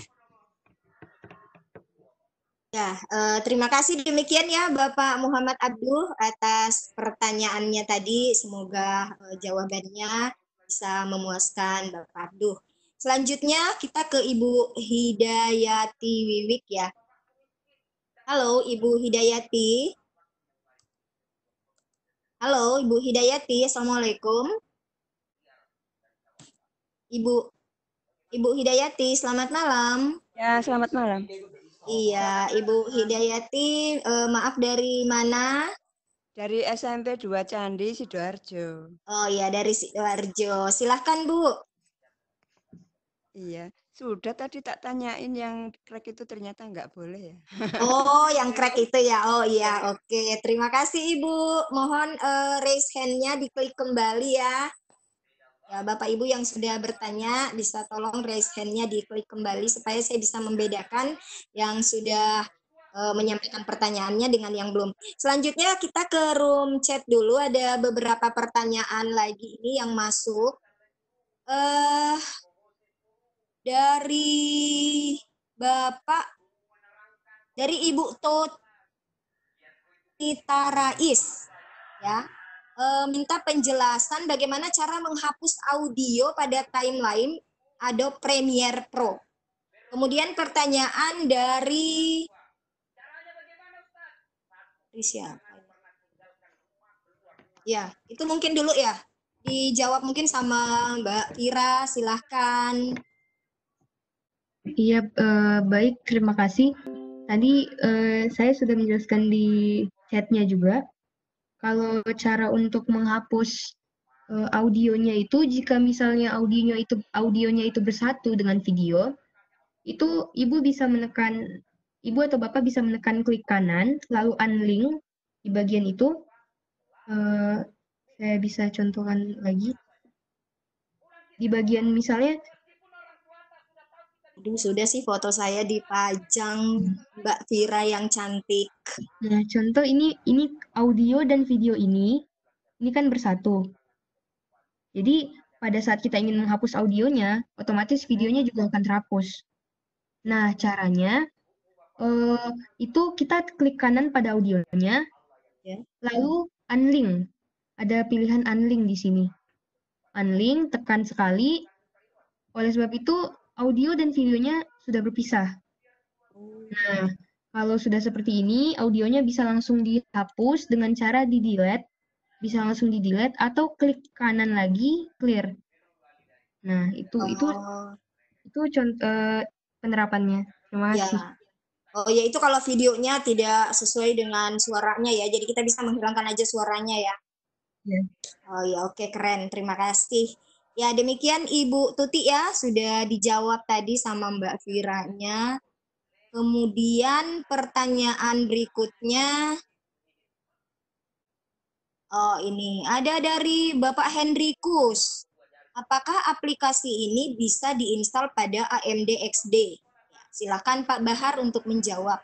Ya, terima kasih demikian ya Bapak Muhammad Abduh atas pertanyaannya tadi. Semoga jawabannya bisa memuaskan Bapak Abduh. Selanjutnya kita ke Ibu Hidayati Wiwik ya. Halo Ibu Hidayati. Halo Ibu Hidayati, Assalamualaikum. Ibu Hidayati, selamat malam. Ya, selamat malam. Iya, Ibu Hidayati, maaf dari mana? Dari SMP 2 Candi, Sidoarjo. Oh iya, dari Sidoarjo. Silahkan Bu. Iya, sudah tadi tak tanyain yang crack itu ternyata nggak boleh ya. Oh, yang crack itu ya. Oh iya, oke. Terima kasih Ibu. Mohon raise hand-nya diklik kembali ya. Ya, Bapak Ibu yang sudah bertanya bisa tolong raise hand-nya diklik kembali supaya saya bisa membedakan yang sudah menyampaikan pertanyaannya dengan yang belum. Selanjutnya kita ke room chat dulu. Ada beberapa pertanyaan lagi ini yang masuk. Dari Bapak, dari Ibu Tita Rais, ya, minta penjelasan bagaimana cara menghapus audio pada timeline Adobe Premiere Pro. Kemudian pertanyaan dari siapa? Ya, itu mungkin dulu ya. Dijawab mungkin sama Mbak Kira, silahkan. Iya, baik, terima kasih. Tadi saya sudah menjelaskan di chatnya juga, kalau cara untuk menghapus audionya itu, jika misalnya audionya itu bersatu dengan video, itu Ibu atau Bapak bisa menekan klik kanan, lalu unlink di bagian itu. Saya bisa contohkan lagi. Di bagian misalnya, Aduh, sudah sih foto saya dipajang Mbak Vira yang cantik. nah contoh ini audio dan video ini kan bersatu. Jadi pada saat kita ingin menghapus audionya, otomatis videonya juga akan terhapus. Nah, caranya itu kita klik kanan pada audionya, Ya. lalu unlink. Ada pilihan unlink di sini. Unlink, tekan sekali. Oleh sebab itu, audio dan videonya sudah berpisah. Nah, kalau sudah seperti ini, audionya bisa langsung dihapus dengan cara di-delete. Bisa langsung di-delete atau klik kanan lagi, clear. Nah, itu contoh penerapannya. Terima Ya. kasih. Oh ya, itu kalau videonya tidak sesuai dengan suaranya ya. Jadi kita bisa menghilangkan aja suaranya ya. Ya. Oh ya, oke, keren. Terima kasih. Ya, demikian Ibu Tuti ya, sudah dijawab tadi sama Mbak Viranya. Kemudian pertanyaan berikutnya, oh ini, ada dari Bapak Hendrikus. Apakah aplikasi ini bisa diinstal pada AMD XD? Ya, silakan Pak Bahar untuk menjawab.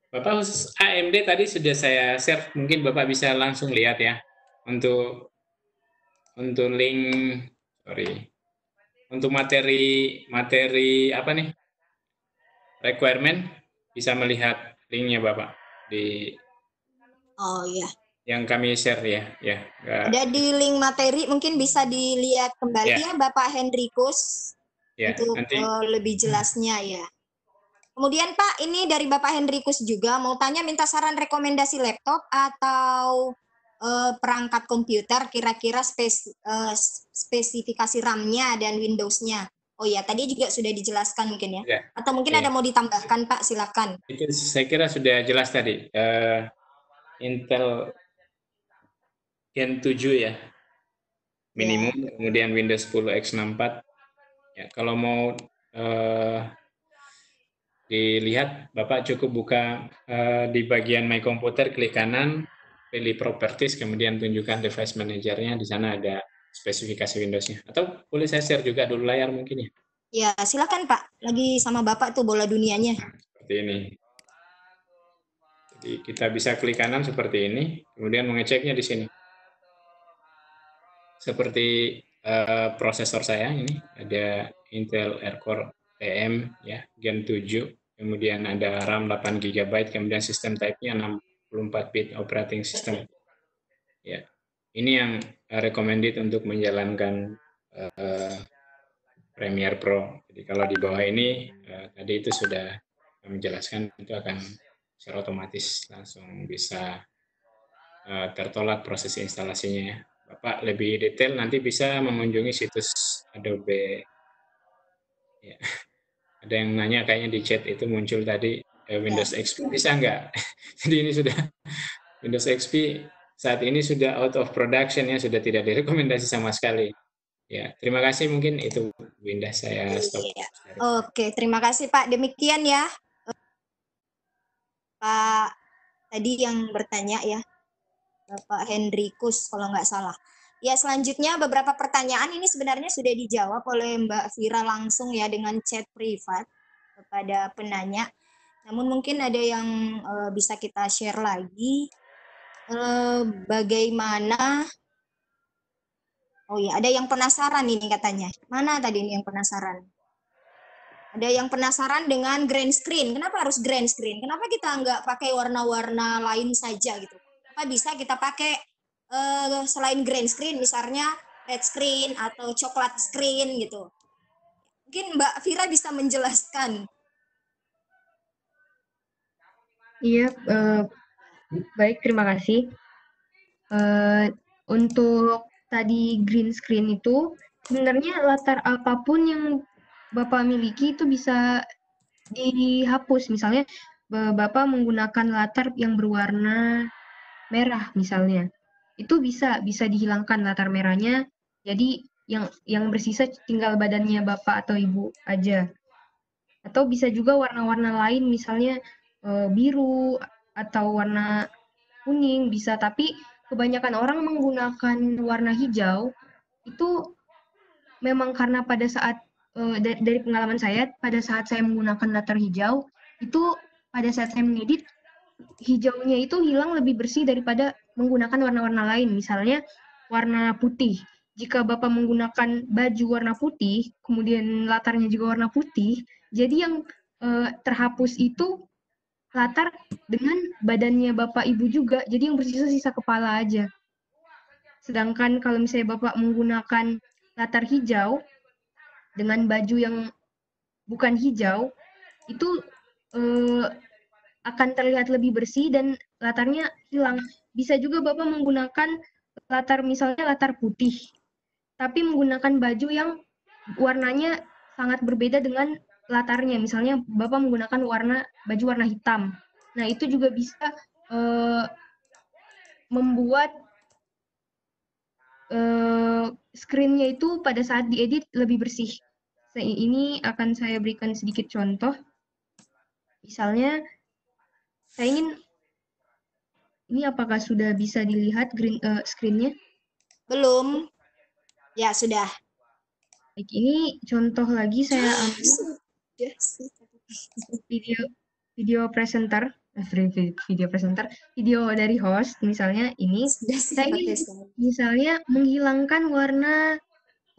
Bapak khusus AMD tadi sudah saya share, mungkin Bapak bisa langsung lihat ya. Untuk link, untuk materi apa nih? Requirement, bisa melihat linknya Bapak di. Oh iya. Yang kami share ya. Ada di link materi, mungkin bisa dilihat kembali ya Bapak Hendrikus untuk nanti lebih jelasnya ya. Kemudian Pak, ini dari Bapak Hendrikus juga mau tanya, minta saran rekomendasi laptop atau perangkat komputer, kira-kira spesifikasi RAM-nya dan Windows-nya. Oh ya, tadi juga sudah dijelaskan mungkin ya. Atau mungkin ada mau ditambahkan Pak, silakan. Itu saya kira sudah jelas tadi. Intel Gen 7 ya, minimum, kemudian Windows 10 X64. Ya, kalau mau dilihat, Bapak cukup buka di bagian My Computer, klik kanan, pilih Properties, kemudian tunjukkan Device Manager-nya, di sana ada spesifikasi Windows-nya. Atau boleh saya share juga dulu layar mungkin ya? Ya, silakan Pak. Lagi sama Bapak tuh bola dunianya. Seperti ini. Jadi kita bisa klik kanan seperti ini, kemudian mengeceknya di sini. Seperti prosesor saya ini ada Intel Air-Core TM ya, Gen 7, kemudian ada RAM 8 GB, kemudian sistem type-nya 64 bit operating system. Ya. Ini yang recommended untuk menjalankan Premiere Pro. Jadi kalau di bawah ini tadi itu sudah menjelaskan, itu akan secara otomatis langsung bisa tertolak proses instalasinya ya. Bapak lebih detail nanti bisa mengunjungi situs Adobe. Ya. Ada yang nanya kayaknya di chat itu muncul tadi Windows XP bisa nggak? Jadi ini sudah Windows XP saat ini sudah out of production ya, sudah tidak direkomendasi sama sekali. Ya, terima kasih, mungkin itu Winda, saya stop. Oke, terima kasih Pak. Demikian ya Pak tadi yang bertanya ya, Bapak Hendrikus kalau nggak salah. Ya, selanjutnya beberapa pertanyaan ini sebenarnya sudah dijawab oleh Mbak Vira langsung ya dengan chat privat kepada penanya. Namun mungkin ada yang bisa kita share lagi. Bagaimana? Oh ya, ada yang penasaran ini katanya. Mana tadi ini yang penasaran? Ada yang penasaran dengan green screen. Kenapa harus green screen? Kenapa kita nggak pakai warna-warna lain saja gitu? Apa bisa kita pakai selain green screen, misalnya red screen atau coklat screen gitu? Mungkin Mbak Vira bisa menjelaskan. Iya, baik, terima kasih. Untuk tadi green screen itu, sebenarnya latar apapun yang Bapak miliki itu bisa dihapus. Misalnya, Bapak menggunakan latar yang berwarna merah misalnya. Itu bisa dihilangkan latar merahnya, jadi yang bersisa tinggal badannya Bapak atau Ibu aja. Atau bisa juga warna-warna lain, misalnya biru atau warna kuning bisa, tapi kebanyakan orang menggunakan warna hijau itu memang karena pada saat dari pengalaman saya, pada saat saya menggunakan latar hijau itu pada saat saya mengedit, hijaunya itu hilang lebih bersih daripada menggunakan warna-warna lain, misalnya warna putih. Jika Bapak menggunakan baju warna putih, kemudian latarnya juga warna putih, jadi yang terhapus itu latar dengan badannya Bapak Ibu juga, jadi yang bersisa sisa kepala aja. Sedangkan kalau misalnya Bapak menggunakan latar hijau dengan baju yang bukan hijau, itu akan terlihat lebih bersih dan latarnya hilang. Bisa juga Bapak menggunakan latar, misalnya latar putih, tapi menggunakan baju yang warnanya sangat berbeda dengan latarnya. Misalnya Bapak menggunakan baju warna hitam. Nah, itu juga bisa membuat screen-nya itu pada saat diedit lebih bersih. Ini akan saya berikan sedikit contoh. Misalnya, saya ingin, ini apakah sudah bisa dilihat screen-nya? Belum. Ya, sudah. Baik, ini contoh lagi saya ambil video dari host, misalnya ini. Saya ingin misalnya menghilangkan warna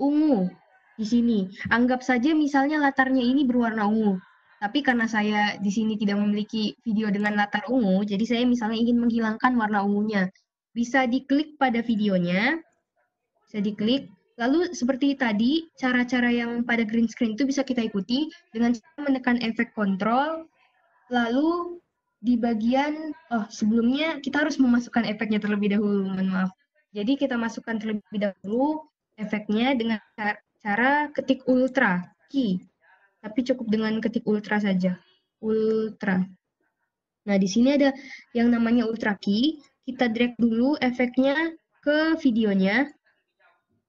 ungu di sini. Anggap saja misalnya latarnya ini berwarna ungu. Tapi karena saya di sini tidak memiliki video dengan latar ungu, jadi saya misalnya ingin menghilangkan warna ungunya. Bisa diklik pada videonya, bisa diklik. Lalu seperti tadi, cara-cara yang pada green screen itu bisa kita ikuti dengan cara menekan efek kontrol. Lalu di bagian, sebelumnya kita harus memasukkan efeknya terlebih dahulu, mohon maaf. Jadi kita masukkan terlebih dahulu efeknya dengan cara ketik ultra key. Tapi cukup dengan ketik ultra saja. Ultra. Nah, di sini ada yang namanya ultra key. Kita drag dulu efeknya ke videonya.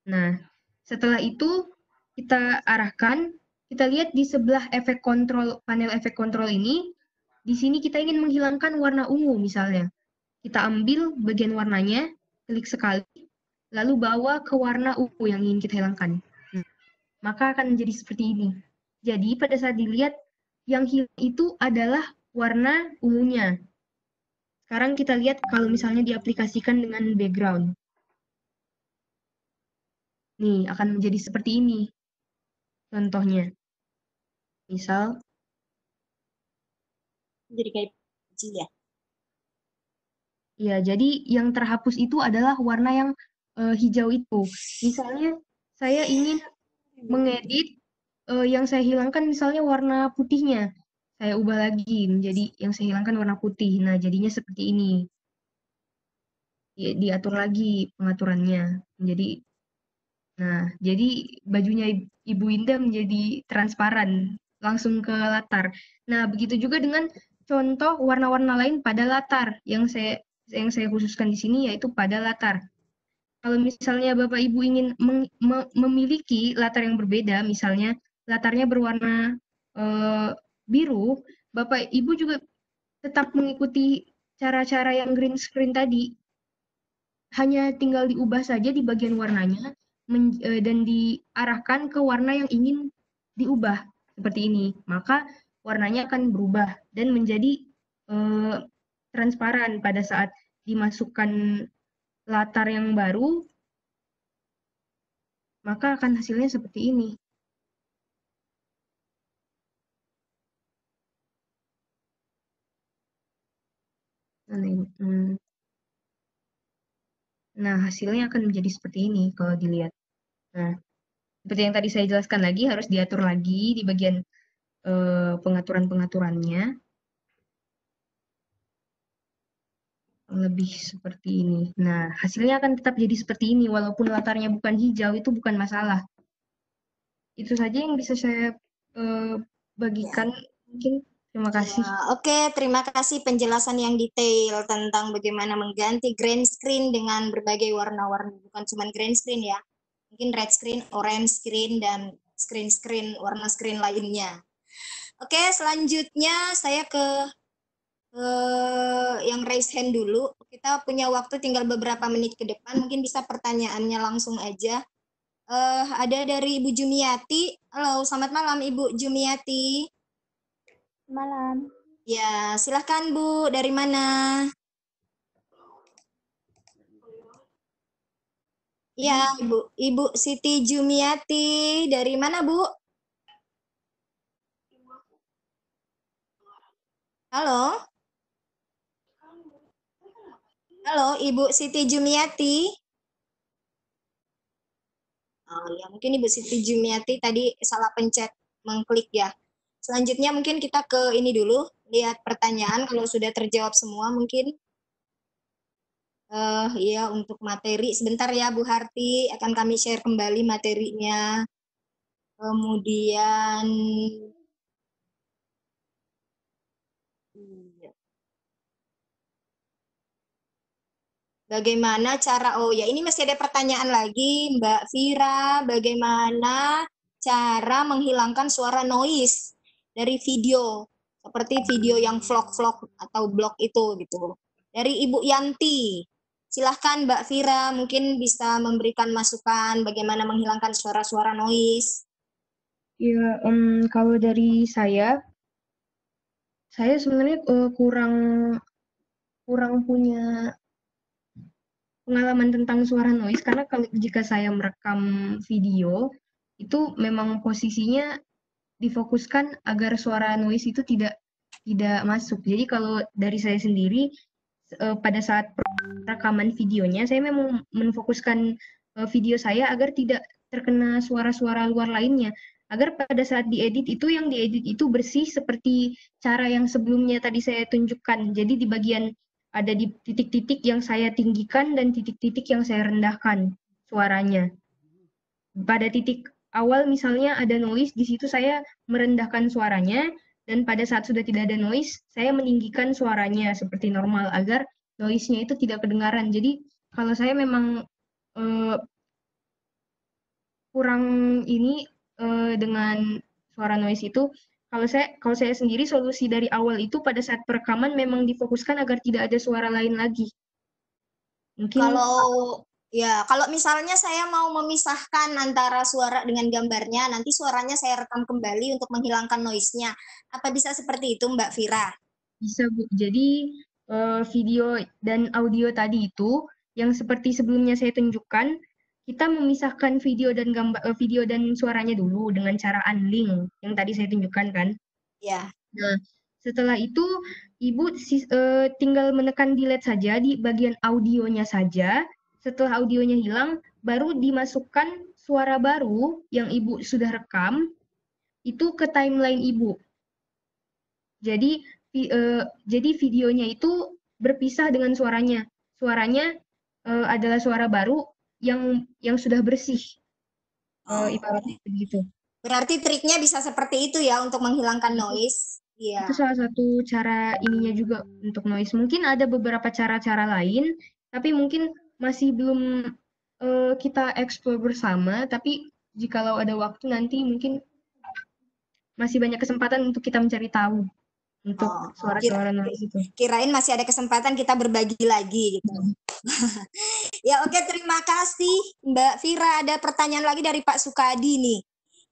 Nah, setelah itu kita arahkan. Kita lihat di sebelah efek kontrol, panel efek kontrol ini. Di sini kita ingin menghilangkan warna ungu misalnya. Kita ambil bagian warnanya, klik sekali, lalu bawa ke warna ungu yang ingin kita hilangkan. Maka akan menjadi seperti ini. Jadi pada saat dilihat, yang hilang itu adalah warna ungunya. Sekarang kita lihat kalau misalnya diaplikasikan dengan background. Nih, akan menjadi seperti ini. Contohnya. Misal, Jadi kayak kecil ya. ya, jadi yang terhapus itu adalah warna yang hijau itu. Misalnya, saya ingin mengedit yang saya hilangkan misalnya warna putihnya. Saya ubah lagi menjadi yang saya hilangkan warna putih. Nah, jadinya seperti ini. Diatur lagi pengaturannya. Jadi bajunya Ibu Indah menjadi transparan, langsung ke latar. Nah, begitu juga dengan contoh warna-warna lain pada latar yang saya khususkan di sini yaitu pada latar. Kalau misalnya Bapak Ibu ingin memiliki latar yang berbeda, misalnya latarnya berwarna biru, Bapak Ibu juga tetap mengikuti cara-cara yang green screen tadi. Hanya tinggal diubah saja di bagian warnanya dan diarahkan ke warna yang ingin diubah seperti ini. Maka warnanya akan berubah dan menjadi transparan pada saat dimasukkan latar yang baru, maka akan hasilnya seperti ini. Nah, hasilnya akan menjadi seperti ini kalau dilihat. Nah, seperti yang tadi saya jelaskan lagi, harus diatur lagi di bagian pengaturan-pengaturannya. Lebih seperti ini. Nah, hasilnya akan tetap jadi seperti ini, walaupun latarnya bukan hijau, itu bukan masalah. Itu saja yang bisa saya bagikan. Mungkin terima kasih. Ya, oke, terima kasih penjelasan yang detail tentang bagaimana mengganti green screen dengan berbagai warna-warni. Bukan cuma green screen ya, mungkin red screen, orange screen, dan screen warna screen lainnya. Oke, selanjutnya saya ke yang raise hand dulu. Kita punya waktu tinggal beberapa menit ke depan, mungkin bisa pertanyaannya langsung aja. Ada dari Ibu Jumiati. Halo, selamat malam Ibu Jumiati. Malam. Ya, silahkan Bu, dari mana? Ya, Ibu Siti Jumiati, dari mana Bu? Halo? Halo, Ibu Siti Jumiati. Oh ya, mungkin Ibu Siti Jumiati tadi salah pencet mengklik ya. Selanjutnya mungkin kita ke ini dulu, lihat pertanyaan kalau sudah terjawab semua mungkin. Iya, untuk materi sebentar ya Bu Harti, akan kami share kembali materinya. Kemudian bagaimana cara, oh ya ini masih ada pertanyaan lagi Mbak Vira, bagaimana cara menghilangkan suara noise dari video, seperti video yang vlog-vlog atau blog itu gitu. Dari Ibu Yanti, silahkan Mbak Vira mungkin bisa memberikan masukan bagaimana menghilangkan suara-suara noise. Ya, kalau dari saya sebenarnya kurang punya pengalaman tentang suara noise karena jika saya merekam video itu memang posisinya difokuskan agar suara noise itu tidak masuk. Jadi kalau dari saya sendiri pada saat rekaman videonya saya memang menfokuskan video saya agar tidak terkena suara-suara luar lainnya. Agar pada saat diedit itu yang diedit itu bersih seperti cara yang sebelumnya tadi saya tunjukkan. Jadi di bagian ada di titik-titik yang saya tinggikan dan titik-titik yang saya rendahkan suaranya. Pada titik awal misalnya ada noise, di situ saya merendahkan suaranya, dan pada saat sudah tidak ada noise, saya meninggikan suaranya seperti normal agar noise-nya itu tidak kedengaran. Jadi kalau saya memang kurang ini dengan suara noise itu, kalau saya sendiri solusi dari awal itu pada saat perekaman memang difokuskan agar tidak ada suara lain lagi. Mungkin kalau misalnya saya mau memisahkan antara suara dengan gambarnya, nanti suaranya saya rekam kembali untuk menghilangkan noise-nya. Apa bisa seperti itu Mbak Vira? Bisa Bu. Jadi video dan audio tadi itu, yang seperti sebelumnya saya tunjukkan, kita memisahkan video dan video dan suaranya dulu dengan cara unlink yang tadi saya tunjukkan kan. Ya. Nah, setelah itu Ibu tinggal menekan delete saja di bagian audionya saja. Setelah audionya hilang, baru dimasukkan suara baru yang Ibu sudah rekam itu ke timeline Ibu. Jadi videonya itu berpisah dengan suaranya. Suaranya adalah suara baru yang sudah bersih. Ibaratnya begitu. Berarti triknya bisa seperti itu ya untuk menghilangkan noise. Iya. Itu salah satu cara ininya juga untuk noise. Mungkin ada beberapa cara-cara lain, tapi mungkin masih belum kita explore bersama. Tapi jikalau ada waktu nanti mungkin masih banyak kesempatan untuk kita mencari tahu untuk suara-suara noise itu. Kirain masih ada kesempatan kita berbagi lagi gitu. Ya oke, terima kasih Mbak Vira. Ada pertanyaan lagi dari Pak Sukadi nih.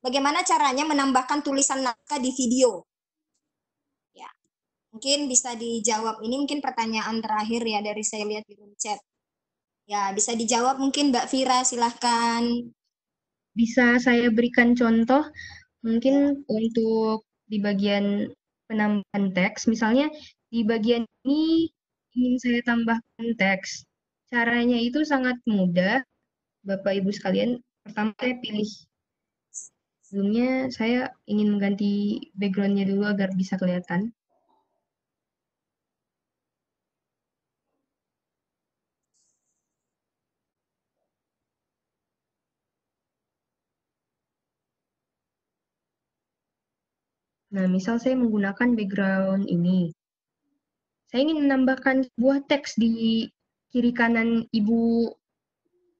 Bagaimana caranya menambahkan tulisan naskah di video? Ya, mungkin bisa dijawab. Ini mungkin pertanyaan terakhir ya dari saya lihat di room chat. Ya, bisa dijawab mungkin Mbak Vira, silahkan. Bisa saya berikan contoh mungkin untuk di bagian penambahan teks, misalnya di bagian ini ingin saya tambahkan teks. Caranya itu sangat mudah, Bapak Ibu sekalian. Pertama saya pilih, sebelumnya saya ingin mengganti background-nya dulu agar bisa kelihatan. Nah, misal saya menggunakan background ini. Saya ingin menambahkan sebuah teks di kiri kanan Ibu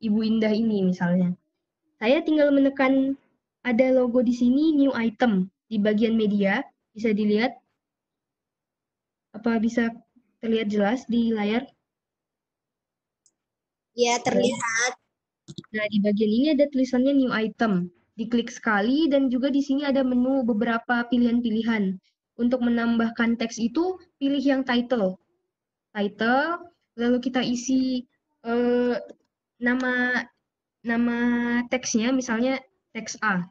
Indah ini misalnya. Saya tinggal menekan ada logo di sini, new item, di bagian media. Bisa dilihat? Apa bisa terlihat jelas di layar? Ya, terlihat. Nah, di bagian ini ada tulisannya new item. Diklik sekali dan juga di sini ada menu beberapa pilihan-pilihan. Untuk menambahkan teks itu, pilih yang title. Title, lalu kita isi nama teksnya, misalnya teks A.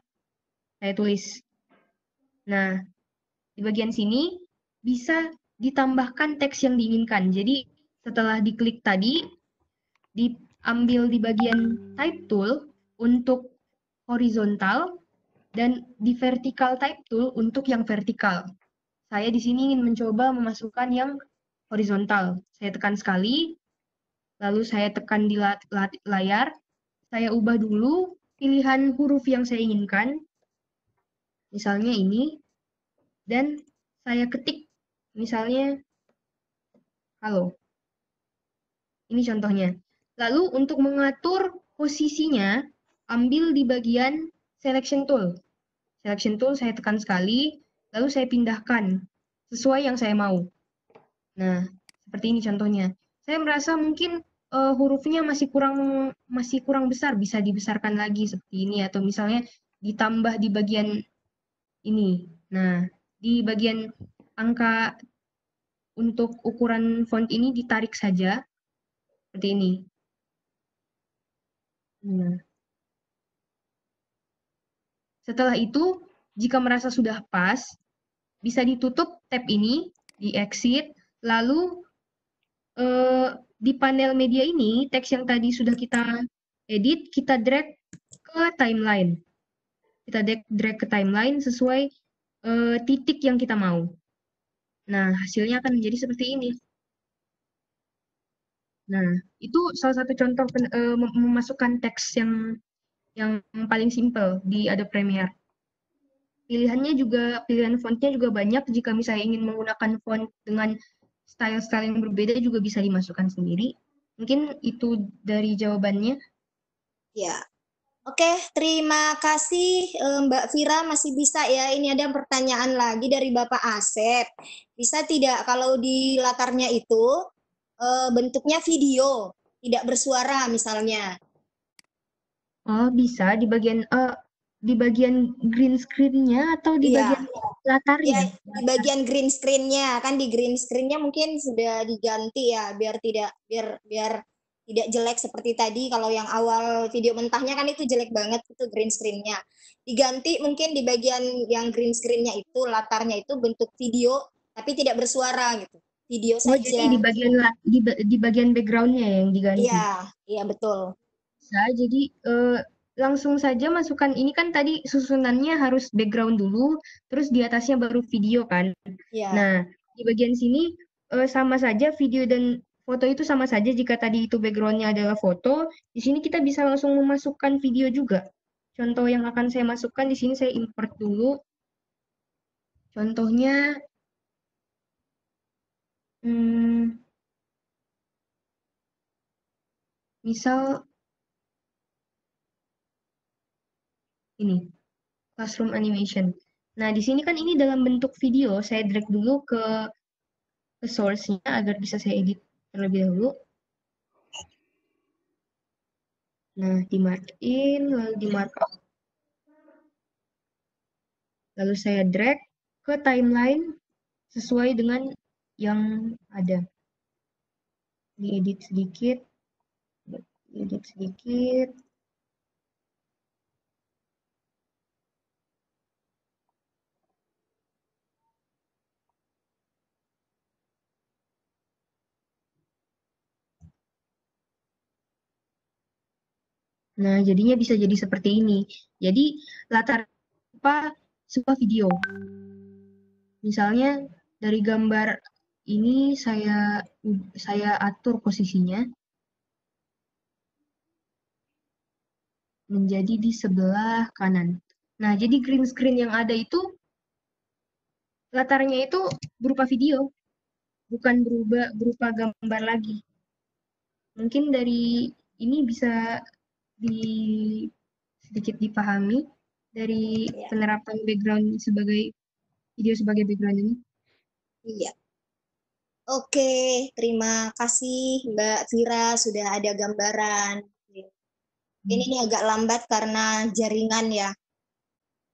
Saya tulis. Nah, di bagian sini bisa ditambahkan teks yang diinginkan. Jadi, setelah diklik tadi, diambil di bagian type tool untuk horizontal dan di vertical type tool untuk yang vertikal. Saya di sini ingin mencoba memasukkan yang horizontal. Saya tekan sekali, lalu saya tekan di layar, saya ubah dulu pilihan huruf yang saya inginkan, misalnya ini, dan saya ketik, misalnya halo. Ini contohnya. Lalu untuk mengatur posisinya, ambil di bagian selection tool. Selection tool saya tekan sekali, lalu saya pindahkan sesuai yang saya mau. Nah, seperti ini contohnya. Saya merasa mungkin hurufnya masih kurang besar, bisa dibesarkan lagi seperti ini, atau misalnya ditambah di bagian ini. Nah, di bagian angka untuk ukuran font ini ditarik saja seperti ini. Nah. Setelah itu, jika merasa sudah pas, bisa ditutup tab ini, di exit, lalu di panel media ini, teks yang tadi sudah kita edit, kita drag ke timeline. Kita drag ke timeline sesuai titik yang kita mau. Nah, hasilnya akan menjadi seperti ini. Nah, itu salah satu contoh memasukkan teks yang paling simple di Adobe Premiere. Pilihannya juga, pilihan fontnya juga banyak. Jika misalnya ingin menggunakan font dengan style-style yang berbeda juga bisa dimasukkan sendiri. Mungkin itu dari jawabannya. Ya. Oke, terima kasih Mbak Vira, masih bisa ya. Ini ada pertanyaan lagi dari Bapak Asep. Bisa tidak kalau di latarnya itu bentuknya video, tidak bersuara misalnya? Oh, bisa di bagian di bagian green screen-nya atau di Iya. bagian latarnya? Di bagian green screen-nya, kan di green screen-nya mungkin sudah diganti ya biar tidak jelek seperti tadi. Kalau yang awal video mentahnya kan itu jelek banget itu green screen-nya. Diganti mungkin di bagian yang green screen-nya itu latarnya itu bentuk video tapi tidak bersuara gitu. Video Oh, jadi saja. di bagian background-nya yang diganti. Iya betul. Bisa, jadi langsung saja masukkan ini kan tadi susunannya harus background dulu, terus di atasnya baru video kan. Iya. Nah, di bagian sini sama saja video dan foto itu sama saja jika tadi itu background-nya adalah foto, di sini kita bisa langsung memasukkan video juga. Contoh yang akan saya masukkan di sini saya import dulu. Contohnya misal ini classroom animation. Nah, di sini kan ini dalam bentuk video, saya drag dulu ke source-nya agar bisa saya edit terlebih dahulu. Nah, di mark in, lalu di markup. Lalu saya drag ke timeline sesuai dengan yang ada. Diedit sedikit. Edit sedikit. Nah, jadinya bisa jadi seperti ini. Jadi, latar apa sebuah video. Misalnya dari gambar ini saya atur posisinya menjadi di sebelah kanan. Nah, jadi green screen yang ada itu latarnya itu berupa video, bukan berupa gambar lagi. Mungkin dari ini bisa sedikit dipahami dari penerapan background sebagai video sebagai background ini. Iya. Oke, terima kasih Mbak Vira sudah ada gambaran. Ini agak lambat karena jaringan ya.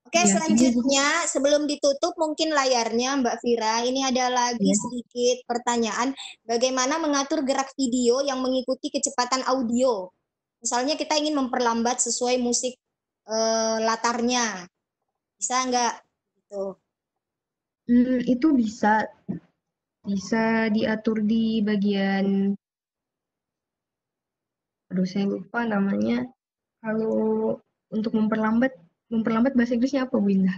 Oke, Ya, selanjutnya sebelum ditutup mungkin layarnya Mbak Vira, ini ada lagi sedikit pertanyaan. Bagaimana mengatur gerak video yang mengikuti kecepatan audio? Misalnya kita ingin memperlambat sesuai musik latarnya. Bisa nggak? Gitu. Itu bisa diatur di bagian, aduh saya lupa namanya. Kalau untuk memperlambat bahasa Inggrisnya apa, Bu Indah?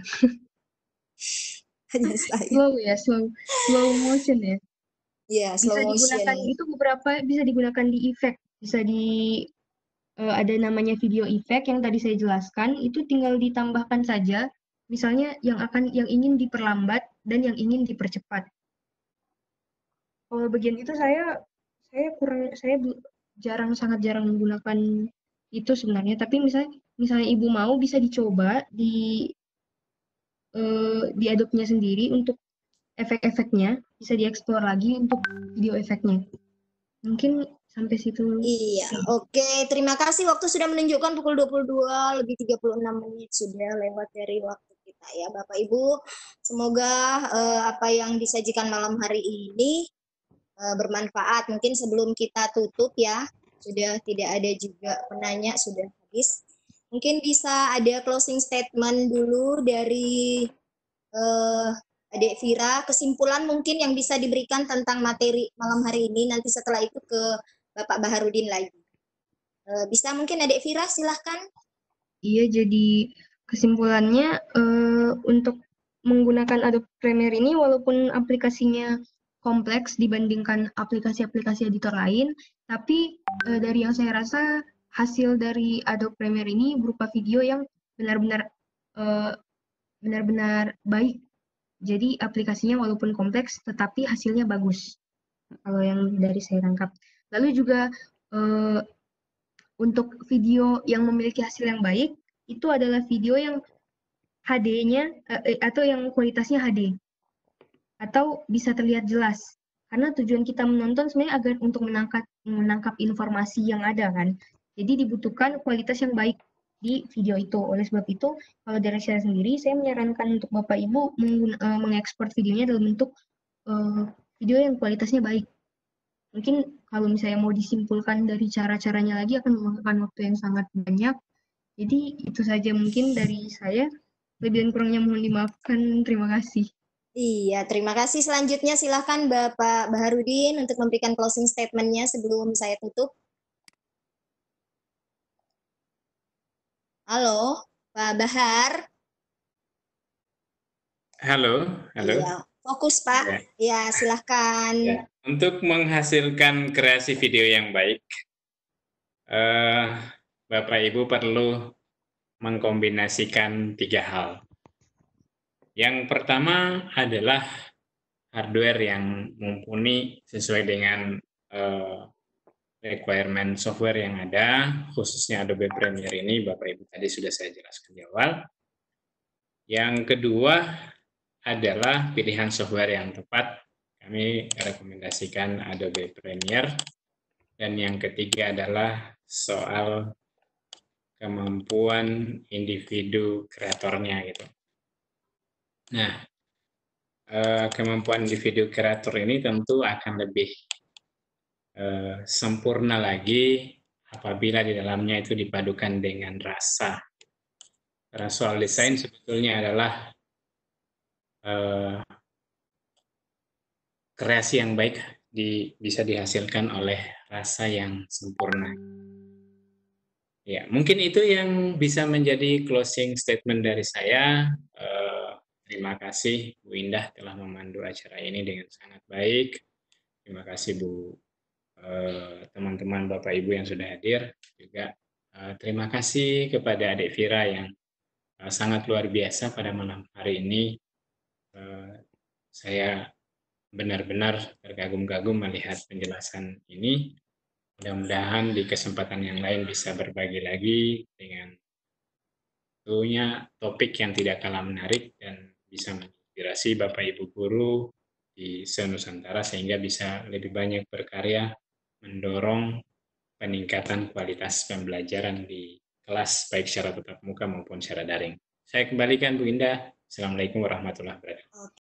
slow motion ya. Iya, slow motion. Digunakan itu bisa digunakan di efek, bisa ada namanya video effect yang tadi saya jelaskan, itu tinggal ditambahkan saja, misalnya yang ingin diperlambat dan yang ingin dipercepat. Kalau bagian itu saya sangat jarang menggunakan itu sebenarnya, tapi misalnya Ibu mau bisa dicoba di Adobe-nya sendiri untuk efek-efeknya, bisa dieksplor lagi untuk video efeknya. Mungkin sampai situ. Iya, oke. Terima kasih. Waktu sudah menunjukkan pukul 22 lebih 36 menit sudah lewat dari waktu kita ya Bapak Ibu. Semoga apa yang disajikan malam hari ini bermanfaat. Mungkin sebelum kita tutup ya, sudah tidak ada juga penanya, sudah habis. Mungkin bisa ada closing statement dulu dari Adik Vira, kesimpulan mungkin yang bisa diberikan tentang materi malam hari ini, nanti setelah itu ke Bapak Baharudin lagi. Bisa mungkin Adik Vira, silahkan. Iya, jadi kesimpulannya untuk menggunakan Adobe Premiere ini, walaupun aplikasinya kompleks dibandingkan aplikasi-aplikasi editor lain, tapi dari yang saya rasa hasil dari Adobe Premiere ini berupa video yang benar-benar baik. Jadi aplikasinya walaupun kompleks, tetapi hasilnya bagus. Kalau yang dari saya tangkap. Lalu juga untuk video yang memiliki hasil yang baik, itu adalah video yang HD-nya atau yang kualitasnya HD. Atau bisa terlihat jelas. Karena tujuan kita menonton sebenarnya agar untuk menangkap informasi yang ada kan. Jadi dibutuhkan kualitas yang baik di video itu. Oleh sebab itu, kalau dari saya sendiri, saya menyarankan untuk Bapak Ibu mengekspor videonya dalam bentuk video yang kualitasnya baik. Mungkin kalau misalnya mau disimpulkan dari cara-caranya lagi akan memakan waktu yang sangat banyak. Jadi itu saja mungkin dari saya. Lebih dan kurangnya mohon dimaafkan. Terima kasih. Iya, terima kasih. Selanjutnya silahkan Bapak Baharudin untuk memberikan closing statement-nya sebelum saya tutup. Halo, Pak Bahar. Halo. Iya, fokus Pak. Ya, silahkan. Ya. Untuk menghasilkan kreasi video yang baik, Bapak Ibu perlu mengkombinasikan 3 hal. Yang pertama adalah hardware yang mumpuni sesuai dengan requirement software yang ada, khususnya Adobe Premiere ini, Bapak Ibu tadi sudah saya jelaskan di awal. Yang kedua adalah pilihan software yang tepat. Kami rekomendasikan Adobe Premiere. Dan yang ketiga adalah soal kemampuan individu kreatornya gitu. Nah, kemampuan individu kreator ini tentu akan lebih sempurna lagi apabila di dalamnya itu dipadukan dengan rasa. Karena soal desain sebetulnya adalah kreasi yang baik bisa dihasilkan oleh rasa yang sempurna. Ya, mungkin itu yang bisa menjadi closing statement dari saya. Terima kasih Bu Indah telah memandu acara ini dengan sangat baik. Terima kasih Bu teman-teman Bapak Ibu yang sudah hadir. Juga terima kasih kepada Adik Vira yang sangat luar biasa pada malam hari ini. Saya benar-benar terkagum-kagum melihat penjelasan ini. Mudah-mudahan di kesempatan yang lain bisa berbagi lagi dengan tentunya topik yang tidak kalah menarik dan bisa menginspirasi Bapak Ibu guru di se-Nusantara sehingga bisa lebih banyak berkarya mendorong peningkatan kualitas pembelajaran di kelas baik secara tatap muka maupun secara daring. Saya kembalikan Bu Indah. Assalamualaikum warahmatullahi wabarakatuh.